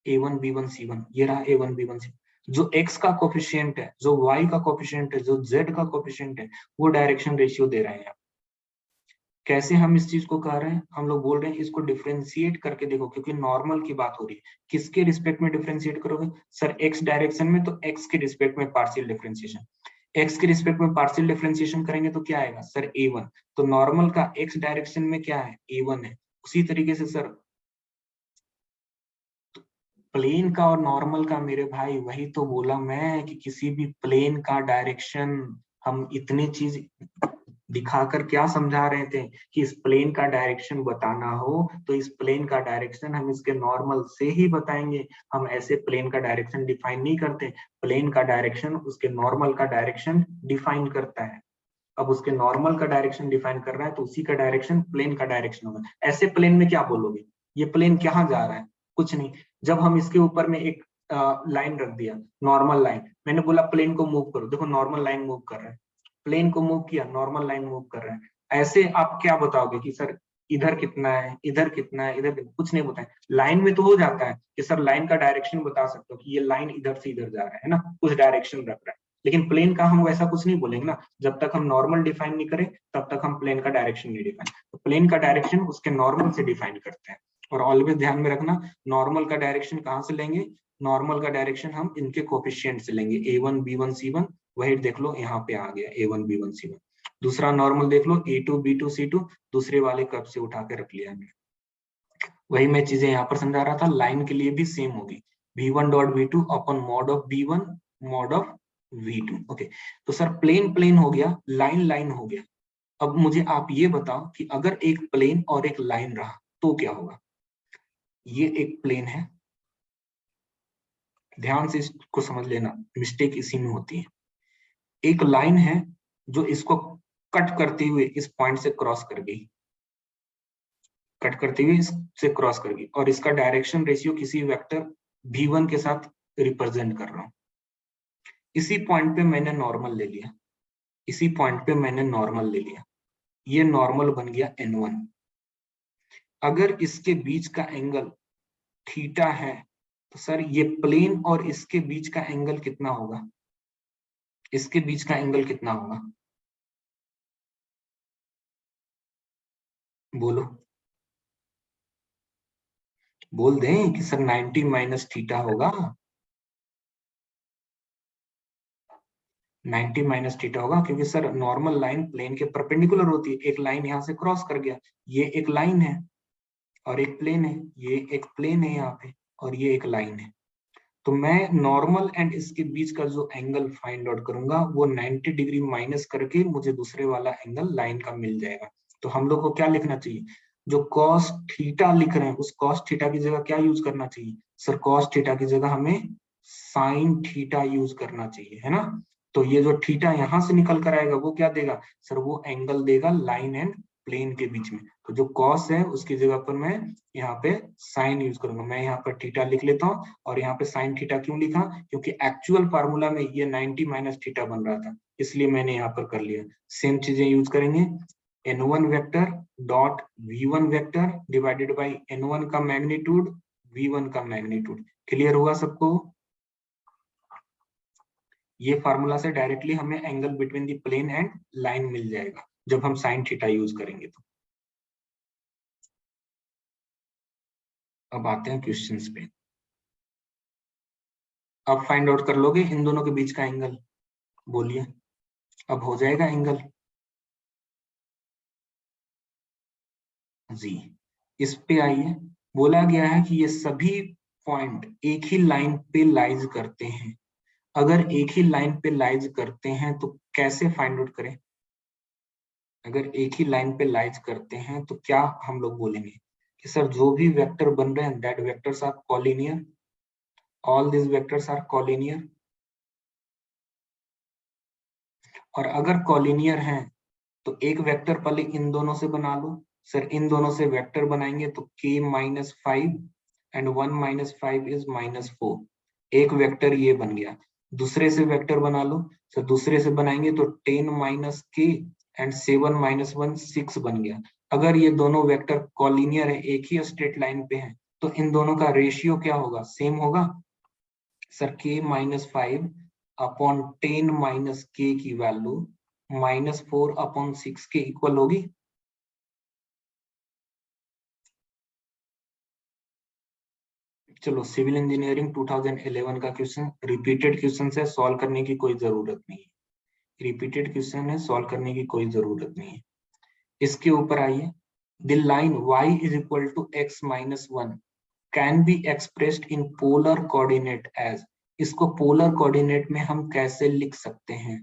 A1 B1 C1, ये रहा A1 B1 C। जो x का कोफिशिएंट है, जो y का कोफिशिएंट है, जो z का कोफिशिएंट है, वो डायरेक्शन रेशियो दे रहे हैं। कैसे हम इस चीज को कह रहे हैं? हम लोग बोल रहे हैं इसको डिफरेंशिएट करके देखो, क्योंकि नॉर्मल की बात हो रही है। किसके रिस्पेक्ट में डिफरेंशिएट करोगे सर? एक्स डायरेक्शन में, तो एक्स के रिस्पेक्ट में पार्शियल डिफरेंशिएशन। एक्स के रिस्पेक्ट में पार्शियल डिफरेंशिएशन करेंगे तो क्या आएगा सर? A1। तो नॉर्मल का एक्स डायरेक्शन में क्या है? A1 है। उसी तरीके से सर प्लेन का और नॉर्मल का, मेरे भाई वही तो बोला मैं कि किसी भी प्लेन का डायरेक्शन, हम इतनी चीज दिखाकर क्या समझा रहे थे कि इस प्लेन का डायरेक्शन बताना हो तो इस प्लेन का डायरेक्शन हम इसके नॉर्मल से ही बताएंगे। हम ऐसे प्लेन का डायरेक्शन डिफाइन नहीं करते। प्लेन का डायरेक्शन उसके नॉर्मल का डायरेक्शन डिफाइन करता है। अब उसके नॉर्मल का डायरेक्शन डिफाइन कर रहा है तो उसी का डायरेक्शन प्लेन का डायरेक्शन होगा। ऐसे प्लेन में क्या बोलोगे? ये प्लेन कहाँ जा रहा है? कुछ नहीं। जब हम इसके ऊपर में एक लाइन रख दिया, नॉर्मल लाइन, मैंने बोला प्लेन को मूव करो, देखो नॉर्मल लाइन मूव कर रहा है। प्लेन को मूव किया, नॉर्मल लाइन मूव कर रहा है। ऐसे आप क्या बताओगे कि सर इधर कितना है, इधर कितना है, इधर कितना? कुछ नहीं बताए। लाइन में तो हो जाता है कि सर लाइन का डायरेक्शन बता सकते हो कि ये लाइन इधर से इधर जा रहा है ना, कुछ डायरेक्शन रख रहा है। लेकिन प्लेन का हम वैसा कुछ नहीं बोलेंगे ना, जब तक हम नॉर्मल डिफाइन नहीं करें तब तक हम प्लेन का डायरेक्शन नहीं डिफाइन। तो प्लेन का डायरेक्शन उसके नॉर्मल से डिफाइन करते हैं। और ऑलवेज ध्यान में रखना, नॉर्मल का डायरेक्शन कहाँ से लेंगे? नॉर्मल का डायरेक्शन हम इनके कोफिशिएंट से लेंगे, A1 B1 C1। वही देख लो यहाँ पे आ गया A1 B1 C1। दूसरा नॉर्मल देख लो A2 B2 C2, दूसरे वाले कप से उठा के रख लिया हमने। वही मैं चीजें यहाँ पर समझा रहा था, लाइन के लिए भी सेम होगी। V1 dot V2 upon mod of B1 mod of V2। Okay, तो सर प्लेन प्लेन हो गया, लाइन लाइन हो गया। अब मुझे आप ये बताओ कि अगर एक प्लेन और एक लाइन रहा तो क्या होगा? ये एक प्लेन है, ध्यान से इसको समझ लेना, मिस्टेक इसी में होती है। एक लाइन है जो इसको कट करते हुए इस पॉइंट से क्रॉस कर गई, कट करते हुए इससे क्रॉस कर गई, और इसका डायरेक्शन रेशियो किसी वेक्टर V1 के साथ रिप्रेजेंट कर रहा हूं। इसी पॉइंट पे मैंने नॉर्मल ले लिया, इसी पॉइंट पे मैंने नॉर्मल ले लिया, ये नॉर्मल बन गया N1। अगर इसके बीच का एंगल थीटा है तो सर ये प्लेन और इसके बीच का एंगल कितना होगा? इसके बीच का एंगल कितना होगा? बोलो, बोल दें कि सर 90 माइनस थीटा होगा। 90 माइनस थीटा होगा, क्योंकि सर नॉर्मल लाइन प्लेन के परपेंडिकुलर होती है। एक लाइन यहाँ से क्रॉस कर गया, ये एक लाइन है और एक प्लेन है, ये एक प्लेन है यहाँ पे और ये एक लाइन है। तो मैं नॉर्मल एंड इसके बीच का जो एंगल फाइंड आउट करूंगा वो 90 डिग्री माइनस करके मुझे दूसरे वाला एंगल लाइन का मिल जाएगा। तो हम लोग को क्या लिखना चाहिए? जो कॉस थीटा लिख रहे हैं उस कॉस थीटा की जगह क्या यूज करना चाहिए? सर कॉस थीटा की जगह हमें साइन थीटा यूज करना चाहिए, है ना। तो ये जो थीटा यहाँ से निकल कर आएगा वो क्या देगा सर? वो एंगल देगा लाइन एंड प्लेन के बीच में। तो जो कॉस है उसकी जगह पर मैं यहाँ पे साइन यूज करूंगा। मैं यहाँ पर थीटा लिख लेता हूँ, और यहाँ पे साइन थीटा क्यों लिखा? क्योंकि एक्चुअल फार्मूला में ये 90 माइनस थीटा बन रहा था, इसलिए मैंने यहाँ पर कर लिया। सेम चीजें यूज करेंगे, N1 vector dot V1 vector divided by N1 का मैग्नीट्यूड V1 का मैग्नीट्यूड। क्लियर हुआ सबको? ये फार्मूला से डायरेक्टली हमें angle between the plane and line मिल जाएगा जब हम साइन थीटा यूज करेंगे तो। अब आते हैं क्वेश्चंस पे। अब फाइंड आउट कर लोगे इन दोनों के बीच का एंगल, बोलिए अब हो जाएगा एंगल जी। इस पे आइए, बोला गया है कि ये सभी पॉइंट एक ही लाइन पे लाइज करते हैं। अगर एक ही लाइन पे लाइज करते हैं तो कैसे फाइंड आउट करें? अगर एक ही लाइन पे लाइज करते हैं तो क्या हम लोग बोलेंगे कि सर जो भी वेक्टर बन रहे हैं that vectors are collinear, all this vectors are collinear. और अगर कॉलिनियर हैं तो एक वेक्टर पहले इन दोनों से बना लो। सर इन दोनों से वेक्टर बनाएंगे तो k minus 5 and 1 minus 5 is minus 4, एक वेक्टर ये बन गया। दूसरे से वेक्टर बना लो। सर दूसरे से बनाएंगे तो 10 माइनस k एंड 7 माइनस 1 6 बन गया। अगर ये दोनों वेक्टर कॉलिनियर है, एक ही स्ट्रेट लाइन पे है, तो इन दोनों का रेशियो क्या होगा? सेम होगा। Sir k minus 5 upon 10 minus k की वैल्यू माइनस 4 अपॉन 6 के इक्वल होगी। चलो सिविल इंजीनियरिंग 2011 का क्वेश्चन, रिपीटेड क्वेश्चन है, सॉल्व करने की कोई जरूरत नहीं है। रिपीटेड क्वेश्चन है, सॉल्व करने की कोई जरूरत नहीं है। इसके ऊपर आइए, the line y is equal to x minus 1 can be expressed in polar coordinate as. इसको पोलर कोऑर्डिनेट में हम कैसे लिख सकते हैं?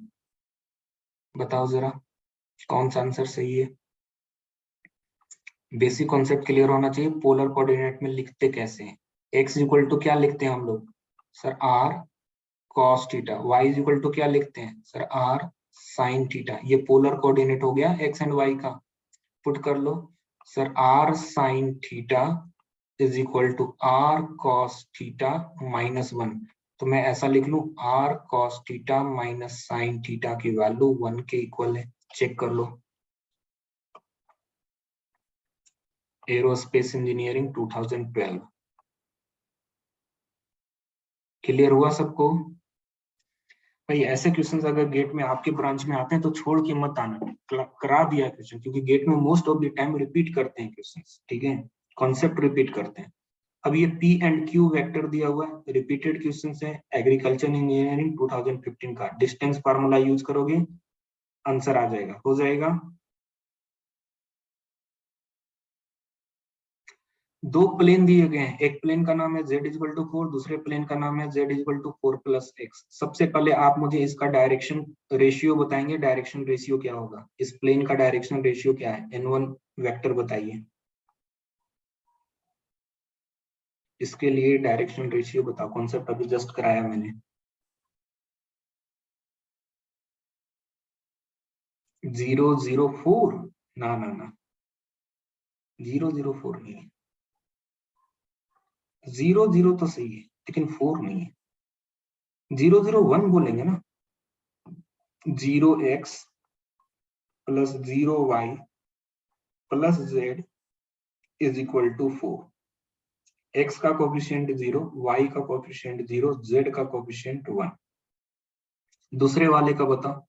बताओ जरा, कौन सा आंसर सही है? बेसिक कॉन्सेप्ट क्लियर होना चाहिए। पोलर कोऑर्डिनेट में लिखते कैसे हैं? x इक्वल टू क्या लिखते हैं हम लोग? Sir r cos theta. y is equal to क्या लिखते हैं? Sir r sin theta. ये पोलर कोऑर्डिनेट हो गया x एंड y का। पुट कर लो। Sir r sin theta is equal to r cos theta minus 1। तो मैं ऐसा लिख लूं r cos theta minus sin theta की वैल्यू 1 के इक्वल है। चेक कर लो। Aerospace engineering 2012। क्लियर हुआ सबको? भाई ऐसे क्वेश्चंस अगर गेट में आपके ब्रांच में आते हैं तो छोड़ के मत आना, करा दिया क्वेश्चन, क्योंकि गेट में most of the time repeat करते हैं क्वेश्चंस, ठीक है, कॉन्सेप्ट रिपीट करते हैं। अब ये P एंड Q वेक्टर दिया हुआ है, रिपीटेड क्वेश्चंस है, एग्रीकल्चर इंजीनियरिंग 2015 का। डिस्टेंस फार्मूला यूज करोगे, आंसर आ जाएगा, हो जाएगा। दो प्लेन दिए गए हैं, एक प्लेन का नाम है z इक्वल टू 4, दूसरे प्लेन का नाम है z equal to 4 plus X. सबसे पहले आप मुझे इसका डायरेक्शन रेशियो बताएंगे, डायरेक्शन रेशियो क्या होगा? इस प्लेन का डायरेक्शन रेशियो क्या है? n1 वेक्टर बताइए। इसके लिए डायरेक्शन रेशियो बताओ, कॉन्सेप्ट अभी जस्ट कराया मैंने। 004? ना ना ना, 004 नहीं है। 00 तो सही है लेकिन 4 नहीं है। 001 बोलेंगे ना। 0x plus 0y plus z is equal to 4। x का कोफिशिएंट 0, y का कोफिशिएंट 0, z का कोफिशिएंट 1। दूसरे वाले का बताओ।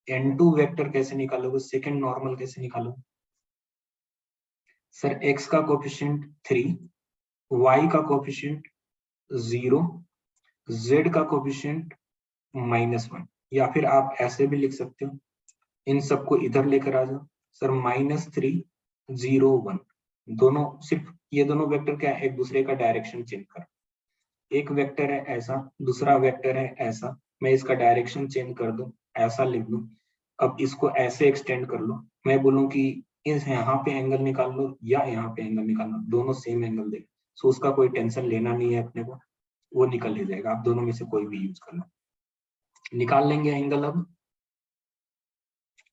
n2 वेक्टर कैसे निकालोगे? सेकंड नॉर्मल कैसे निकालोगे? सर x का कोफिशिएंट 3, y का कोफिशिएंट 0, z का कोफिशिएंट -1। या फिर आप ऐसे भी लिख सकते हो, इन सबको इधर लेकर आ जाओ। सर -3 0 1, दोनों सिर्फ ये दोनों वेक्टर क्या है? एक दूसरे का डायरेक्शन चेंज कर। एक वेक्टर है ऐसा, दूसरा वेक्टर है ऐसा, मैं इसका डायरेक्शन चेंज कर दूं, ऐसा लिख दूं। अब इसको ऐसे एक्सटेंड कर लो, मैं बोलूं कि इस यहाँ पे एंगल निकाल लो या यहाँ पे एंगल निकाल लो, दोनों सेम एंगल देंगे। सो उसका कोई टेंशन लेना नहीं है अपने को, वो निकल ही जाएगा। आप दोनों में से कोई भी यूज कर लो, निकाल लेंगे एंगल।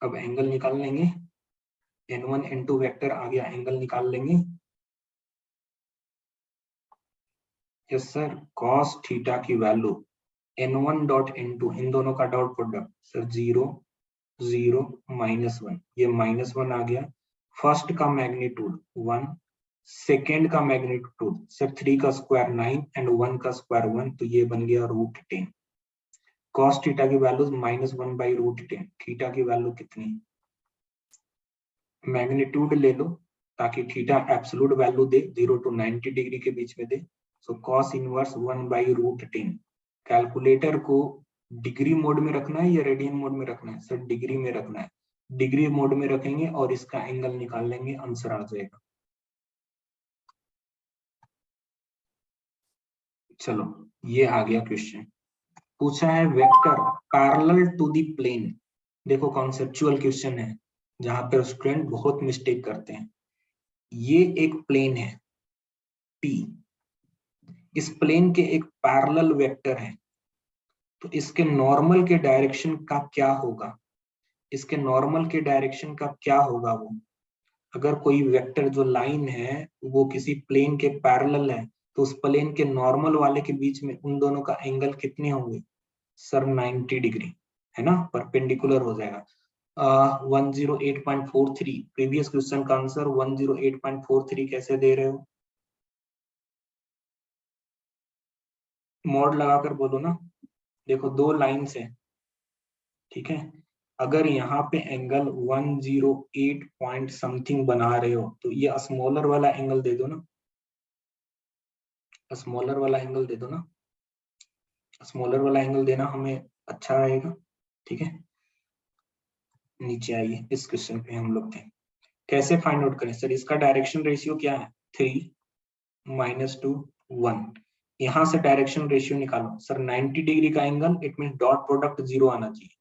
अब एंगल निकाल लेंगे, n1 n2 वेक्टर आ गया, एंगल निकाल लेंगे। यस सर, cos थीटा की वैल्यू n1 डॉट n2, इन दोनों का डॉट प्रोडक्ट सर 0 0 -1, ये -1 आ गया। फर्स्ट का मैग्नीट्यूड 1, सेकेंड का मैग्नीट्यूड सर 3 का स्क्वायर 9 एंड 1 का स्क्वायर 1, तो ये बन गया √10। cos थीटा की वैल्यू -1/√10, थीटा की वैल्यू कितनी, मैग्नीट्यूड ले लो ताकि theta absolute value they, 0 to 90 degree के बीच में दे। सो cos इनवर्स 1/√10। कैलकुलेटर को डिग्री मोड में रखना है या रेडियन मोड में रखना है? सर डिग्री में रखना है। डिग्री मोड में रखेंगे और इसका एंगल निकाल लेंगे, आंसर आ जाएगा। चलो ये आ गया क्वेश्चन। पूछा है vector parallel to the plane. देखो कॉन्सेप्चुअल क्वेश्चन है जहां पर स्टूडेंट बहुत मिस्टेक करते हैं। ये एक प्लेन है P, इस प्लेन के एक पैरेलल वेक्टर है, तो इसके नॉर्मल के डायरेक्शन का क्या होगा? इसके नॉर्मल के डायरेक्शन का क्या होगा वो? अगर कोई वेक्टर जो लाइन है वो किसी प्लेन के पैरेलल है, तो उस प्लेन के नॉर्मल वाले के बीच में उन दोनों का एंगल कितने होंगे? सर 90 डिग्री, है ना, परपेंडिकुलर हो जाएगा। 108.43 प्रीवियस क्वेश्चन का आंसर 108.43 कैसे दे रहे हो? मॉड लगाकर बोलो ना। देखो दो लाइंस है, ठीक है, अगर यहाँ पे एंगल 108 पॉइंट समथिंग बना रहे हो तो ये स्मॉलर वाला एंगल दे दो ना, स्मॉलर वाला एंगल दे दो ना, स्मॉलर वाला एंगल देना हमें अच्छा रहेगा, ठीक है। नीचे आइए, इस क्वेश्चन पे हम लोग थे, कैसे फाइंड आउट करें? सर इसका डायरेक्शन रेशियो क्या है? 3 -2 1। यहाँ से डायरेक्शन रेशियो निकालो। सर 90 डिग्री का angle, it mean dot product 0 आना चाहिए,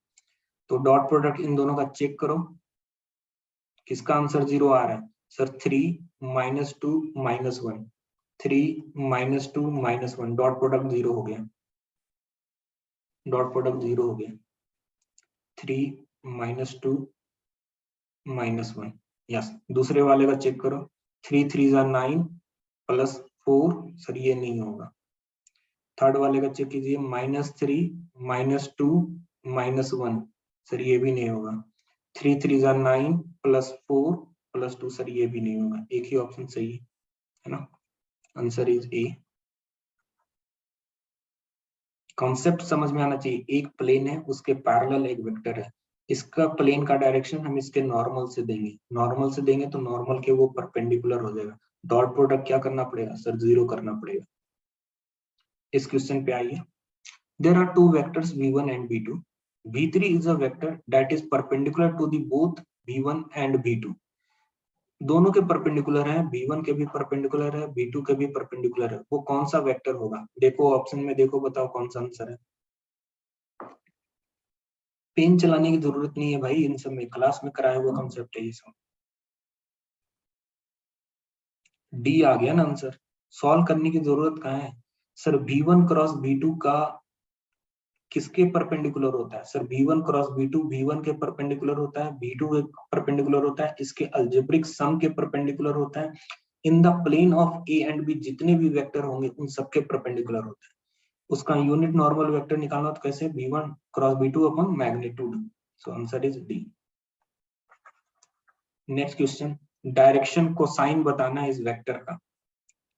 तो डॉट प्रोडक्ट इन दोनों का चेक करो, किसका आंसर 0 आ रहा है? सर 3 -2 -1, 3 -2 -1, डॉट प्रोडक्ट 0 हो गया, डॉट प्रोडक्ट 0 हो गया। 3 -2 -1, यस। दूसरे वाले का चेक करो, 3 3 9 +4, सर ये नहीं होगा। थर्ड वाले का चेक कीजिए, -3 -2 -1, सर ये भी नहीं होगा। 3 3 9 +4 +2, सर ये भी नहीं होगा। एक ही ऑप्शन सही है ना, आंसर इज ए। कॉन्सेप्ट समझ में आना चाहिए, एक प्लेन है उसके पैरेलल एक वेक्टर है, इसका प्लेन का डायरेक्शन हम इसके नॉर्मल से देंगे, नॉर्मल से देंगे तो नॉर्मल के वो परपेंडिकुलर हो जाएगा। डॉट प्रोडक्ट क्या करना पड़ेगा? सर 0 करना पड़ेगा। इस क्वेश्चन पे आइए, there are two vectors v1 and v2. v3 is a vector that is perpendicular to the both v1 and v2. दोनों के परपेंडिकुलर है, v1 के भी परपेंडिकुलर है, v2 के भी परपेंडिकुलर है, वो कौन सा वेक्टर होगा? देखो ऑप्शन में, देखो बताओ कौन सा आंसर है। पेन चलाने की जरूरत नहीं है भाई, इन सब में क्लास में कराया हुआ कॉन्सेप्ट है ये सब। डी आ गया ना आंसर, सॉल्व करने की जरूरत कहाँ है? सर v1 क्रॉस v2 का किसके परपेंडिकुलर होता है? Sir v1 cross v2 v1 के परपेंडिकुलर होता है, v2 के परपेंडिकुलर होता है, इसके अलजेब्रिक सम के परपेंडिकुलर होता है। In the plane of a and b जितने भी वेक्टर होंगे उन सबके परपेंडिकुलर होता है। उसका यूनिट नॉर्मल वेक्टर निकालना तो कैसे? v1 cross v2 upon magnitude. So answer is D. Next question, direction cosine बताना है इस वेक्टर का,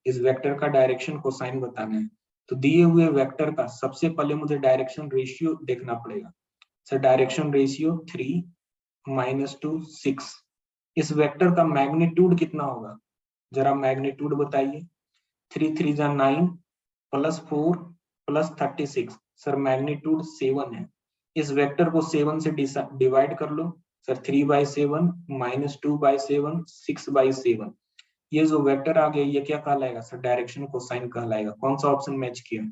इस वेक्टर का डायरेक्शन कोसाइन बताना है। तो दिए हुए वेक्टर का सबसे पहले मुझे डायरेक्शन रेशियो देखना पड़ेगा। सर डायरेक्शन रेशियो 3 -2 6, इस वेक्टर का मैग्नीट्यूड कितना होगा? जरा मैग्नीट्यूड बताइए। 3 3 9 +4 +36, सर मैग्नीट्यूड 7 है। इस वेक्टर को 7 से डिवाइड कर लो। सर 3/7 -2/7 6/7, ये जो वेक्टर आ गया ये क्या कहलाएगा? सर डायरेक्शन कोसाइन कहलाएगा। कौन सा ऑप्शन मैच किया?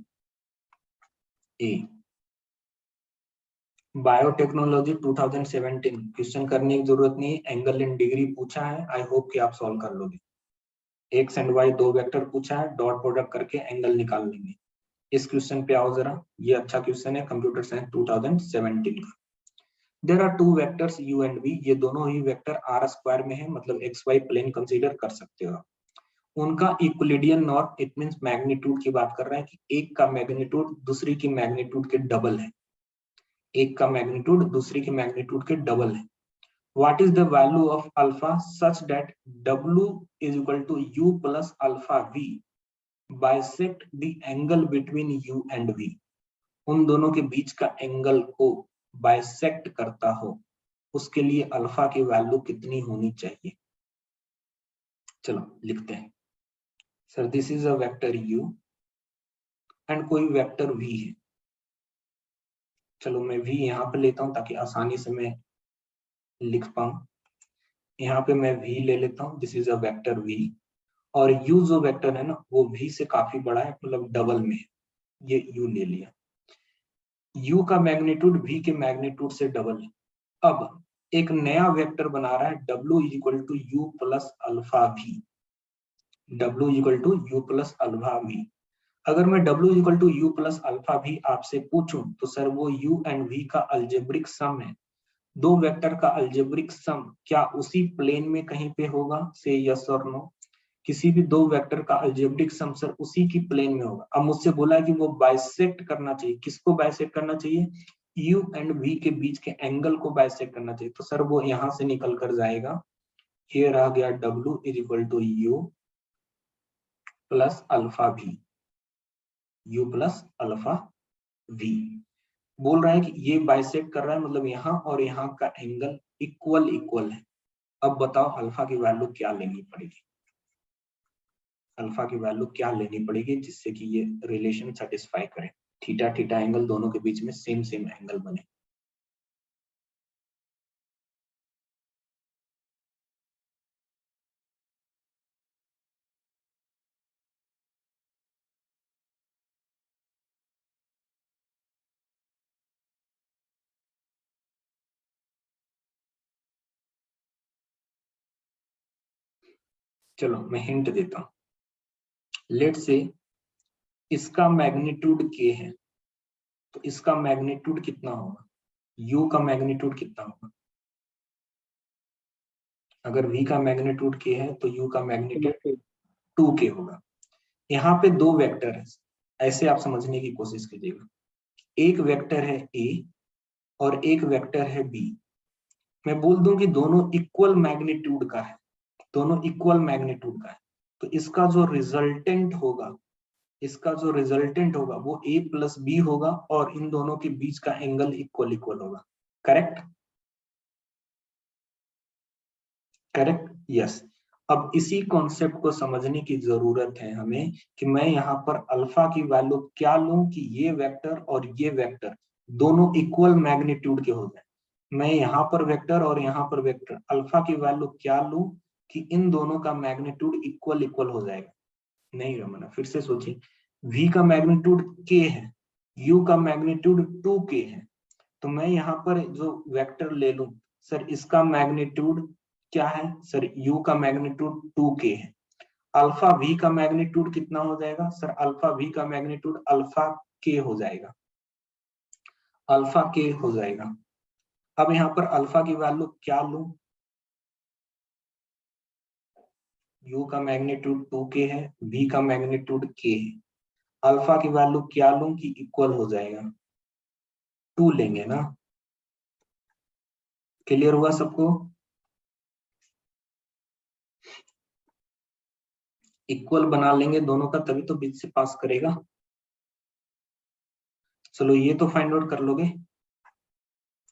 ए। बायोटेक्नोलॉजी 2017 क्वेश्चन करने की जरूरत नहीं, एंगल इन डिग्री पूछा है, आई होप कि आप सॉल्व कर लोगे। एक्स एंड वाई दो वेक्टर पूछा है, डॉट प्रोडक्ट करके एंगल निकाल लेंगे। इस क्वेश्चन पे आओ जरा, ये अच्छा क्वेश्चन है कंप्यूटर साइंस 2017 का। There are two vectors u and v, ये दोनों ही वेक्टर r स्क्वायर में है, मतलब xy प्लेन कंसीडर कर सकते हो। उनका इक्विलिडियन नॉर्म, इट मींस मैग्नीट्यूड की बात कर रहा है कि एक का मैग्नीट्यूड दूसरी की मैग्नीट्यूड के डबल है, एक का मैग्नीट्यूड दूसरी के मैग्नीट्यूड के डबल है। What is the value of alpha such that w is equal to u plus alpha v? Bisect the angle between u and v. उन दोनों के बीच का एंगल को बाइसेक्ट करता हो, उसके लिए अल्फा की वैल्यू कितनी होनी चाहिए? चलो लिखते हैं। Sir this is a vector u and कोई वेक्टर v है। चलो मैं v यहाँ पे लेता हूं ताकि आसानी से मैं लिख पाऊं। यहाँ पे मैं v ले लेता हूं, this is a vector v, और u जो वेक्टर है ना वो v से काफी बड़ा है, मतलब डबल में है, ये u ले लिया। u का मैग्नीट्यूड v के मैग्नीट्यूड से डबल है। अब एक नया वेक्टर बना रहा है w equal to U plus alpha v, w equal to U plus alpha v। अगर मैं w equal to U plus alpha v आपसे पूछूं तो सर वो u एंड v का अलजेब्रिक सम है। दो वेक्टर का अलजेब्रिक सम क्या उसी प्लेन में कहीं पे होगा? से यस और नो। किसी भी दो वेक्टर का अलजेब्रिक सम सर उसी की प्लेन में होगा। अब मुझसे बोला कि वो बाइसेक्ट करना चाहिए, किसको बाइसेक्ट करना चाहिए? u एंड v के बीच के एंगल को बाइसेक्ट करना चाहिए। तो सर वो यहां से निकल कर जाएगा, ये रह गया w is equal to U plus alpha v, u plus alpha v। बोल रहा है कि ये बाइसेक्ट कर रहा है, मतलब यहाँ और यहाँ का एंगल इक्वल इक्वल है। अब बताओ अल्फा की वैल्यू क्या लेनी पड़ेगी? अल्फा की वैल्यू क्या लेनी पड़ेगी जिससे कि ये रिलेशन सेटिस्फाई करे, थीटा थीटा एंगल दोनों के बीच में सेम सेम एंगल बने। चलो मैं हिंट देता हूं। लेट से इसका मैग्नीट्यूड k है, तो इसका मैग्नीट्यूड कितना होगा? u का मैग्नीट्यूड कितना होगा? अगर v का मैग्नीट्यूड k है तो u का मैग्नीट्यूड 2k होगा। यहाँ पे दो वेक्टर है, ऐसे आप समझने की कोशिश कीजिएगा। एक वेक्टर है a और एक वेक्टर है b। मैं बोल दूं कि दोनों इक्वल मैग्नीट्यूड का है, दोनों इक्वल मैग्नीट्यूड का है, तो इसका जो रिजल्टेंट होगा, इसका जो रिजल्टेंट होगा वो a प्लस बी होगा और इन दोनों के बीच का एंगल इक्वल इक्वल होगा। करेक्ट? Correct, yes. अब इसी कॉन्सेप्ट को समझने की जरूरत है हमें कि मैं यहाँ पर अल्फा की वैल्यू क्या लूं कि ये वेक्टर और ये वेक्टर दोनों इक्वल मैग्नीट्यूड के हो जाए। मैं यहाँ पर वेक्टर और यहाँ पर वेक्टर अल्फा की वैल्यू क्या लूं कि इन दोनों का मैग्नीट्यूड इक्वल इक्वल हो जाएगा। नहीं रमना, फिर से सोचिए। v का मैग्नीट्यूड k है, u का मैग्नीट्यूड 2k है, तो मैं यहाँ पर जो वेक्टर ले लूं सर इसका मैग्नीट्यूड क्या है? सर u का मैग्नीट्यूड 2k है। अल्फा v का मैग्नीट्यूड कितना हो जाएगा? सर अल्फा v का मैग्नीट्यूड अल्फा k हो जाएगा, अल्फा k हो जाएगा। अब यहाँ पर अल्फा की वैल्यू क्या लूं? u का मैग्नीट्यूड 2k है, v का मैग्नीट्यूड k है। अल्फा की वैल्यू क्या लूं कि इक्वल हो जाएगा? 2 लेंगे ना। क्लियर हुआ सबको? इक्वल बना लेंगे दोनों का तभी तो बीच से पास करेगा। चलो ये तो फाइंड आउट कर लोगे,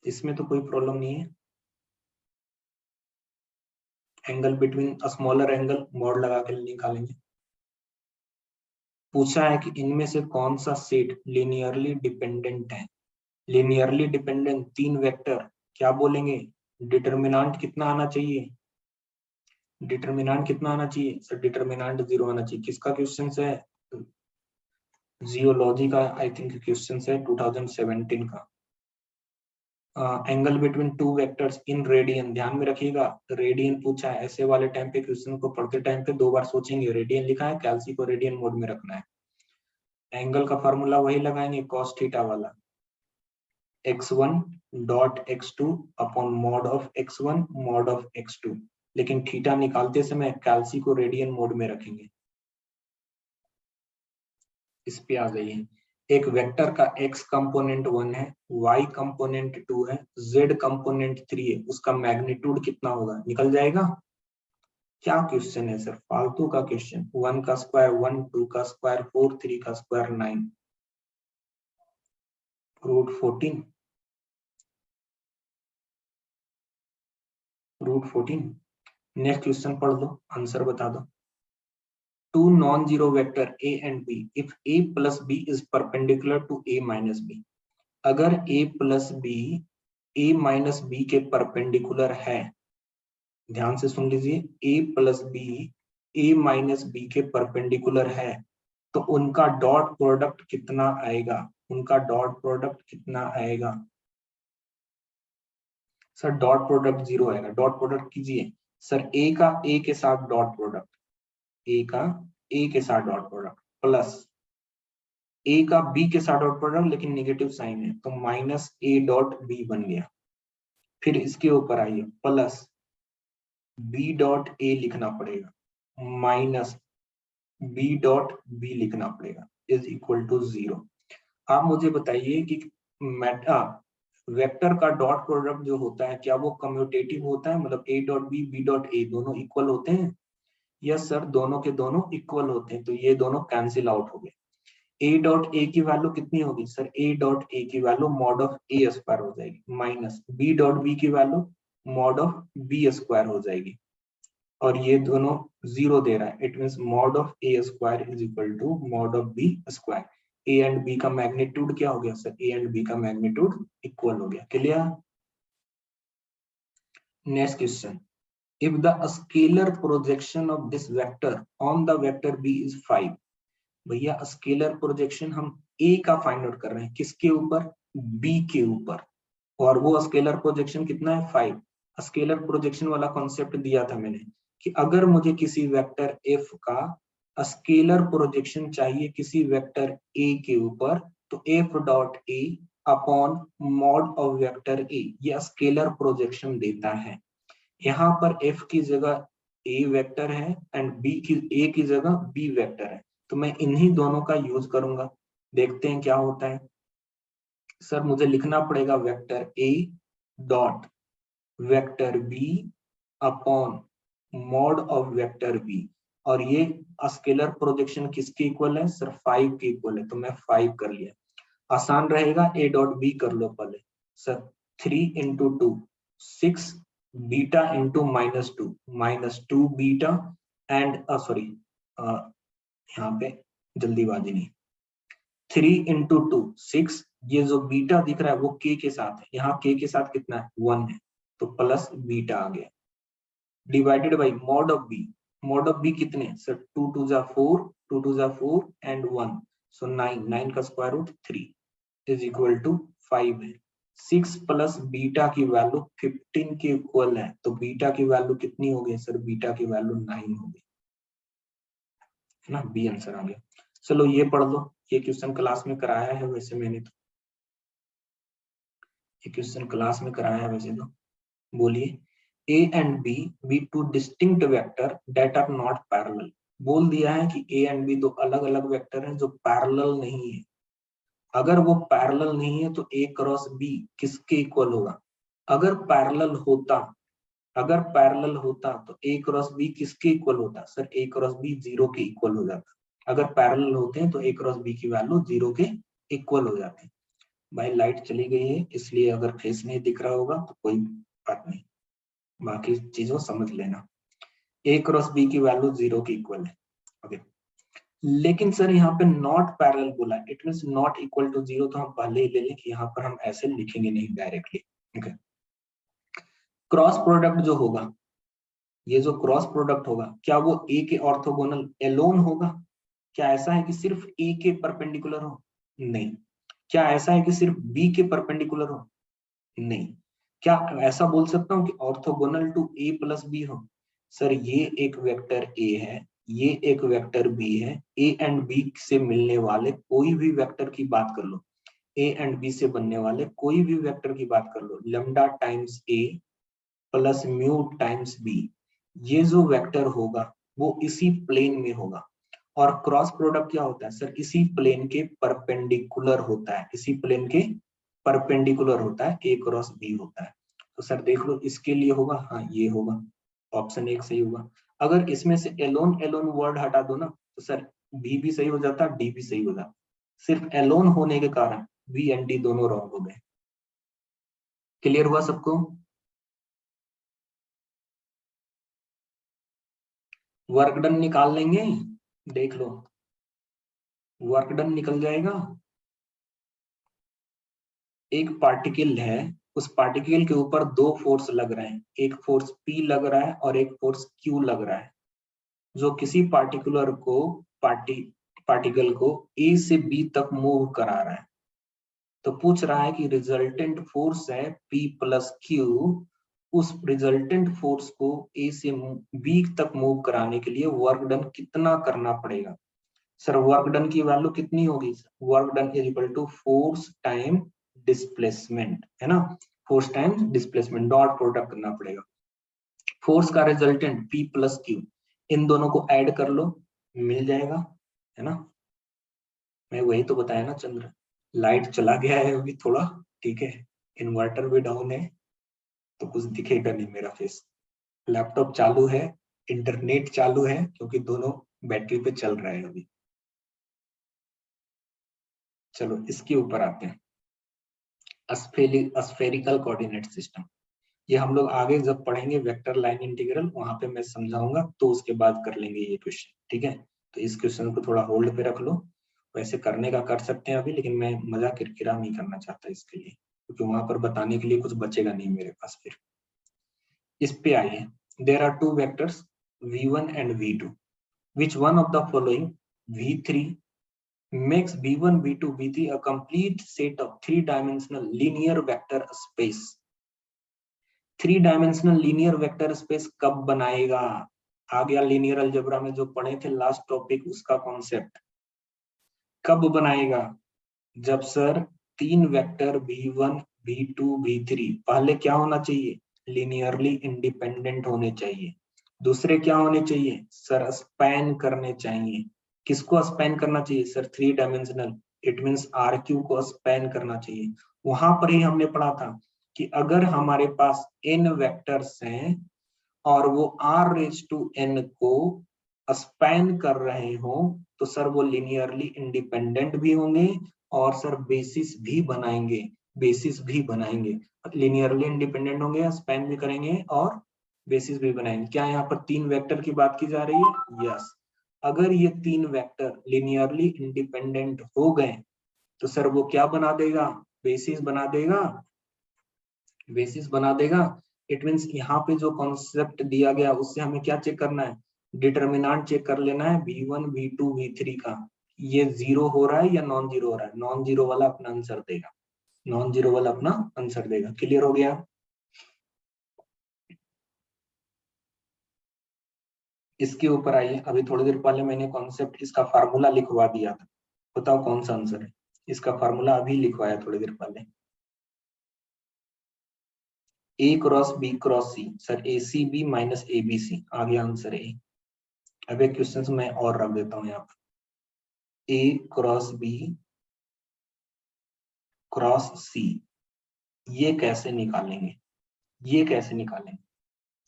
इसमें तो कोई प्रॉब्लम नहीं है। Angle between smaller angle mod लगा के निकालेंगे। पूछा है कि इनमें से कौन सा सेट लिनियरली डिपेंडेंट है। लिनियरली डिपेंडेंट तीन वेक्टर, क्या बोलेंगे? डिटरमिनेंट कितना आना चाहिए? डिटरमिनेंट कितना आना चाहिए? सर डिटरमिनेंट 0 आना चाहिए। किसका क्वेश्चन है? जियोलॉजी का आई थिंक क्वेश्चन है 2017 का। Angle between two vectors in radian, ध्यान में रखिएगा रेडियन पूछा है। ऐसे वाले टाइम पे क्वेश्चन को पढ़ते टाइम पे दो बार सोचेंगे, रेडियन लिखा है, कैल्सी को रेडियन मोड में रखना है। एंगल का फॉर्मूला वही लगाएंगे कॉस थीटा वाला, x1 dot x2 upon mod of x1 mod of x2, लेकिन थीटा निकालते समय कैल्सी को रेडियन मोड में रखेंगे। इस पे आ जाइए। एक वेक्टर का x कंपोनेंट 1 है, y कंपोनेंट 2 है, z कंपोनेंट 3 है, उसका मैग्नीट्यूड कितना होगा? निकल जाएगा। क्या क्वेश्चन है सर? फालतू का क्वेश्चन। 1 का स्क्वायर 1, 2 का स्क्वायर 4, 3 का स्क्वायर 9। √14 √14। नेक्स्ट क्वेश्चन पढ़ लो, आंसर बता दो। Two non zero vector a and b if a plus b is perpendicular to a minus b। अगर a plus b a minus b के परपेंडिकुलर है, ध्यान से सुन लीजिए, a plus b a minus b के परपेंडिकुलर है, तो उनका डॉट प्रोडक्ट कितना आएगा? उनका डॉट प्रोडक्ट कितना आएगा? सर डॉट प्रोडक्ट 0 आएगा। डॉट प्रोडक्ट कीजिए सर, a का a के साथ डॉट प्रोडक्ट, a का a के साथ डॉट प्रोडक्ट प्लस a का b के साथ डॉट प्रोडक्ट, लेकिन नेगेटिव साइन है तो माइनस a डॉट b बन गया। फिर इसके ऊपर आइए, प्लस b डॉट a लिखना पड़ेगा माइनस b डॉट b लिखना पड़ेगा इज इक्वल टू 0। आप मुझे बताइए कि वेक्टर का डॉट प्रोडक्ट जो होता है, क्या वो कम्यूटेटिव होता है? मतलब a dot b b dot a दोनों इक्वल होते हैं? यस सर, दोनों के दोनों इक्वल होते हैं, तो ये दोनों कैंसिल आउट हो गए। a डॉट a की वैल्यू कितनी होगी सर? a डॉट a की value mod of a square हो जाएगी, माइनस b डॉट b की value mod of b square हो जाएगी, और ये दोनों 0 दे रहा है। It means mod of a square is equal to mod of b square. a and b का मैग्नीट्यूड क्या हो गया सर? a एंड b का मैग्नीट्यूड इक्वल हो गया। Clear? Next question, if the scalar projection of this vector on the vector b is 5। भैया स्केलर प्रोजेक्शन हम a का फाइंड आउट कर रहे हैं, किसके ऊपर? b के ऊपर, और वो स्केलर प्रोजेक्शन कितना है? 5। स्केलर प्रोजेक्शन वाला कॉन्सेप्ट दिया था मैंने कि अगर मुझे किसी वेक्टर f का स्केलर प्रोजेक्शन चाहिए किसी वेक्टर a के ऊपर, तो f dot a upon mod of vector a, ये स्केलर प्रोजेक्शन देता है। यहाँ पर f की जगह a वेक्टर है एंड a की जगह b वेक्टर है, तो मैं इन्हीं दोनों का यूज करूंगा। देखते हैं क्या होता है। सर मुझे लिखना पड़ेगा vector a dot vector b upon mod of vector b, और ये स्केलर प्रोजेक्शन किसके इक्वल है सर? 5 के इक्वल है, तो मैं 5 कर लिया। आसान रहेगा, a डॉट b कर लो पहले sir. 3 into 2 6 beta into -2 beta and sorry, यहाँ पे जल्दीबाजी नहीं, 3 इंटू 2 6, ये जो बीटा दिख रहा है वो k के साथ है, यहाँ k के साथ कितना है? 1 है, तो प्लस बीटा आ गया, divided by mod of b। Mod of b कितने सर? 2 2 जा 4, 2 2 जा 4 एंड 1, सो 9 का square root 3 is equal to 5 है। 6 प्लस बीटा की वैल्यू 15 के इक्वल है, तो बीटा की वैल्यू कितनी हो गई सर? बीटा की वैल्यू 9 हो गई, है ना? बी आंसर आ गया। चलो ये पढ़ लो, ये क्वेश्चन क्लास में कराया है वैसे मैंने, तो ये क्वेश्चन क्लास में कराया है वैसे तो। बोलिए, a and b be two distinct vector that are not parallel. बोल दिया है कि a एंड b दो अलग अलग वेक्टर हैं जो पैरेलल नहीं है। अगर वो पैरेलल नहीं है तो a क्रॉस b किसके इक्वल होगा? अगर पैरेलल होता, अगर पैरेलल होता तो a क्रॉस b किसके इक्वल होता सर? a क्रॉस b 0 के इक्वल हो जाता। अगर पैरेलल होते हैं तो a क्रॉस b की वैल्यू 0 के इक्वल हो जाती। भाई लाइट चली गई है, इसलिए अगर फेस नहीं दिख रहा होगा तो कोई बात नहीं, बाकी चीजों समझ लेना। a क्रॉस b की वैल्यू 0 के इक्वल है। ओके, लेकिन सर यहाँ पे नॉट पैरेलल बोला, it means not equal to 0, तो हम पहले ही ले लें कि यहाँ पर हम ऐसे लिखेंगे नहीं डायरेक्टली। ओके, क्रॉस प्रोडक्ट जो होगा, ये जो क्रॉस प्रोडक्ट होगा, क्या वो a के ऑर्थोगोनल एलोन होगा? क्या ऐसा है कि सिर्फ a के परपेंडिकुलर हो? नहीं। क्या ऐसा है कि सिर्फ b के परपेंडिकुलर हो? नहीं। क्या ऐसा बोल सकता हूँ कि orthogonal to a plus B हो? सर ये एक वेक्टर a है, ये एक वेक्टर b है, a एंड b से मिलने वाले कोई भी वेक्टर की बात कर लो, a एंड b से बनने वाले कोई भी वेक्टर की बात कर लो, lambda times a plus mu times b, ये जो वेक्टर होगा वो इसी प्लेन में होगा। और क्रॉस प्रोडक्ट क्या होता है सर? इसी प्लेन के परपेंडिकुलर होता है, इसी प्लेन के परपेंडिकुलर होता है, a क्रॉस b होता है। तो सर देख लो इसके लिए होगा, हाँ ये होगा, ऑप्शन 1 सही होगा। अगर इसमें से एलोन एलोन वर्ड हटा दो ना, तो सर b भी सही हो जाता, d भी सही हो जाता। सिर्फ एलोन होने के कारण बी एंड डी दोनों रॉन्ग हो गए। क्लियर हुआ सबको? वर्क डन निकाल लेंगे, देख लो वर्क डन निकल जाएगा। एक पार्टिकल है, उस पार्टिकल के ऊपर दो फोर्स लग रहे हैं, एक फोर्स P लग रहा है और एक फोर्स Q लग रहा है, जो किसी पार्टिकुलर को पार्टिकल को A से B तक मूव करा रहा है। तो पूछ रहा है कि रिजल्टेंट फोर्स है P प्लस Q, उस रिजल्टेंट फोर्स को A से B तक मूव कराने के लिए वर्क डन कितना करना पड़ेगा? सर वर्क डन की वैल्यू कितनी होगी? Work done is equal to force time displacement, है ना, force time displacement, dot product करना पड़ेगा। फोर्स का रिजल्टेंट P प्लस Q, इन दोनों को ऐड कर लो, मिल जाएगा, है ना। मैं वही तो बताया ना चंद्र, लाइट चला गया है अभी थोड़ा, ठीक है, इन्वर्टर भी डाउन है तो कुछ दिखेगा नहीं मेरा फेस। लैपटॉप चालू है, इंटरनेट चालू है, क्योंकि दोनों बैटरी पे चल रहा है अभी। चलो इसके ऊपर आते हैं, स्फेरिकल कोऑर्डिनेट सिस्टम। ये हम लोग आगे जब पढ़ेंगे वेक्टर लाइन इंटीग्रल, वहां पे मैं समझाऊंगा, तो उसके बाद कर लेंगे ये क्वेश्चन, ठीक है। तो इस क्वेश्चन को थोड़ा होल्ड पे रख लो, वैसे करने का कर सकते हैं अभी, लेकिन मैं मजा किरकिरा नहीं करना चाहता इसके लिए, क्योंकि वहां पर बताने के लिए कुछ बचेगा नहीं मेरे पास फिर। इस पे आइए, there are two vectors v1 and v2, which one of the following v3 makes v1 v2 v3 a complete set of three-dimensional linear vector space? Three dimensional linear vector space कब बनाएगा? आ गया लीनियर अलजेब्रा में जो पढ़े थे लास्ट टॉपिक, उसका कॉन्सेप्ट। कब बनाएगा? जब सर तीन वेक्टर v1 v2 v3 पहले क्या होना चाहिए? लीनियरली इंडिपेंडेंट होने चाहिए। दूसरे क्या होने चाहिए? सर स्पैन करने चाहिए। किसको स्पैन करना चाहिए? Sir three dimensional, it means RQ को स्पैन करना चाहिए। वहां पर ही हमने पढ़ा था कि अगर हमारे पास n वेक्टर्स हैं और वो r⁴n को स्पैन कर रहे हो, तो सर वो लीनियरली इंडिपेंडेंट भी होंगे और सर बेसिस भी बनाएंगे, बेसिस भी बनाएंगे। लीनियरली इंडिपेंडेंट होंगे, स्पैन भी करेंगे और बेसिस भी बनाएंगे। क्या यहाँ पर तीन वेक्टर की बात की जा रही है? यस। अगर ये तीन वेक्टर लीनियरली इंडिपेंडेंट हो गए तो सर वो क्या बना देगा? बेसिस बना देगा, बेसिस बना देगा। इट मींस यहाँ पे जो कॉन्सेप्ट दिया गया उससे हमें क्या चेक करना है? डिटर्मिनेंट चेक कर लेना है v1 v2 v3 का, ये जीरो हो रहा है या नॉन जीरो हो रहा है। नॉन जीरो वाला अपना आंसर देगा, नॉन जीरो वाला अपना आंसर देगा। क्लियर हो गया? इसके ऊपर आइए, अभी थोड़ी देर पहले मैंने कॉन्सेप्ट इसका फार्मूला लिखवा दिया था, बताओ कौन सा आंसर है? इसका फार्मूला अभी लिखवाया थोड़ी देर पहले, A cross B cross C, sir ACB minus ABC, आ गया आंसर A। अब एक क्वेश्चन मैं और रख देता हूँ यहाँ पर, A cross B cross C, ये कैसे निकालेंगे? ये कैसे निकालेंगे?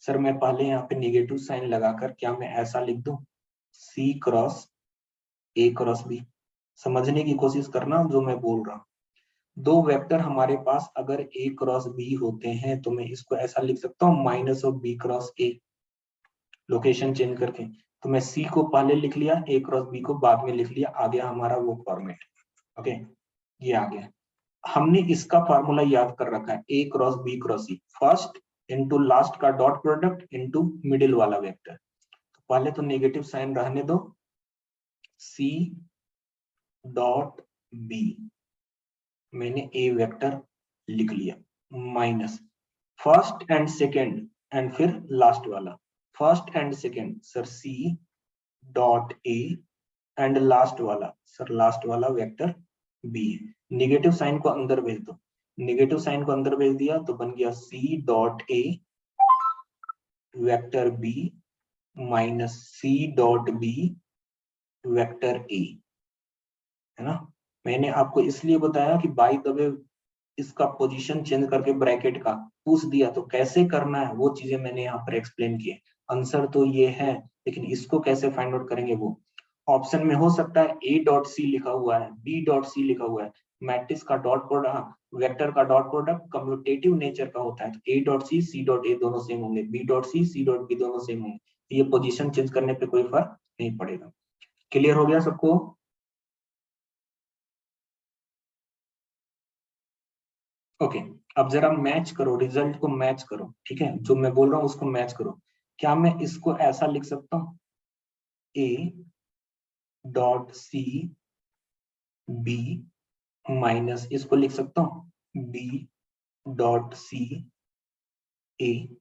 सर मैं पहले यहाँ पे निगेटिव साइन लगाकर, क्या मैं ऐसा लिख दूं, C cross A cross B? समझने की कोशिश करना जो मैं बोल रहा हूँ। दो वेक्टर हमारे पास अगर A क्रॉस B होते हैं तो मैं इसको ऐसा लिख सकता हूँ minus of B cross A, location change करके। तो मैं C को पहले लिख लिया, A क्रॉस B को बाद में लिख लिया, आ गया हमारा वो फॉर्मेट। ओके, ये आ गया। हमने इसका फार्मूला याद कर रखा है, A cross B cross C, first into last का डॉट प्रोडक्ट इनटू मिडिल वाला वेक्टर। तो पहले तो नेगेटिव साइन रहने दो, C डॉट B, मैंने A वेक्टर लिख लिया, minus first and second and फिर लास्ट वाला, first and second sir C dot A and last वाला सर लास्ट वाला वेक्टर B है। निगेटिव साइन को अंदर भेज दो, निगेटिव साइन को अंदर भेज दिया तो बन गया C dot A vector B minus C dot B vector A, है ना। मैंने आपको इसलिए बताया कि बाय द वे इसका पोजीशन चेंज करके ब्रैकेट का पूछ दिया तो कैसे करना है वो चीजें मैंने यहाँ पर एक्सप्लेन किए। आंसर तो ये है, लेकिन इसको कैसे फाइंड आउट करेंगे वो ऑप्शन में हो सकता है A डॉट C लिखा हुआ है, B डॉट C लिखा हुआ है, मैट्रिक्स का डॉट प्रोडक्ट, वेक्टर का डॉट प्रोडक्ट कम्यूटेटिव नेचर का होता है, तो ए dot C C dot A दोनों सेम होंगे, B dot C dot B दोनों सेम होंगे। ये पोजीशन चेंज करने पे कोई फर्क नहीं पड़ेगा। क्लियर हो गया सबको? ओके, अब जरा मैच करो, रिजल्ट को मैच करो, ठीक है, जो मैं बोल रहा हूँ उसको मैच करो। क्या मैं इसको ऐसा लिख सकता हूँ, A dot C B minus, इसको लिख सकता हूँ बी डॉट सी ए?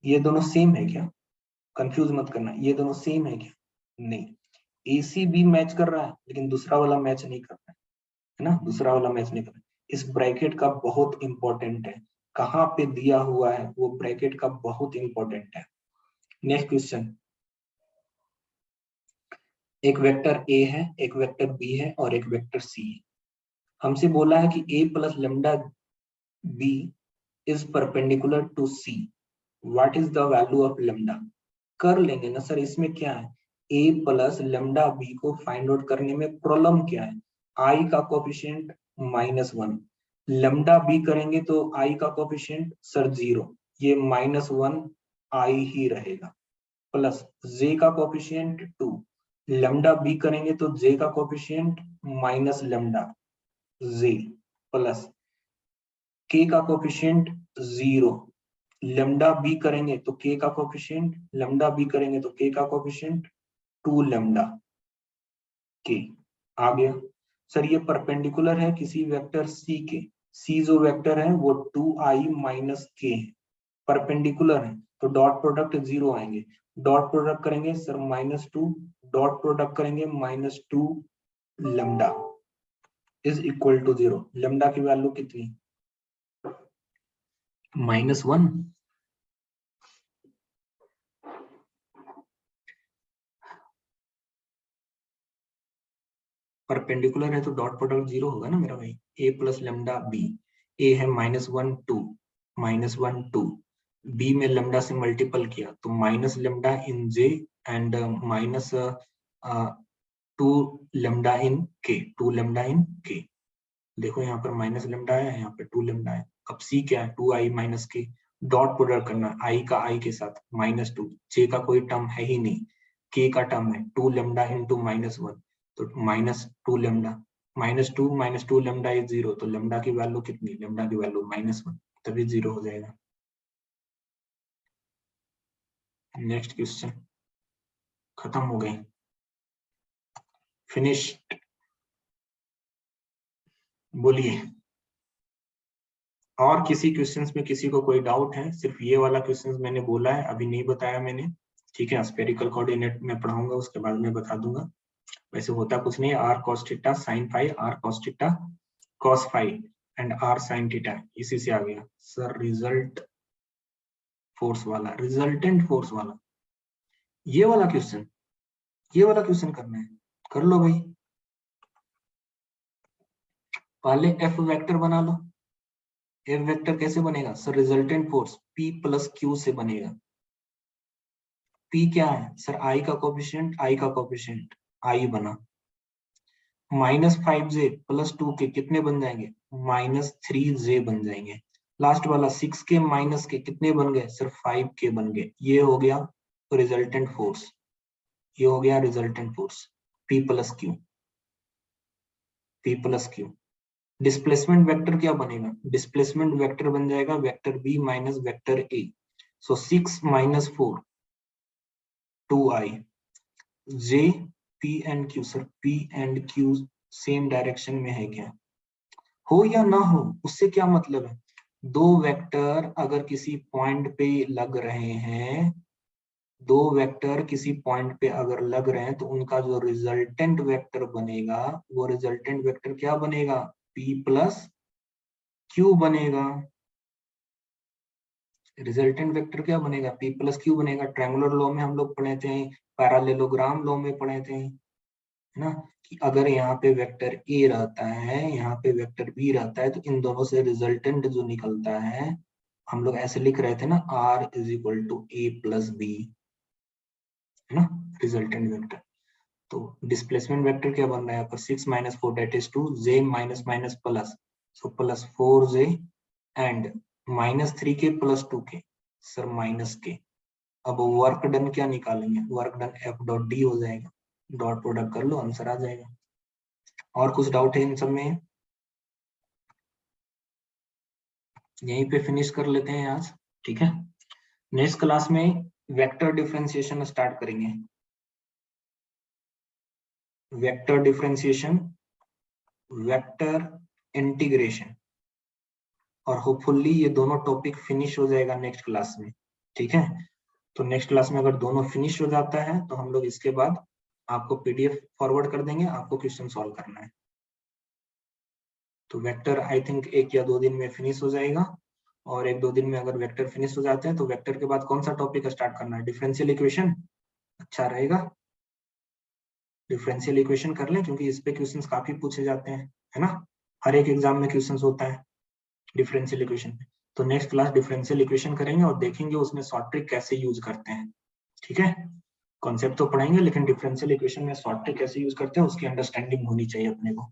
ये दोनों सेम है क्या? कंफ्यूज मत करना, ये दोनों सेम है क्या? नहीं, ए सी बी मैच कर रहा है लेकिन दूसरा वाला मैच नहीं कर रहा है ना, दूसरा वाला मैच नहीं कर रहा है। इस ब्रैकेट का बहुत इंपॉर्टेंट है, कहाँ पे दिया हुआ है वो ब्रैकेट का बहुत इंपॉर्टेंट है। नेक्स्ट क्वेश्चन, एक वेक्टर ए है, एक वेक्टर बी है और एक वेक्टर सी है। हमसे बोला है कि a plus lambda B is perpendicular to C, what is the value of lambda? कर लेंगे ना सर, इसमें क्या है, a प्लस लेमडा बी को फाइंड आउट करने में प्रॉब्लम क्या है, i का कोफिशिएंट -1, लेमडा बी करेंगे तो i का कोफिशिएंट सर 0, ये -1 i ही रहेगा, प्लस j का कोफिशिएंट 2, लेमडा बी करेंगे तो j का coefficient minus lambda j, plus k का कोफिशिएंट 0, लेमडा बी करेंगे तो k का कोफिशिएंट, लेमडा बी करेंगे तो k का कोफिशिएंट 2 लेमडा k आ गया। सर ये परपेंडिकुलर है किसी वेक्टर c के, c जो वेक्टर है वो 2i माइनस k है, परपेंडिकुलर है तो डॉट प्रोडक्ट 0 आएंगे, डॉट प्रोडक्ट करेंगे सर -2, डॉट प्रोडक्ट करेंगे -2 lambda is equal to 0, lambda की वैल्यू कितनी, -1। परपेंडिकुलर है तो डॉट प्रोडक्ट 0 होगा ना मेरा भाई, a plus lambda B, a है -1 2 -1 2, b में लेमडा से मल्टीपल किया तो minus lambda in j and minus 2 lambda in k, 2 lambda in k। देखो यहाँ पर माइनस लेमडा है, यहाँ पे 2 लेमडा है। अब c क्या है, 2i minus k, dot product करना i का i के साथ -2, j का कोई टर्म है ही नहीं, k का टर्म है 2 लेमडा इंटू -1, तो -2 लेमडा, -2 लेमडा इज 0, तो लेमडा की वैल्यू कितनी, लेमडा की वैल्यू -1, तभी 0 हो जाएगा। नेक्स्ट क्वेश्चन, खत्म हो गई, फिनिश। बोलिए, और किसी क्वेश्चंस में किसी को कोई डाउट है? सिर्फ ये वाला क्वेश्चंस मैंने बोला है, अभी नहीं बताया मैंने, ठीक है, स्फेरिकल कोऑर्डिनेट में पढ़ाऊंगा उसके बाद में बता दूंगा। वैसे होता कुछ नहीं, r cos theta sin phi, r cos theta cos phi and r sin theta, इसी से आ गया सर रिजल्ट फोर्स वाला, रिजल्टेंट फोर्स वाला, ये वाला क्वेश्चन, ये वाला क्वेश्चन करना है, कर लो भाई। पहले f वेक्टर बना लो, f वेक्टर कैसे बनेगा sir, resultant force p plus q से बनेगा। p क्या है सर, i का कोफिशिएंट, i का कोफिशिएंट i बना, -5j प्लस 2k कितने बन जाएंगे, -3j बन जाएंगे। लास्ट वाला 6k माइनस के कितने बन गए सर, 5k बन गए। ये हो गया रिजल्टेंट फोर्स, ये हो गया resultant force p plus Q, p plus Q. Displacement vector क्या बनेगा, डिस्प्लेसमेंट वेक्टर बन जाएगा vector b minus vector a, so 6 minus 4 2i, j p and q, sir p and q same direction में है क्या, हो या ना हो उससे क्या मतलब है, दो वेक्टर अगर किसी पॉइंट पे लग रहे हैं, दो वेक्टर किसी पॉइंट पे अगर लग रहे हैं तो उनका जो रिजल्टेंट वेक्टर बनेगा वो रिजल्टेंट वेक्टर क्या बनेगा, p प्लस q बनेगा। रिजल्टेंट वेक्टर क्या बनेगा, p प्लस q बनेगा। ट्रायंगुलर लॉ में हम लोग पढ़े थे, पैरेललोग्राम लॉ में पढ़े थे, है ना, कि अगर यहाँ पे वेक्टर a रहता है, यहाँ पे वेक्टर b रहता है, तो इन दोनों से रिजल्टेंट जो निकलता है, हम लोग ऐसे लिख रहे थे ना, r is equal to a plus B, है ना, रिजल्टेंट वेक्टर। तो डिस्प्लेसमेंट वेक्टर क्या बन रहा है आपका 6 - 4 that is 2 j minus plus, so plus 4j and -3k + 2k sir -k। अब वर्क डन क्या निकालेंगे, वर्क डन F.D हो जाएगा, डॉट प्रोडक्ट कर लो आंसर आ जाएगा। और कुछ डाउट है इन सब में? यहीं पे फिनिश कर लेते हैं आज, ठीक है। नेक्स्ट क्लास में वेक्टर डिफरेंशिएशन स्टार्ट करेंगे, वेक्टर डिफरेंशिएशन, वेक्टर इंटीग्रेशन, और होपफुली ये दोनों टॉपिक फिनिश हो जाएगा नेक्स्ट क्लास में, ठीक है। तो नेक्स्ट क्लास में अगर दोनों फिनिश हो जाता है तो हम लोग इसके बाद आपको पीडीएफ फॉरवर्ड कर देंगे, आपको क्वेश्चन सॉल्व करना है। तो वेक्टर आई थिंक 1 या 2 दिन में फिनिश हो जाएगा, और 1-2 दिन में अगर वेक्टर फिनिश हो जाते हैं तो वेक्टर के बाद कौन सा टॉपिक स्टार्ट करना है, डिफरेंशियल इक्वेशन अच्छा रहेगा। डिफरेंशियल इक्वेशन कर लें क्योंकि इस पे क्वेश्चंस काफी पूछे जाते हैं, है ना, हर एक एग्जाम में क्वेश्चंस होता है डिफरेंशियल इक्वेशन पे। तो नेक्स्ट क्लास डिफरेंशियल इक्वेशन करेंगे और देखेंगे उसमें शॉर्ट ट्रिक कैसे यूज करते हैं, ठीक है। कॉन्सेप्ट तो पढ़ाएंगे लेकिन डिफरेंशियल इक्वेशन में शॉर्ट ट्रिक कैसे यूज करते हैं उसकी अंडरस्टैंडिंग होनी चाहिए अपने को।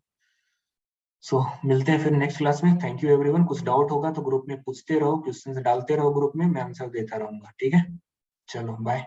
सो मिलते हैं फिर नेक्स्ट क्लास में। Thank you everyone. कुछ डाउट होगा तो ग्रुप में पूछते रहो, क्वेश्चंस डालते रहो ग्रुप में, मैं आंसर देता रहूंगा, ठीक है। चलो बाय।